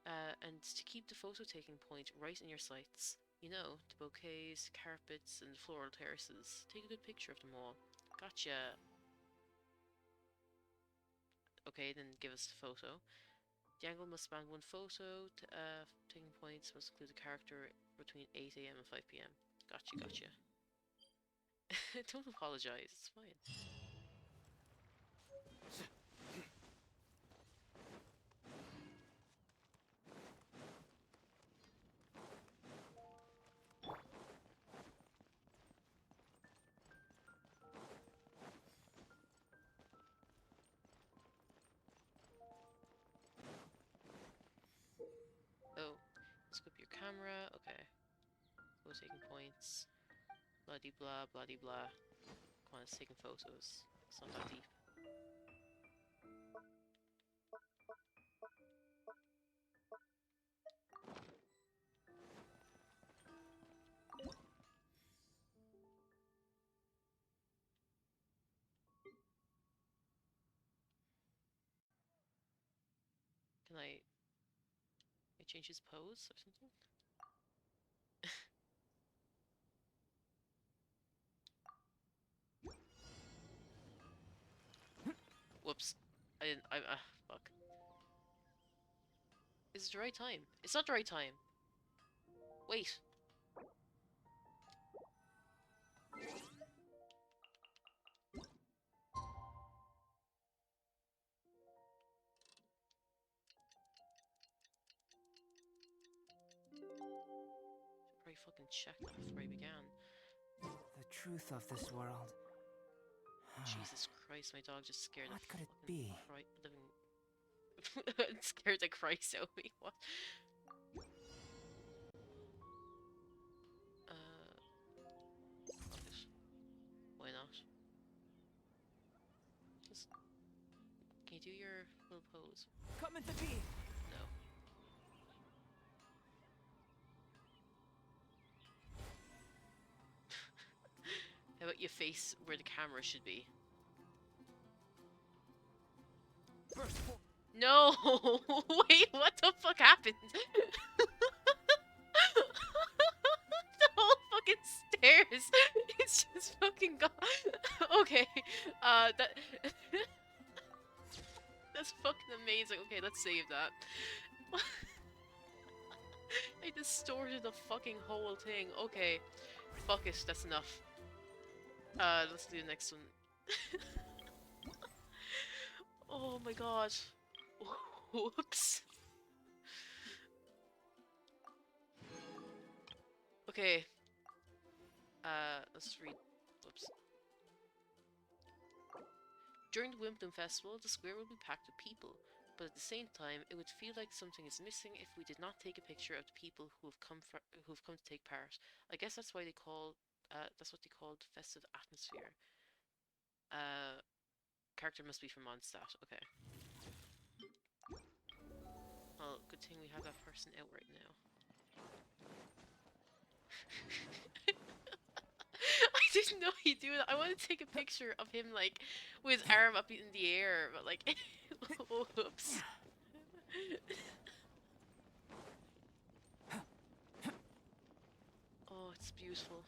And to keep the photo taking point right in your sights. You know, the bouquets, carpets, and the floral terraces. Take a good picture of them all. Gotcha. Okay, then give us the photo. The angle must span one photo. Taking points must include a character between 8 AM and 5 PM. Gotcha. Don't apologize, it's fine. Oh, scope your camera. Okay. Go taking points. Blah de blah, blah de blah. Come on, it's taking photos. It's not that deep. Can I change his pose or something? Whoops. I didn't. Fuck. Is it the right time? It's not the right time. Wait. Probably fucking check that before I began. The truth of this world. Jesus Christ, my dog just scared What the could it fucking be? scared the Christ out of me. What? Fuck it. Why not? Just... Can you do your little pose? Come into being. No. How about you face where the camera should be? No! Wait, what the fuck happened? The whole fucking stairs! It's just fucking gone. Okay, that... That's fucking amazing. Okay, let's save that. I distorted the fucking whole thing. Okay, fuck it, that's enough. Let's do the next one. Oh my god. Whoops. Okay. Let's read. Whoops. During the Windblume Festival, the square will be packed with people, but at the same time, it would feel like something is missing if we did not take a picture of the people who have come to take part. I guess that's why they call that's what they called festive atmosphere. Character must be from Mondstadt. Okay. Well, good thing we have that person out right now. I didn't know he'd do that. I want to take a picture of him, like, with his arm up in the air, but, like, whoops. Oh, it's beautiful.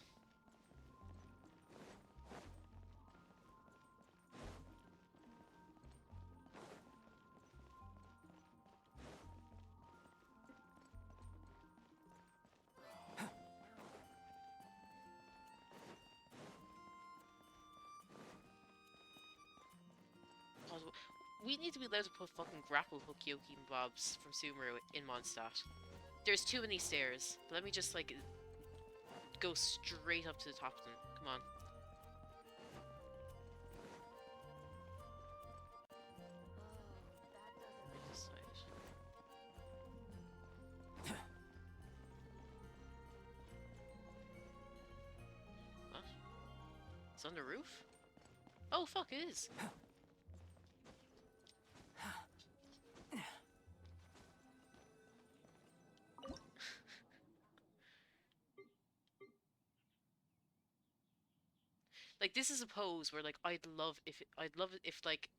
We need to be allowed to put fucking grapple hook Yoki and Bobs from Sumeru in Mondstadt. There's too many stairs. But let me just, like, go straight up to the top of them. Come on. This side. What? It's on the roof? Oh, fuck, it is. Like, this is a pose where, like, I'd love it if, like,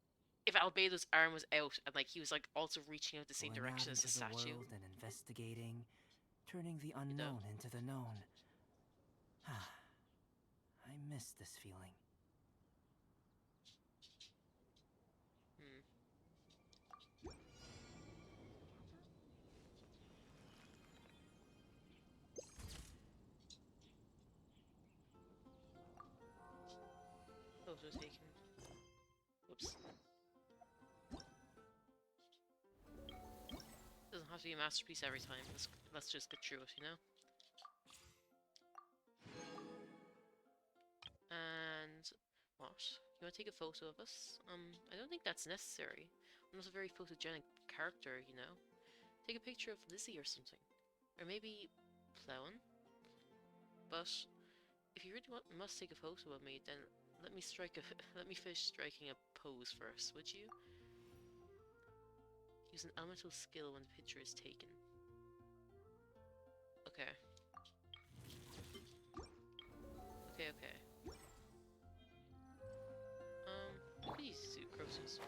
if Albedo's arm was out and, like, he was, like, also reaching out the same Going direction out as the into statue. world and investigating, turning the unknown into the known. I miss this feeling. Photo taken. Whoops. Doesn't have to be a masterpiece every time. Let's just get through it, you know? And what? You want to take a photo of us? I don't think that's necessary. I'm not a very photogenic character, you know? Take a picture of Lizzie or something. Or maybe Plowin. But if you really must take a photo of me, then let me strike a let me finish striking a pose first, would you? Use an elemental skill when the picture is taken. Okay. Okay. We could use sucroses.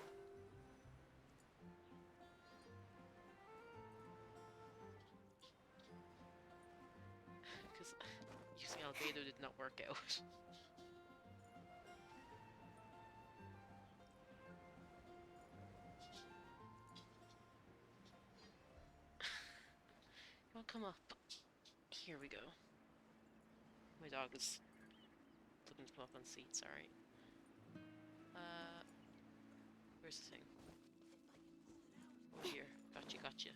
Because using Albedo did not work out. Come up. Here we go. My dog is looking to come up on seats, alright. Where's the thing? Oh, here. Gotcha.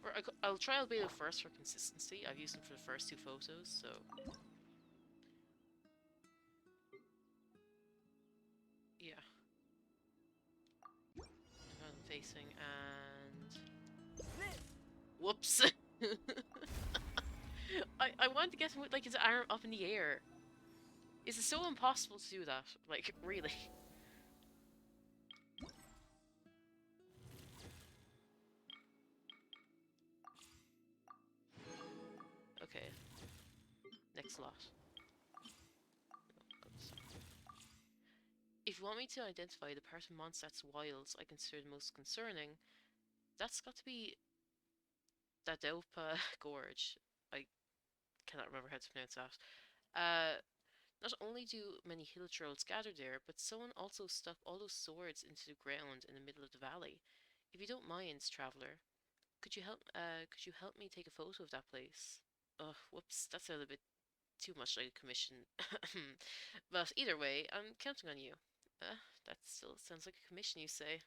Or I'll try Albedo first for consistency. I've used him for the first 2 photos, so... yeah. I'm facing, and... whoops! I wanted to get him with, like, his arm up in the air. Is it so impossible to do that? Like, really? Okay. Next lot. If you want me to identify the part of Mondstadt's wilds I consider the most concerning, that's got to be that Delpa Gorge. I cannot remember how to pronounce that. Not only do many hill trolls gather there, but someone also stuck all those swords into the ground in the middle of the valley. If you don't mind, traveler, could you help me take a photo of that place? Ugh, whoops, that sounded a bit too much like a commission. But either way, I'm counting on you. That still sounds like a commission, you say.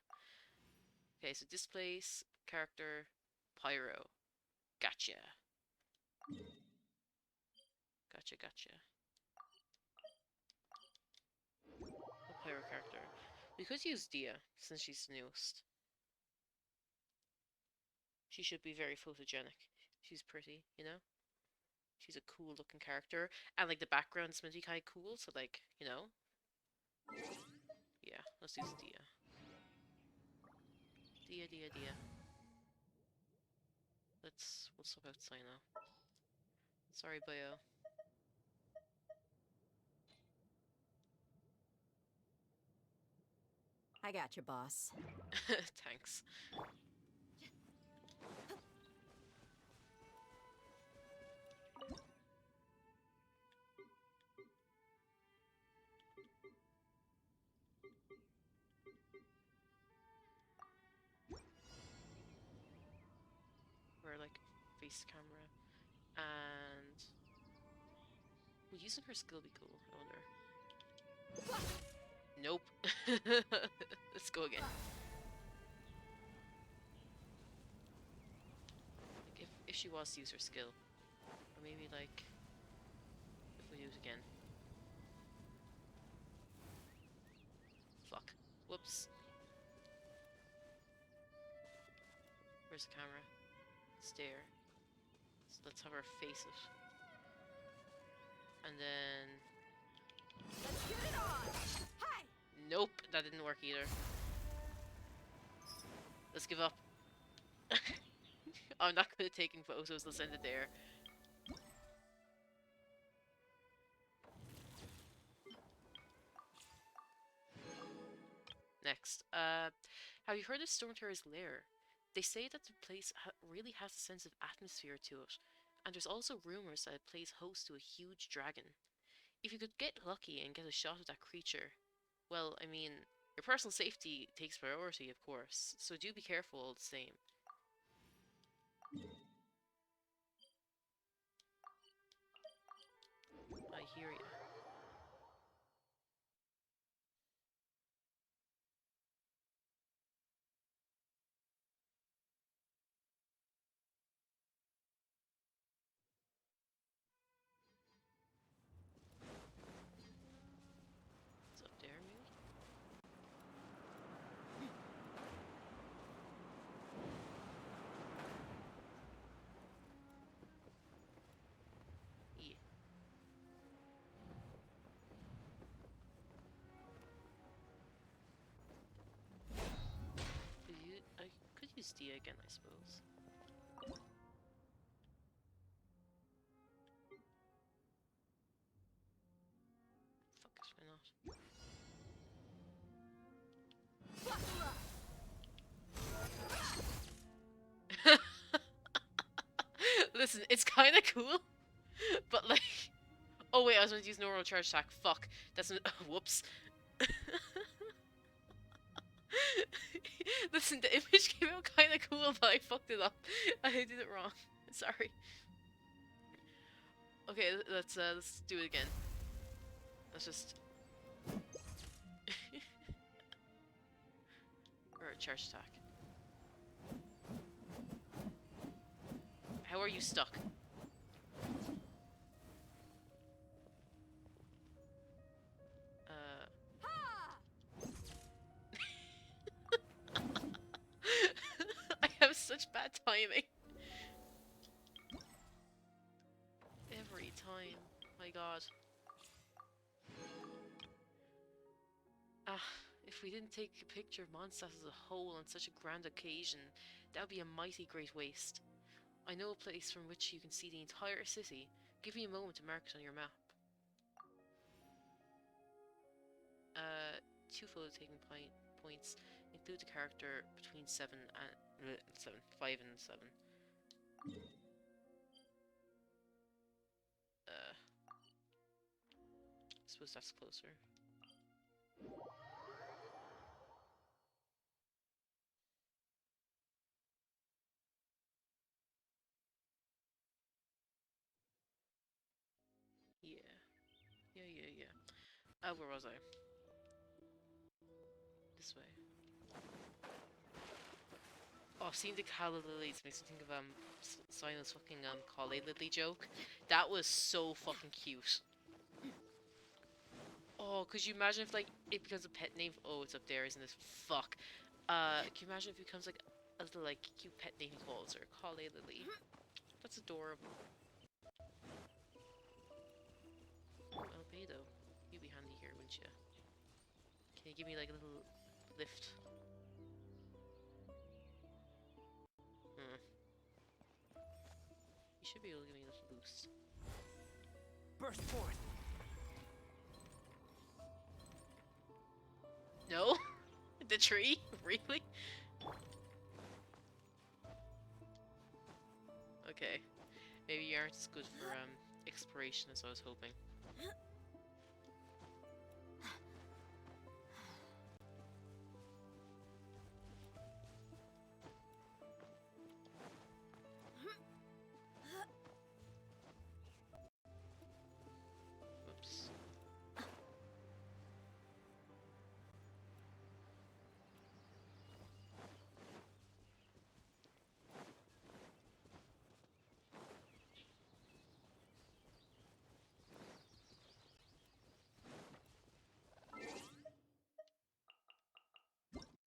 Okay, so this place, character, Pyro. Gotcha. A Pyro character. We could use Dia, since she's the newest. She should be very photogenic. She's pretty, you know? She's a cool looking character. And like the background's meant to be kind of cool, so like, you know? Yeah, let's use Dia. Dia. We'll swap out Cyno. Sorry, Bio. I got you, boss. Thanks. We're like face camera. And would using her skill be cool, I wonder. Nope. Let's go again. Like if she was to use her skill. Or maybe like if we do it again. Fuck. Whoops. Where's the camera? Stare. So let's have her face it. And then... let's get it on! Hey! Nope, that didn't work either. Let's give up. I'm not good at taking photos, let's end it there. Next, have you heard of Storm Terror's lair? They say that the place really has a sense of atmosphere to it, and there's also rumors that it plays host to a huge dragon. If you could get lucky and get a shot of that creature, well, I mean, your personal safety takes priority, of course, so do be careful all the same. I hear ya. What's up there, maybe? Yeah. idea again, I suppose. Fuck it, why not? Listen, it's kind of cool, but like, oh wait, I was going to use normal charge attack. Fuck, that's whoops. Listen, the image came out kind of cool, but I fucked it up. I did it wrong. Sorry. Okay, let's do it again. Let's just or a charge attack. How are you stuck? I have such bad timing. Every time. My god. If we didn't take a picture of Mondstadt as a whole on such a grand occasion, that would be a mighty great waste. I know a place from which you can see the entire city. Give me a moment to mark it on your map. 2 photo taking points. Include the character between 5 and 7. I suppose that's closer. Yeah. Where was I? This way. Oh, seeing the calla lilies makes me think of Cyno's fucking Collei lily joke. That was so fucking cute. Oh, could you imagine if like it becomes a pet name? Oh, it's up there, isn't it? Fuck. Can you imagine if it becomes like a little like cute pet name he calls her? Collei lily. That's adorable. Albedo, you'd be handy here, wouldn't you? Can you give me like a little lift? You should be able to give me a little boost. Burst forth. No? The tree? Really? Okay. Maybe you aren't as good for exploration as I was hoping. Whoops.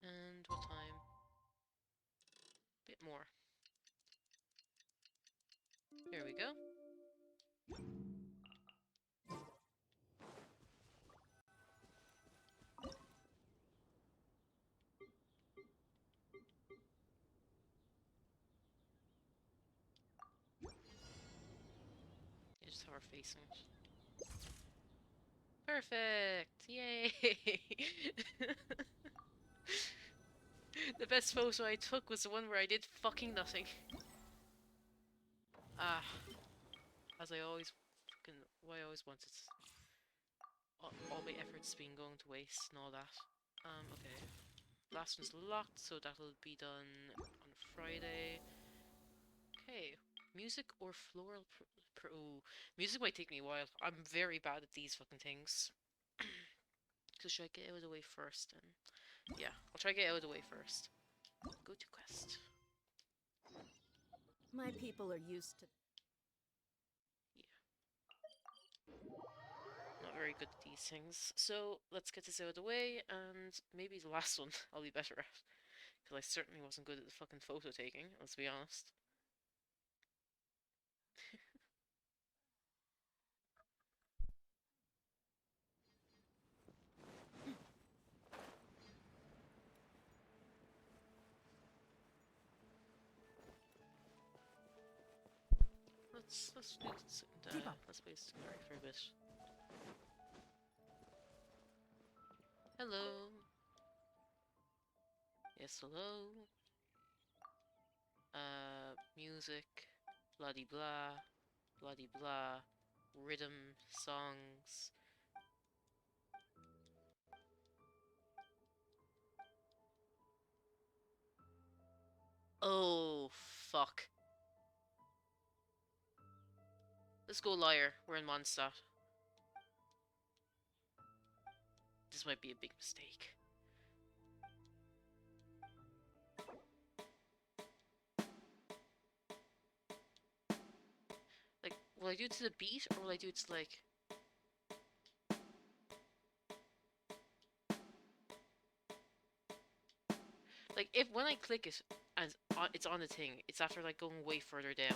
And what time? Bit more. There we go. Yeah, just how we're facing it. Perfect! Yay! The best photo I took was the one where I did fucking nothing. As I always fucking... what I always wanted. All my efforts being going to waste and all that. Okay. Last one's locked, so that'll be done on Friday. Okay. Music or floral ooh. Music might take me a while. I'm very bad at these fucking things. So should I get out of the way first then? Yeah, I'll try to get out of the way first. Go to quest. My people are used to... Not very good at these things. So let's get this out of the way, and maybe the last one I'll be better at. Because I certainly wasn't good at the fucking photo taking, let's be honest. let's do let's play Tighnari for a bit. Hello. Yes, hello. Music, blah de blah, blah de blah, rhythm, songs. Oh, fuck. Let's go, liar. We're in Mondstadt. This might be a big mistake. Like, will I do it to the beat, or will I do it to, like... Like, if when I click it, and it's on the thing, it's after, like, going way further down.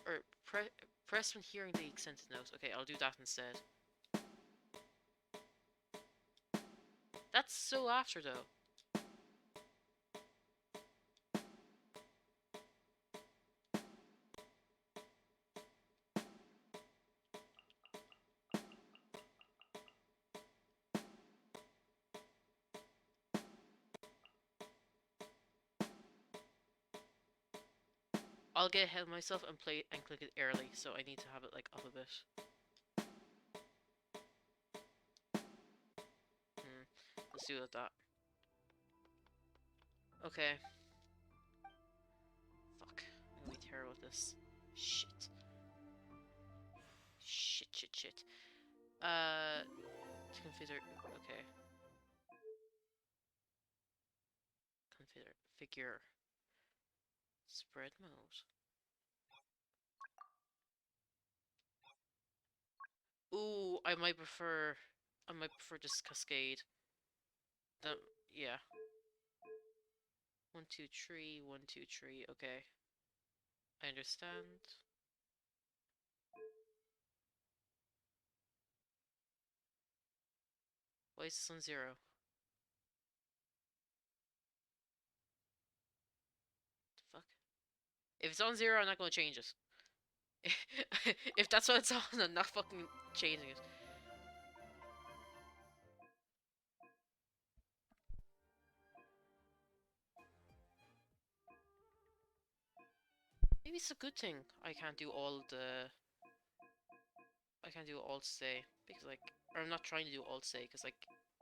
Or, press when hearing the accented note. Okay, I'll do that instead. That's so after, though. I'll get ahead of myself and play and click it early, so I need to have it like up a bit. Let's do it like that. Okay. Fuck. I'm gonna be terrible at this. Shit. Shit. To okay. Figure. Spread mode. Ooh, I might prefer just cascade. Yeah. 1, 2, 3, 1, 2, 3, okay. I understand. Why is this on 0? The fuck? If it's on 0, I'm not gonna change it. If that's what it's on, I'm not fucking changing it. Maybe it's a good thing I can't do all stay, because like, or I'm not trying to do all stay, because like,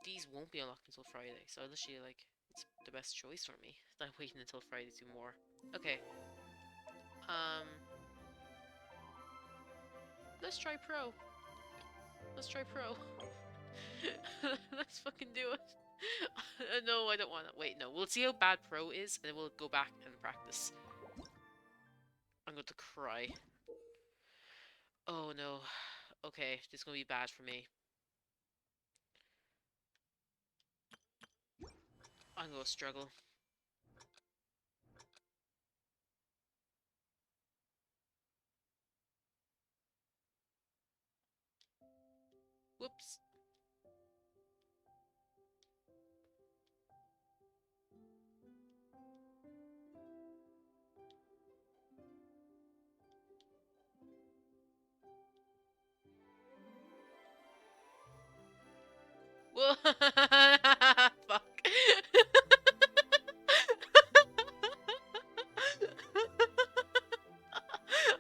these won't be unlocked until Friday, so literally like, it's the best choice for me. I'm waiting until Friday to do more. Okay. Let's try pro. Let's try pro. Let's fucking do it. No, I don't want to. Wait, no. We'll see how bad pro is, and then we'll go back and practice. I'm going to cry. Oh no. Okay, this is going to be bad for me. I'm going to struggle. Whoops. Whoa. Fuck.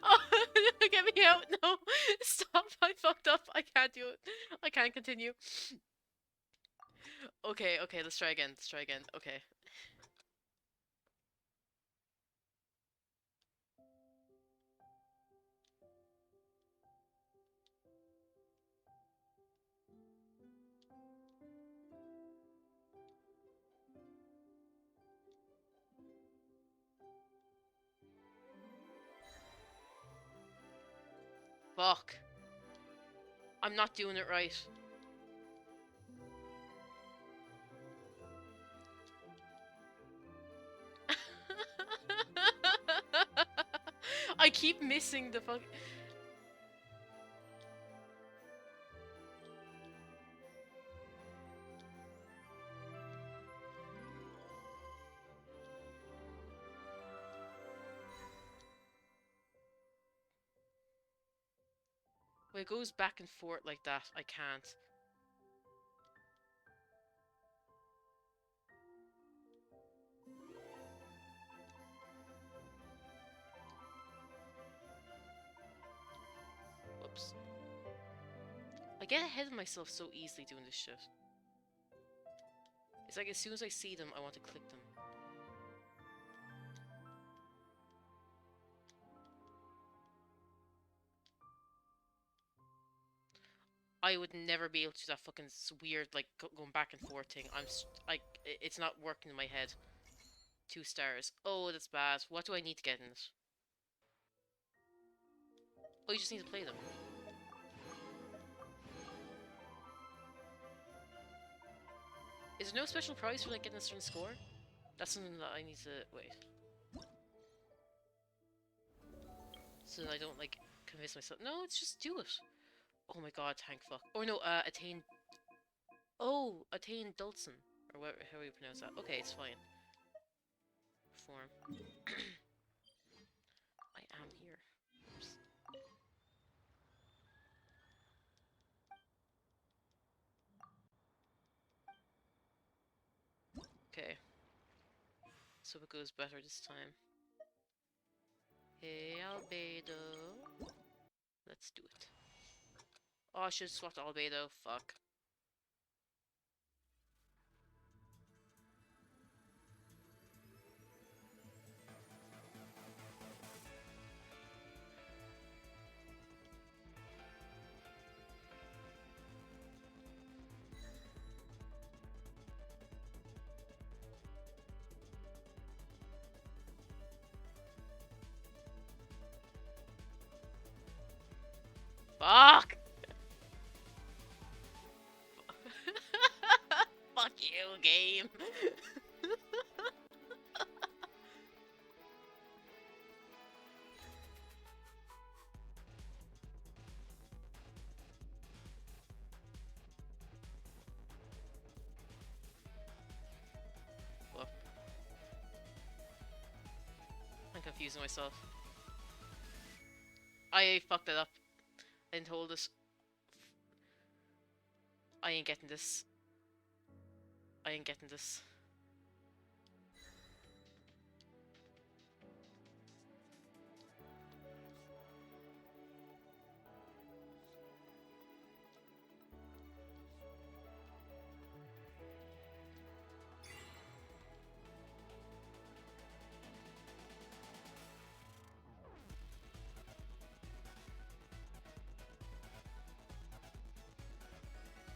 Oh, get me out. No. Stop. I fucked up. I can't do it. I can't continue. Okay, let's try again. Okay. Fuck. I'm not doing it right. I keep missing the fuck. When it goes back and forth like that, I can't. Whoops. I get ahead of myself so easily doing this shit. It's like as soon as I see them, I want to click them. I would never be able to do that fucking weird, like, going back and forth thing. Like, it's not working in my head. 2 stars. Oh, that's bad. What do I need to get in it? Oh, you just need to play them. Is there no special prize for, like, getting a certain score? That's something that I need to... wait. So that I don't, like, convince myself. No, it's just do it. Oh my god, thank fuck. Or no, attain... Oh, attain Dulcin. Or whatever, how you pronounce that. Okay, it's fine. Form. I am here. Oops. Okay. So it goes better this time. Hey, Albedo. Let's do it. Oh, I should have swapped Albedo. Fuck. Fuck! Fuck you, game. Whoop. I'm confusing myself. I fucked it up. I didn't hold it. I ain't getting this. I ain't getting this.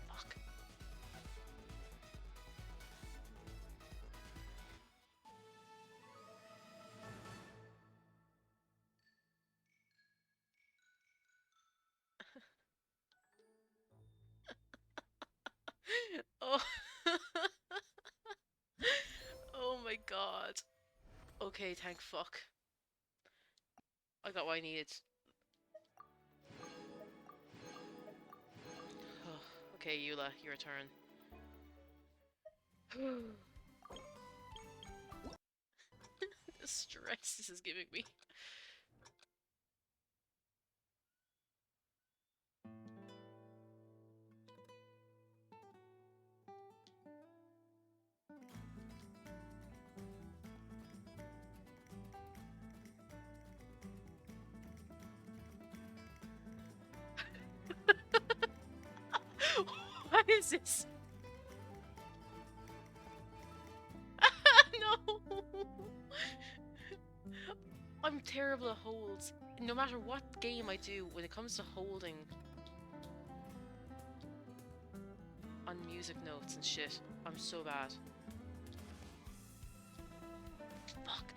Fuck. Oh. Oh my god. Okay, thank fuck. I got what I needed. Okay, Eula, your turn. The stress this is giving me. What is this? No! I'm terrible at holds. No matter what game I do, when it comes to holding on music notes and shit, I'm so bad. Fuck.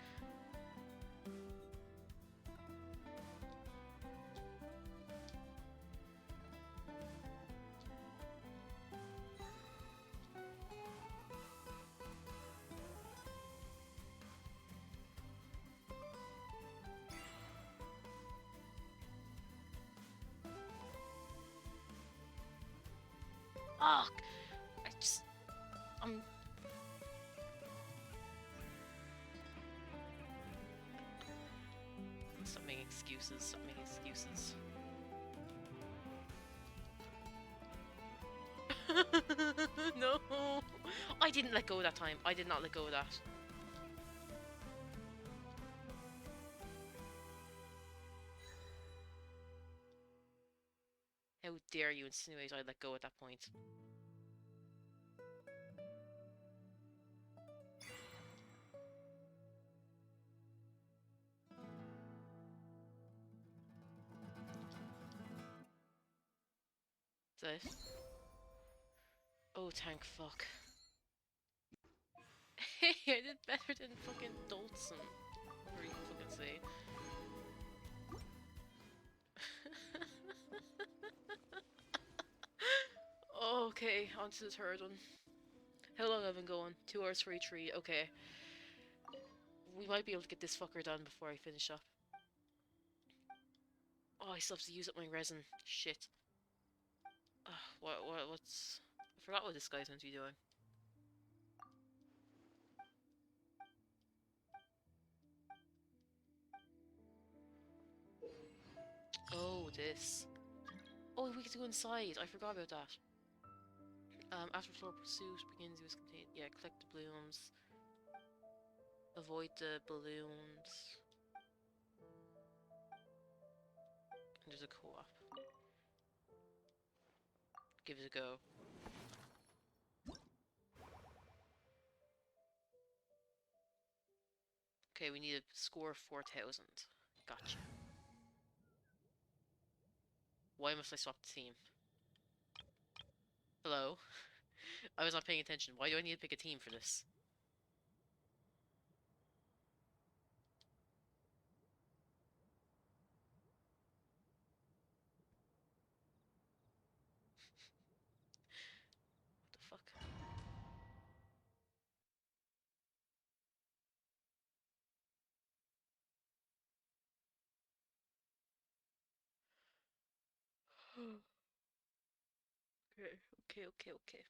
Fuck! I'm... Stop making excuses, stop making excuses. No! I didn't let go that time. I did not let go of that. How dare you insinuate I let go at that point? Is that it? Oh, thank fuck. Hey, I did better than fucking Dolson. Whatever you can fucking say. Okay, on to the third one. How long have I been going? 2 hours 43. Okay. We might be able to get this fucker done before I finish up. Oh, I still have to use up my resin. Shit. What's... I forgot what this guy's meant to be doing. Oh, this. Oh, we get to go inside. I forgot about that. After floor pursuit begins, you must contain... Yeah, collect the blooms. Avoid the balloons. And there's a co-op. Give it a go. Okay, we need a score of 4,000. Gotcha. Why must I swap the team? Hello? I was not paying attention. Why do I need to pick a team for this? What the fuck? Okay.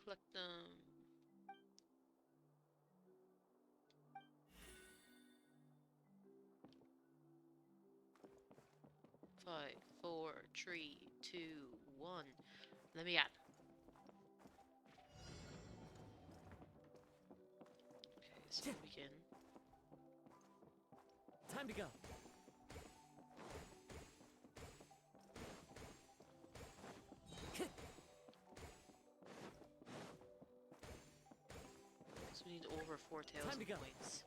Collect them. Five, four, three, two, one. Let me at. Okay, so we begin. Time to go. So we need over 4,000 points.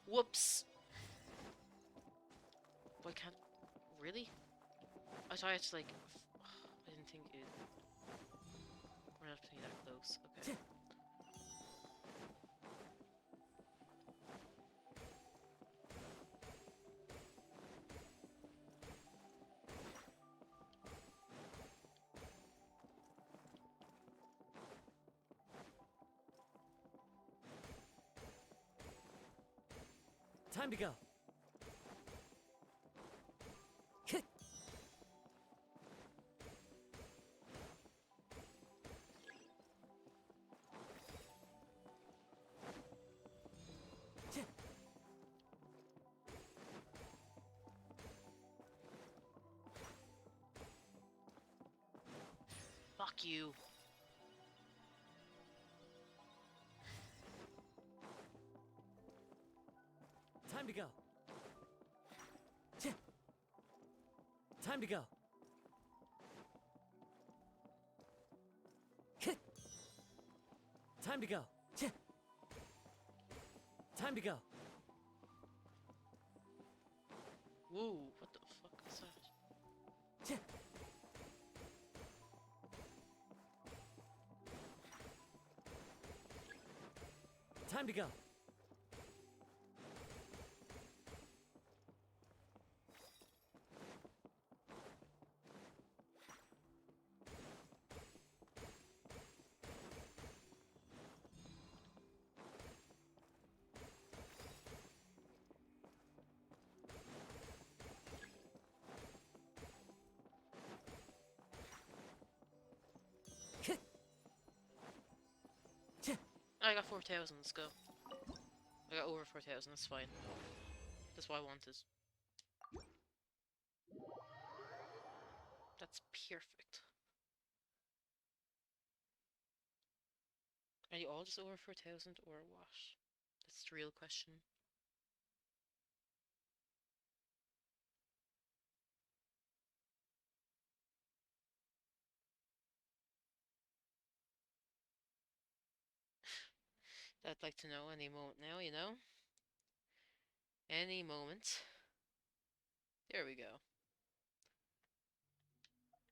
Whoops! Why can't... Really? I thought it's like... I didn't think it... We're not putting that close. Okay. Time to go. Fuck you. Time to go. Time to go. Time to go. Time to go. Whoa, what the fuck is that? Time to go. I got 4,000, let's go. I got over 4,000, that's fine. That's what I wanted. That's perfect. Are you all just over 4,000 or what? That's the real question. I'd like to know any moment now, you know? Any moment. There we go.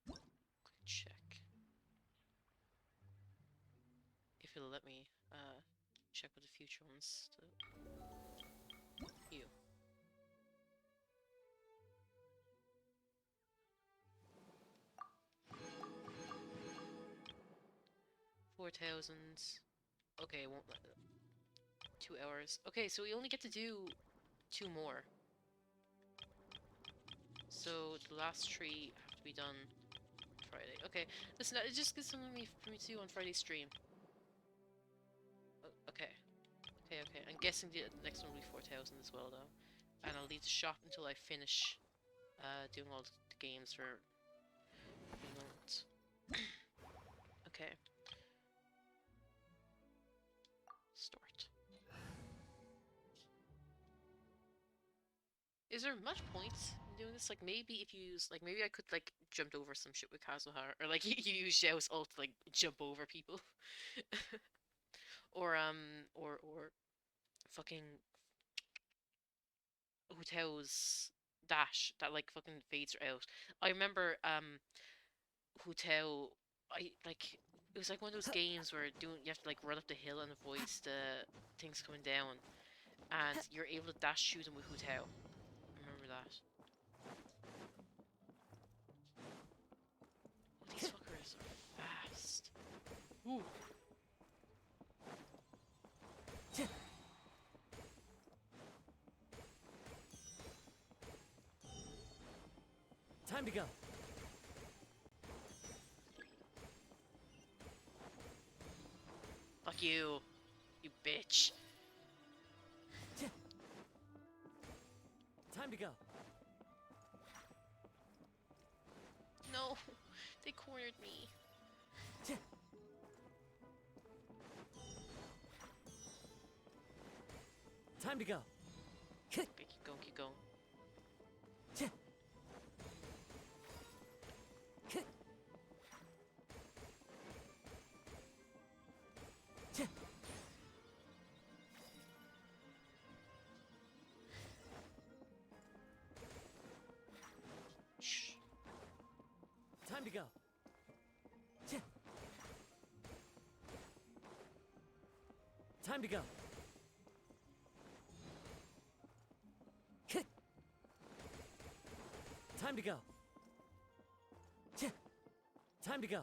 Quick check. If it'll let me, check with the future ones. You. 4,000. Okay, it won't let it. 2 hours. Okay, so we only get to do 2 more. So the last 3 have to be done Friday. Okay, listen, it just gives something for me to do on Friday's stream. Okay. Okay. I'm guessing the next one will be 4,000 as well, though. And I'll leave the shop until I finish doing all the games for the moment. Okay. Start. Is there much point in doing this? Like, maybe if you use, like, maybe I could, like, jump over some shit with Kazuha, or, like, you use Xiao's ult to, like, jump over people. or fucking Hu Tao's dash that, like, fucking fades her out. I remember, Hu Tao, it was like one of those games where you have to, like, run up the hill and avoid the things coming down, and you're able to dash shoot them with Hu Tao. I remember that. Oh, these fuckers are fast. Ooh. Time to go. Fuck you, you bitch. Time to go. No, they cornered me. Time to go. Okay, keep going. Shh. Time to go. Time to go. Time to go. Time to go.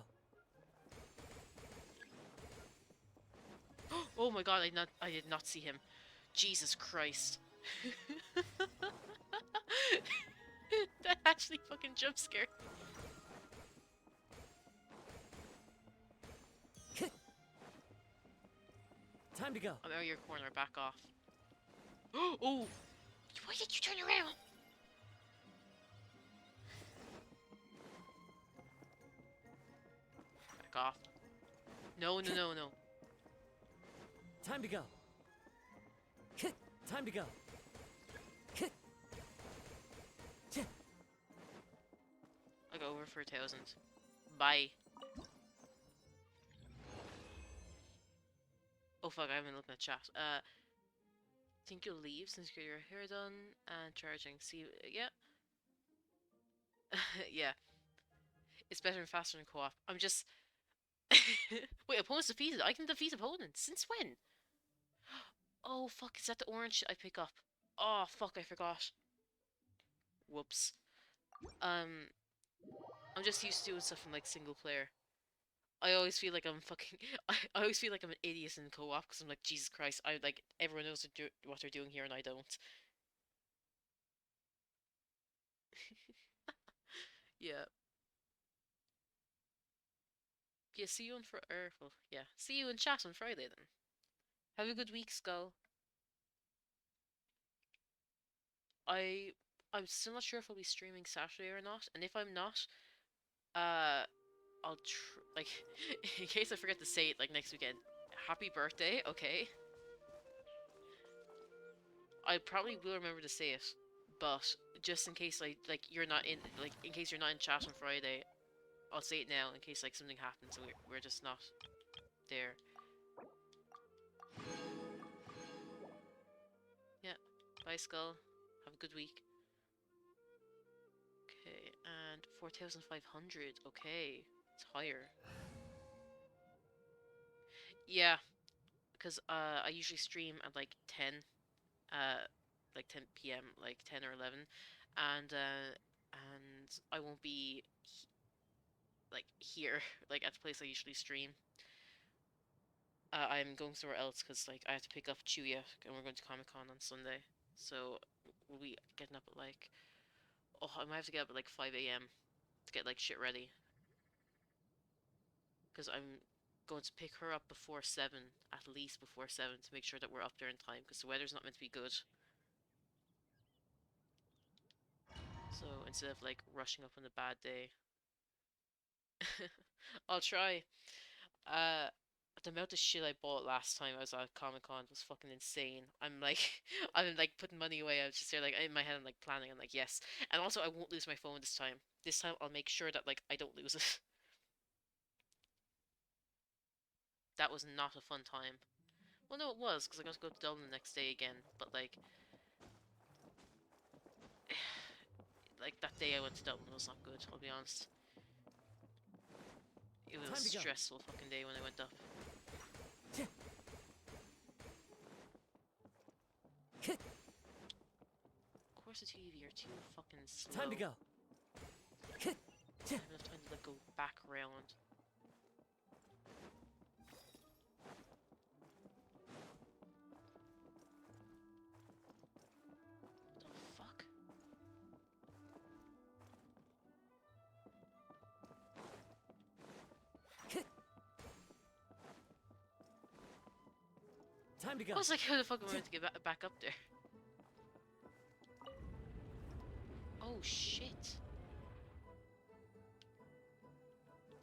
Oh my god, I did not see him. Jesus Christ. That actually fucking jump scared me. Time to go. I'm out of your corner, back off. Oh! Why did you turn around? Back off. No. Time to go. Time to go. I go over for 1,000. Bye. Oh fuck, I haven't looked at chat. Think you'll leave since you got your hair done and charging. See, yeah. Yeah. It's better and faster in co-op. I'm just... Wait, opponents defeated. I can defeat opponents. Since when? Oh fuck, is that the orange I pick up? Oh fuck, I forgot. Whoops. I'm just used to doing stuff in, like, single player. I always feel like I'm fucking... I always feel like I'm an idiot in co-op because I'm like, Jesus Christ, everyone knows what they're doing here and I don't. Yeah. Yeah, see you on well, yeah. See you in chat on Friday then. Have a good week, Skull. I'm still not sure if I'll be streaming Saturday or not, and if I'm not, uh, like in case I forget to say it like next weekend, happy birthday, okay? I probably will remember to say it, but just in case you're not in in case you're not in chat on Friday, I'll say it now in case like something happens and we're just not there. Yeah. Bye, Skull. Have a good week. Okay, and 4,500. Okay, it's higher. Yeah, because I usually stream at like 10, like 10 p.m., like 10 or 11, and I won't be like here, like at the place I usually stream. I'm going somewhere else because like I have to pick up Chuya and we're going to Comic Con on Sunday. So we'll be getting up at like, oh, I might have to get up at like 5 a.m. to get like shit ready because I'm going to pick her up before 7, at least before 7, to make sure that we're up there in time because the weather's not meant to be good. So instead of like rushing up on a bad day, I'll try. The amount of shit I bought last time I was at Comic Con was fucking insane. I'm like, I'm like putting money away. I was just there like in my head. I'm like planning. I'm like yes, and also I won't lose my phone this time. This time I'll make sure that like I don't lose it. That was not a fun time. Well, no, it was because I got to go to Dublin the next day again. But like, like that day I went to Dublin was not good. I'll be honest. It was a stressful fucking day when I went up. Of course the TV are too fucking slow. Time to go. I don't have enough time to like go back around. What the fuck? Time to go. I was like, how the fuck am I meant to get back up there? Oh shit.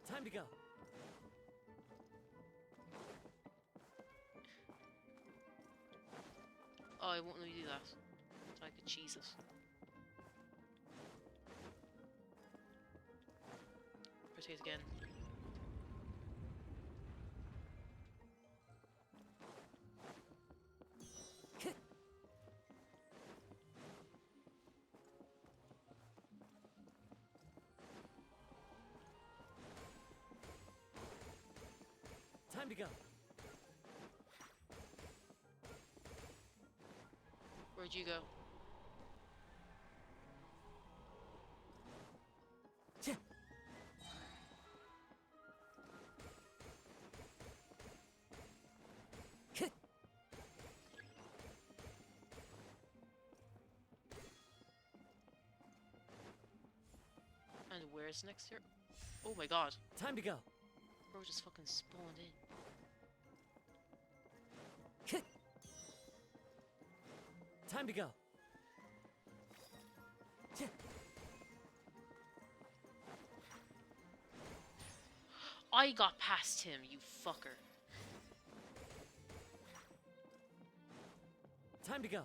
Time to go. Oh, it won't let me do that. So I could cheese it. Press it again. Time to go. Where'd you go? And where's next here? Oh my god. Time to go. Bro just fucking spawned in. Time to go. I got past him, you fucker. Time to go.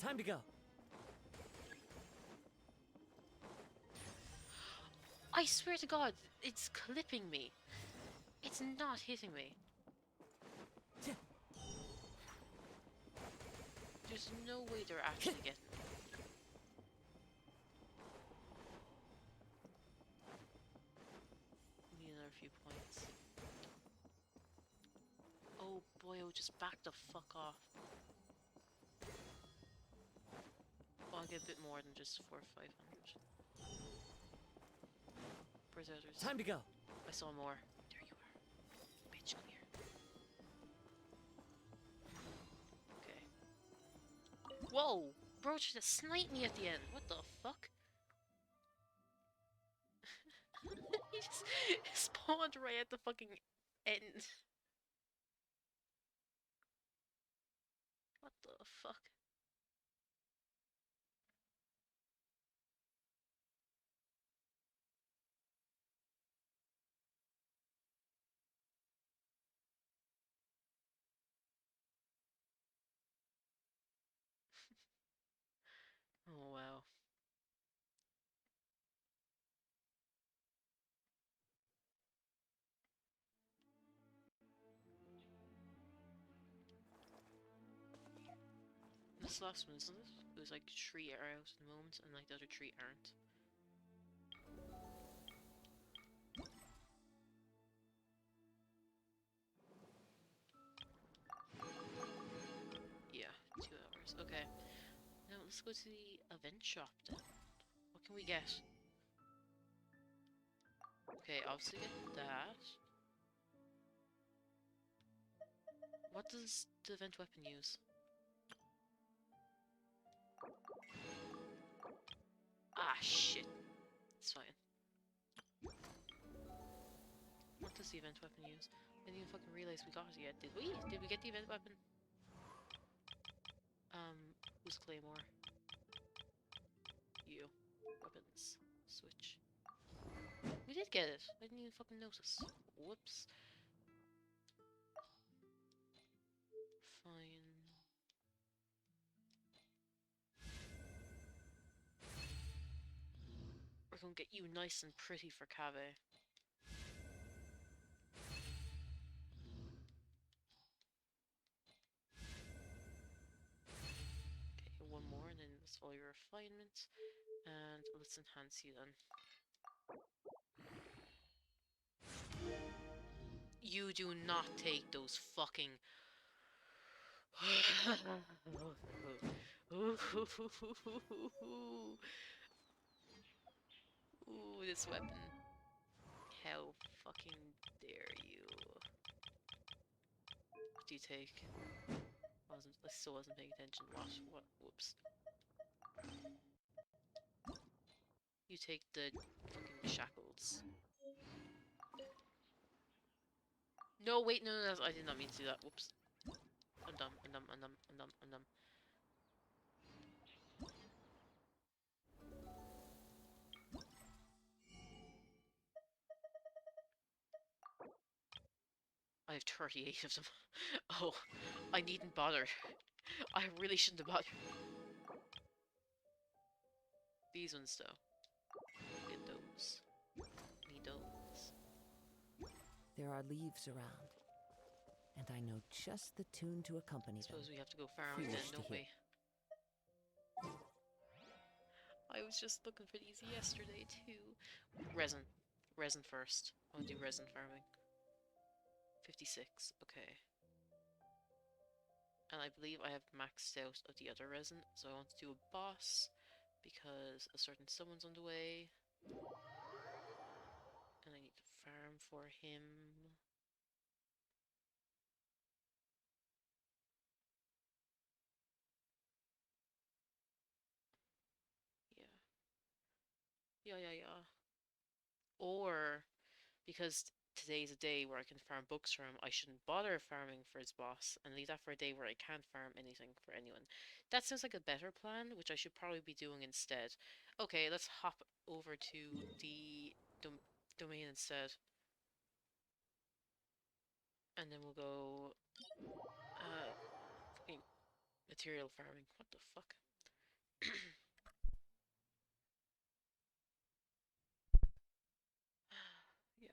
Time to go. I swear to god, it's clipping me. It's not hitting me. There's no way they're actually getting me. Need another few points. Oh boy, oh, just back the fuck off. Oh, I'll get a bit more than just 400 or 500. Predators. Time to go. I saw more. There you are. Bitch, come here. Okay. Whoa! Bro, should have sniped me at the end. What the fuck? He just spawned right at the fucking end. What This last one, isn't it? It was like 3 are out at the moment, and like the other 3 aren't. Yeah, 2 hours. Okay. Now let's go to the event shop then. What can we get? Okay, obviously get that. What does the event weapon use? Ah, shit. It's fine. What does the event weapon use? I didn't even fucking realize we got it yet. Did we? Did we get the event weapon? Who's Claymore? You. Weapons. Switch. We did get it. I didn't even fucking notice. Whoops. Fine. We're gonna get you nice and pretty for Cave. Okay, one more and then that's all your refinements. And let's enhance you then. You do not take those fucking... Ooh, this weapon. How fucking dare you? What do you take? I still wasn't paying attention. What? Whoops. You take the fucking shackles. No, wait, no, I did not mean to do that. Whoops. I'm dumb. I have 38 of them. Oh, I needn't bother. I really shouldn't have bothered. These ones, though. Get those. Need those. There are leaves around, and I know just the tune to accompany them. I suppose we have to go farming then, don't we? I was just looking for these yesterday, too. Resin. Resin first. I want to do resin farming. 56. Okay. And I believe I have maxed out of the other resin, so I want to do a boss, because a certain someone's on the way. And I need to farm for him. Yeah. Or, because today's a day where I can farm books for him, I shouldn't bother farming for his boss, and leave that for a day where I can't farm anything for anyone. That sounds like a better plan, which I should probably be doing instead. Okay, let's hop over to the domain instead. And then we'll go, fucking material farming. What the fuck? Yeah.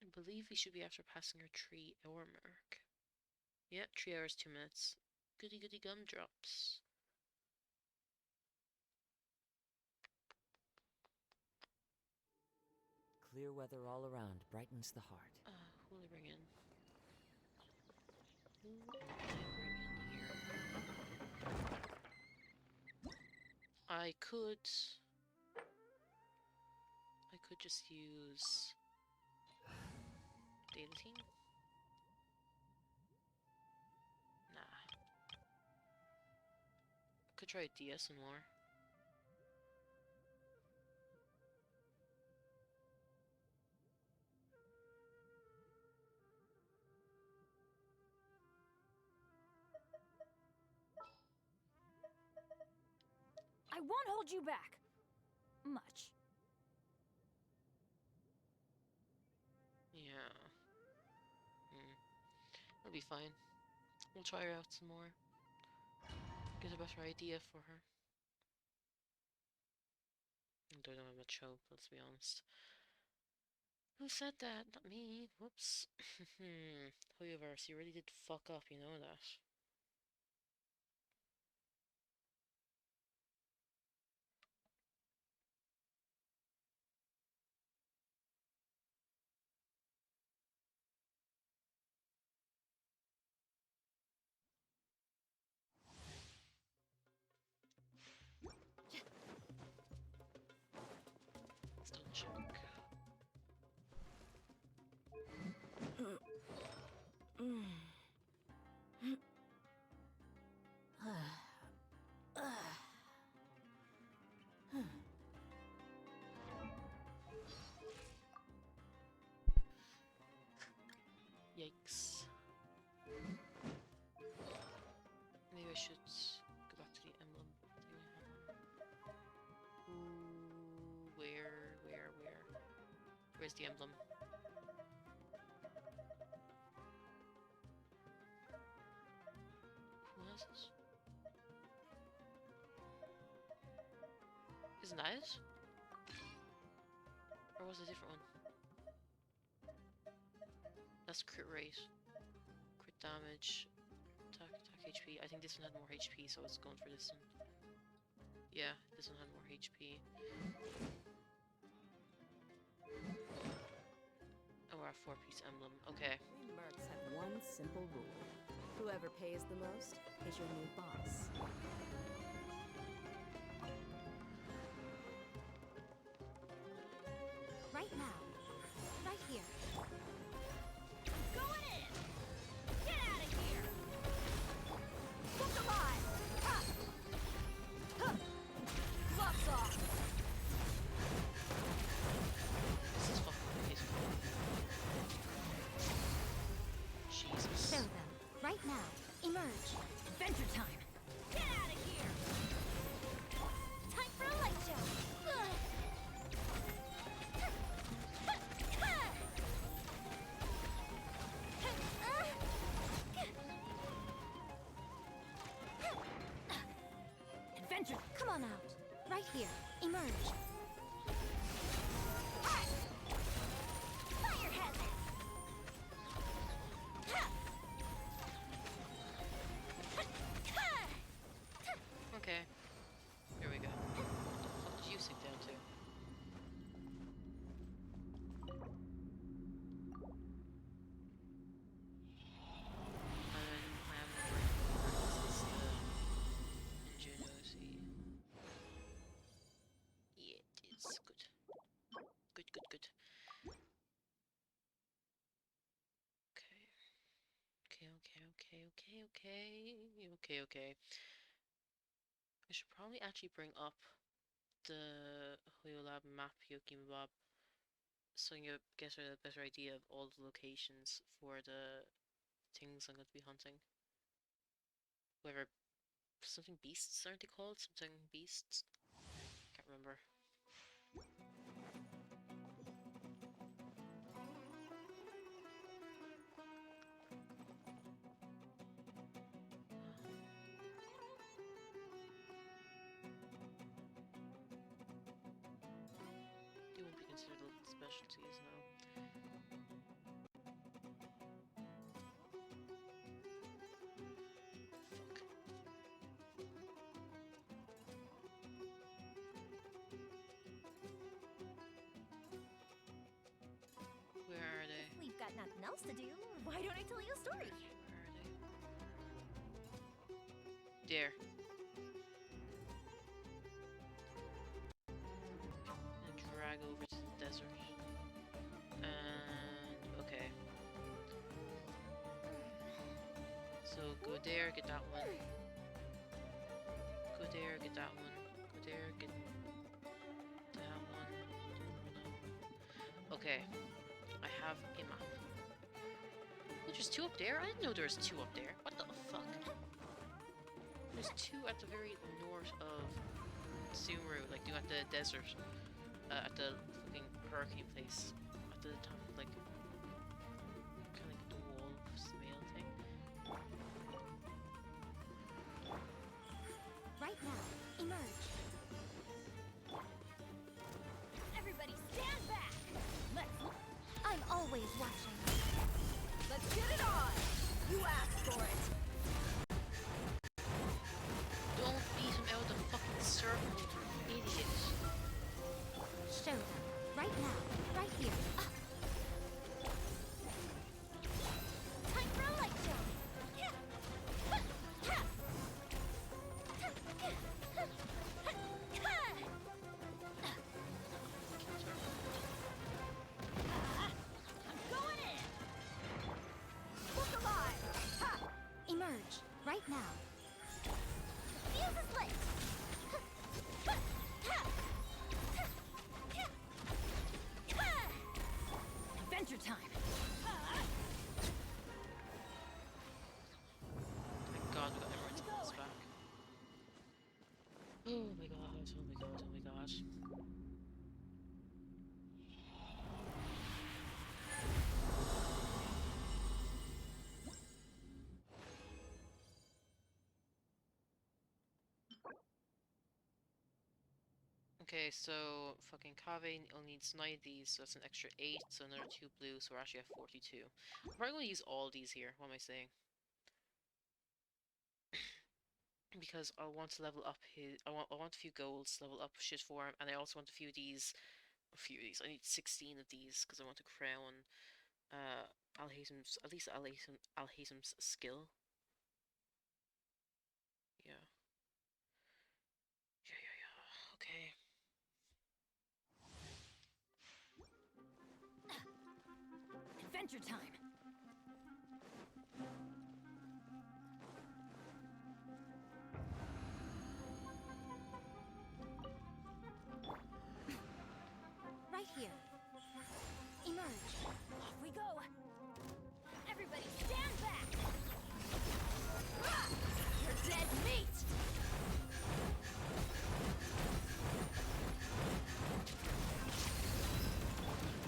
I believe we should be after passing our 3-hour mark. Yeah, 3 hours, 2 minutes. Goody goody gumdrops. Clear weather all around brightens the heart. Who will I bring in? Who will I bring in here? I could just use data team. Nah. Could try DS and more. I won't hold you back. Much. Yeah. It'll be fine. We'll try her out some more. Get a better idea for her. I don't have much hope, let's be honest. Who said that? Not me. Whoops. However, so you really did fuck up, you know that. Still check. Yikes. Maybe I should go back to the emblem. Ooh, where? Where's the emblem? Who has this? Isn't that it? Or was it a different one? That's crit rate. Crit damage. Attack HP. I think this one had more HP, so I was going for this one. Yeah, this one had more HP. Oh, our 4-piece emblem. Okay. We mercs have one simple rule. Whoever pays the most is your new boss. Right now. Right here. Going in! Get out of here! Look alive! Ha! Ha! Gloves off! This is fucking amazing. Jesus. Show them. Right now. Emerge. Adventure time! Get out of here! Time for a light show. Adventure! Come on out. Right here. Emerge. Fire hazard! Okay. Here we go. What the fuck did you sink down to? Ingenuity. Yeah, it's good. Good. Okay. I should probably actually bring up the Hoyolab map Yokimbab so you get a better idea of all the locations for the things I'm going to be hunting. Whatever, something beasts aren't they called? Something beasts? Can't remember. They wouldn't be considered specialties now. Where are they? We've got nothing else to do. Why don't I tell you a story? Where are they? There. And drag over to the desert. And okay. So go there, get that one. Go there, get that one. Go there, get that one. Okay. I have a map. Oh, there's two up there? I didn't know there was two up there. What the fuck? There's two at the very north of Sumeru, like at the desert. At the fucking hurricane place. At the top, like kinda like the wolves mail thing. Right now. Emerge. Everybody stand back! Let's... watching. Let's get it on! You asked for it! Don't beat him out of the fucking circle, you idiot. Show them. Right now. Right here. Time for a light show! I'm going in! Look alive! Ha! Emerge. Right now. Fuse is lit! Adventure time! Thank God we got everyone's health back. Oh my god, oh my god, oh my god. Okay, so fucking Kave only needs 9 of these, so that's an extra 8, so another 2 blue, so we're actually at 42. I'm probably going to use all these here, what am I saying? Because I want to level up his, I want a few golds to level up shit for him, and I also want a few of these, I need 16 of these, because I want to crown, Alhazen's, at least Alhazen's skill. Yeah. Yeah, okay. Adventure time! Right here. Emerge. Off we go! Everybody stand back! Ah! You're dead meat!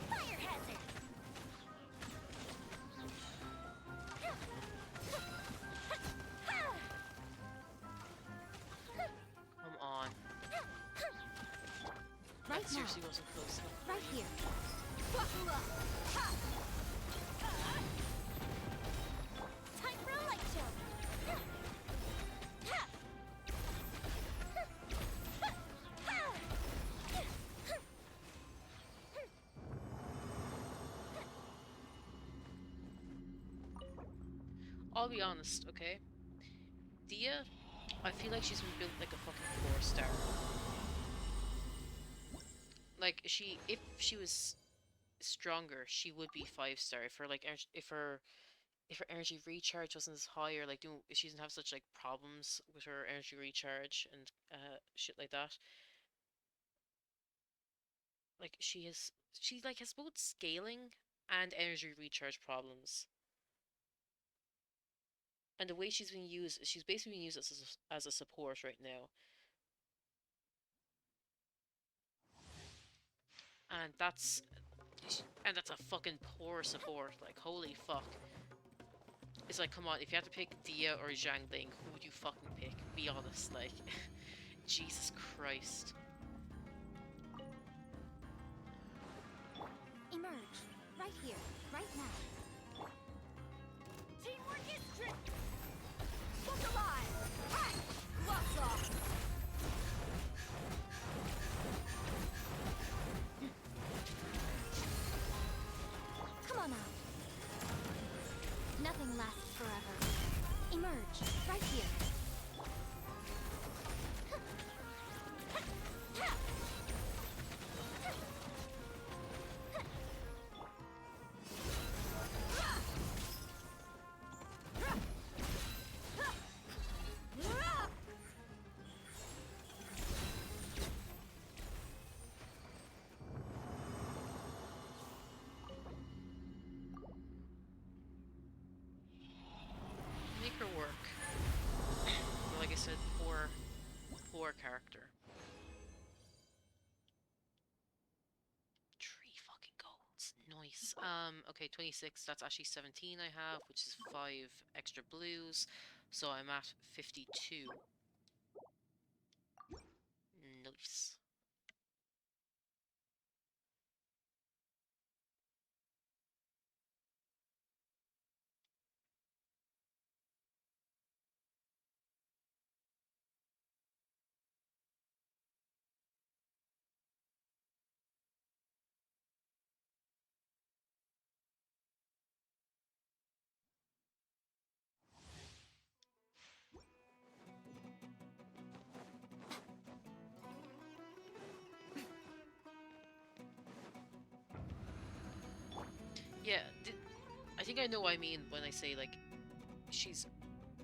Fire hazard! Come on. Right That seriously wasn't close enough. Right here. Buckle up! Ha! Time for a light show! I'll be honest, okay? Dia, I feel like she's been built like a fucking 4-star. Like, if she was stronger, she would be 5-star. If her, like, if her energy recharge wasn't as high, or, like, if she doesn't have such, like, problems with her energy recharge and, shit like that. Like, she, like, has both scaling and energy recharge problems. And the way she's being used, she's basically being used as a support right now. And that's a fucking poor support. Like, holy fuck. It's like, come on, if you had to pick Dia or Zhang Ling, who would you fucking pick? Be honest, like, Jesus Christ. Emerge. Right here. Right now. Teamwork is tricky! Look alive! Hi! Gloves off! Come on out. Nothing lasts forever. Emerge. Right here. Make her work. But like I said, poor character. 3 fucking golds. Nice. Okay, 26, that's actually 17 I have, which is 5 extra blues. So I'm at 52. Nice. think I know what I mean when I say, like, she's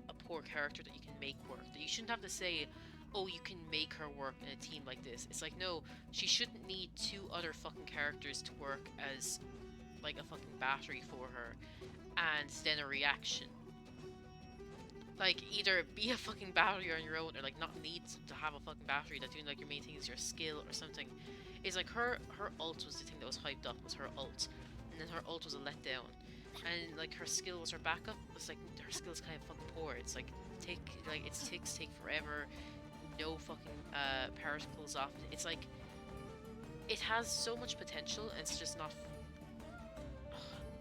a poor character that you can make work. That you shouldn't have to say, oh, you can make her work in a team like this. It's like, no, she shouldn't need 2 other fucking characters to work as, like, a fucking battery for her, and then a reaction. Like, either be a fucking battery on your own, or, like, not need to have a fucking battery that doing, like, your main thing is your skill or something. It's like, her ult was the thing that was hyped up, was her ult. And then her ult was a letdown. And, like, her skill was her backup. It's like, her skill's kind of fucking poor. It's like, its ticks take forever. No fucking, particles off. It's like, it has so much potential, and it's just not...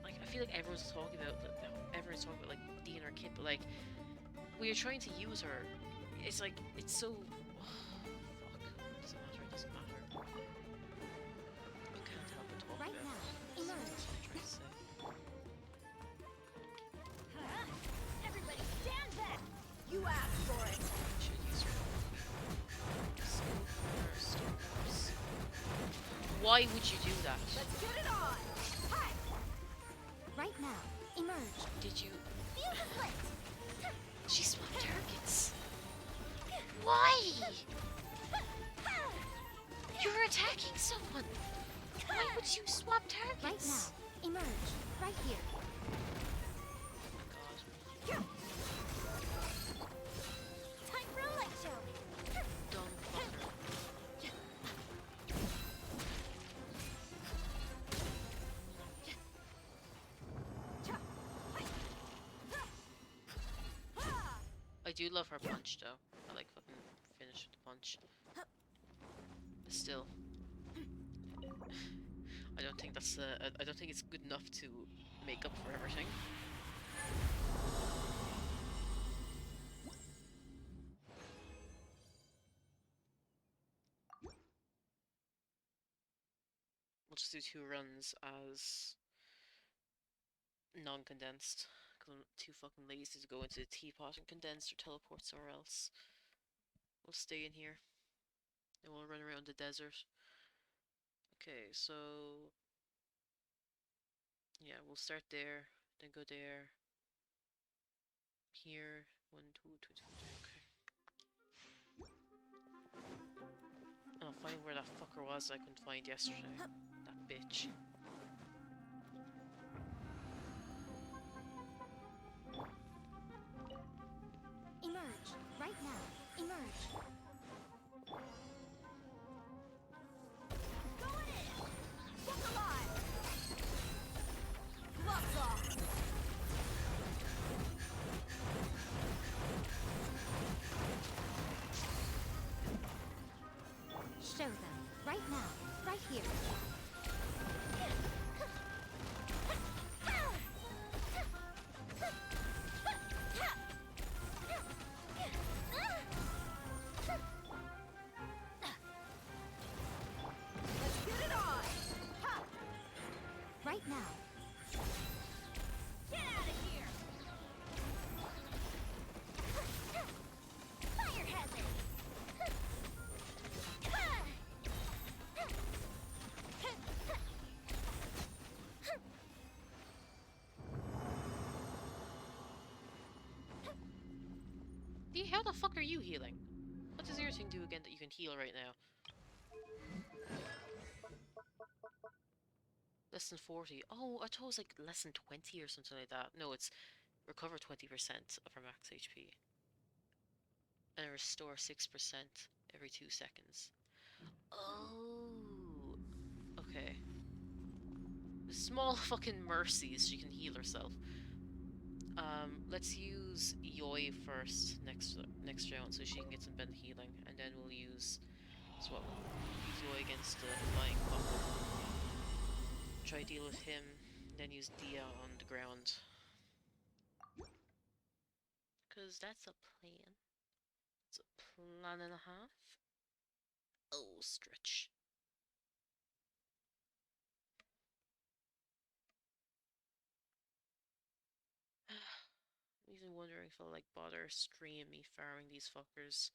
Like, I feel like everyone's talking about, like, Dean or Kit, but, like, when you're trying to use her, it's like, it's so... fuck. It doesn't matter. I can't help but talk Right about now, it. emerge. That's what I'm trying to say. Everybody stand back! You asked for it! Should use her. Skill first, of course. Why would you do that? Let's get it on! Hi! Right now, emerge. Did you... Feel the split! She swapped targets. Why? You're attacking someone. Why would you swap targets? Right now, emerge. Right here. Time for a light show. Dumb fucker. I do love her punch though. I like fucking finish with the punch. But still, I don't think that's I don't think it's good enough to make up for everything. We'll just do 2 runs as non-condensed, because I'm too fucking lazy to go into the teapot and condense or teleport somewhere else. We'll stay in here, and we'll run around the desert. Okay, so... yeah, we'll start there, then go there. Here, 1, 2, 2, 2, 3, okay. I'll find where that fucker was I couldn't find yesterday. That bitch. Emerge. Right now, emerge. Going in! Look alive! Gloves off! Show them. Right now. Right here. Let's get it on! Ha! Right now. Get out of here! Fire hazard. Dee, how the fuck are you healing? What does your thing do again that you can heal right now? Less than 40. Oh, I thought it was like less than 20 or something like that. No, it's recover 20% of her max HP. And restore 6% every 2 seconds. Oh, okay. Small fucking mercies, she can heal herself. Let's use Yoi first next round so she can get some better healing, and then we'll use we'll use Yoi against the flying fucker. Try deal with him, then use Dia on the ground. Cause that's a plan. It's a plan and a half. Oh, stretch. I'm even wondering if I'll like bother stream me farming these fuckers.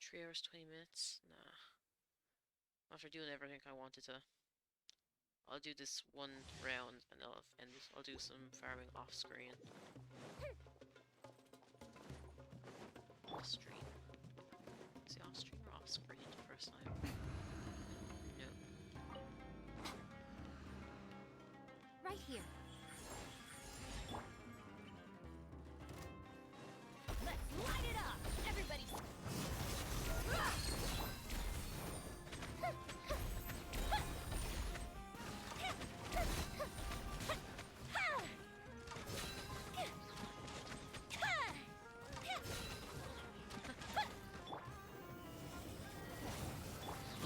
3 hours, 20 minutes? Nah. After doing everything I wanted to. I'll do this one round and I'll do some farming off screen. Off stream. Is it off stream or off screen the first time? No. Right here. Let's light it up! Everybody!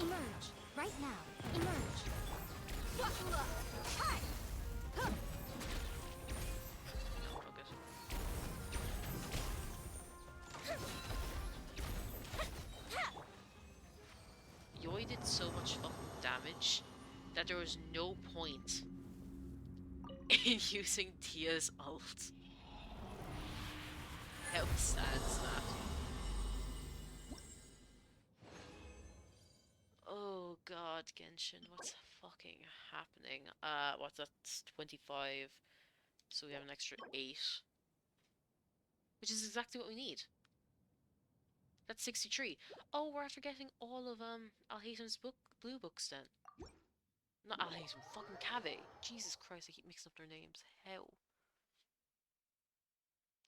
Emerge. Right now. Emerge. Buckle up! Hi! Huh. Focus. Yoi did so much fucking damage that there was no point in using Tia's ult. How sad is that? Oh god, Genshin, what's fucking happening? What's that? 25. So we have an extra 8. Which is exactly what we need. That's 63. Oh, we're after getting all of Alhazen's blue books then. Not Alhazen, fucking Cave. Jesus Christ, I keep mixing up their names. How?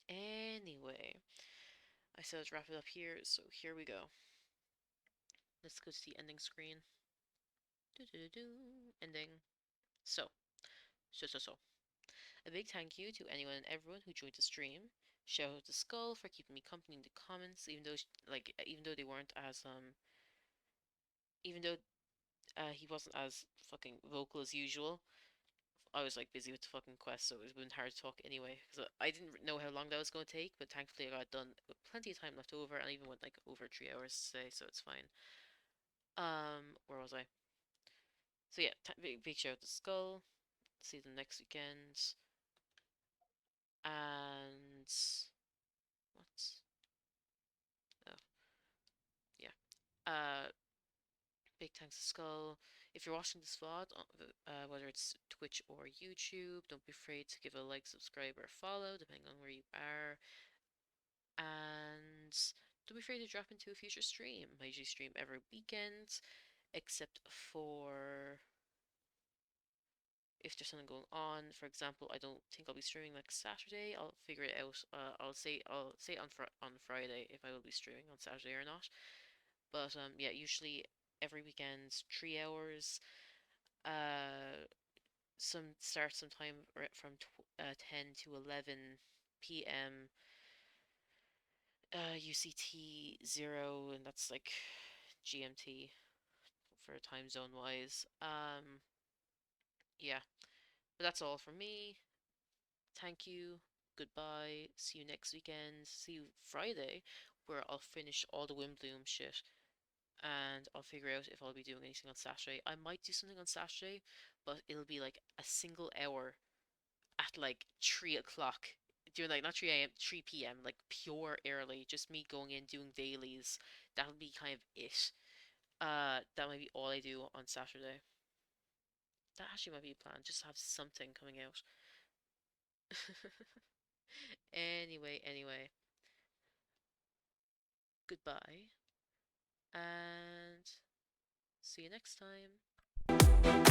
Anyway, I said let's wrap it up here, so here we go. Let's go to the ending screen. Ending. So. A big thank you to anyone and everyone who joined the stream. Shout out to Skull for keeping me company in the comments, even though they weren't as even though he wasn't as fucking vocal as usual. I was like busy with the fucking quest, so it was been hard to talk anyway. Because I didn't know how long that was going to take, but thankfully I got it done with plenty of time left over, and I even went like over 3 hours today, so it's fine. Where was I? So yeah, big shout out to Skull. See them next weekend. And what? Oh, yeah. Big thanks to Skull. If you're watching this VOD, whether it's Twitch or YouTube, don't be afraid to give a like, subscribe, or follow, depending on where you are. And don't be afraid to drop into a future stream. I usually stream every weekend, except for if there's something going on. For example, I don't think I'll be streaming like Saturday. I'll figure it out. I'll say on Friday if I will be streaming on Saturday or not. But yeah, usually every weekend, 3 hours. Start sometime from 10 to 11 p.m. UCT 0, and that's like GMT for time zone wise. Yeah, but that's all from me. Thank you. Goodbye. See you next weekend. See you Friday, where I'll finish all the Windblume shit. And I'll figure out if I'll be doing anything on Saturday. I might do something on Saturday, but it'll be like a single hour at like 3 o'clock. Doing like not 3 a.m., 3 p.m., like pure early. Just me going in doing dailies. That'll be kind of it. That might be all I do on Saturday. That actually might be a plan. Just have something coming out. Anyway. Goodbye. And see you next time.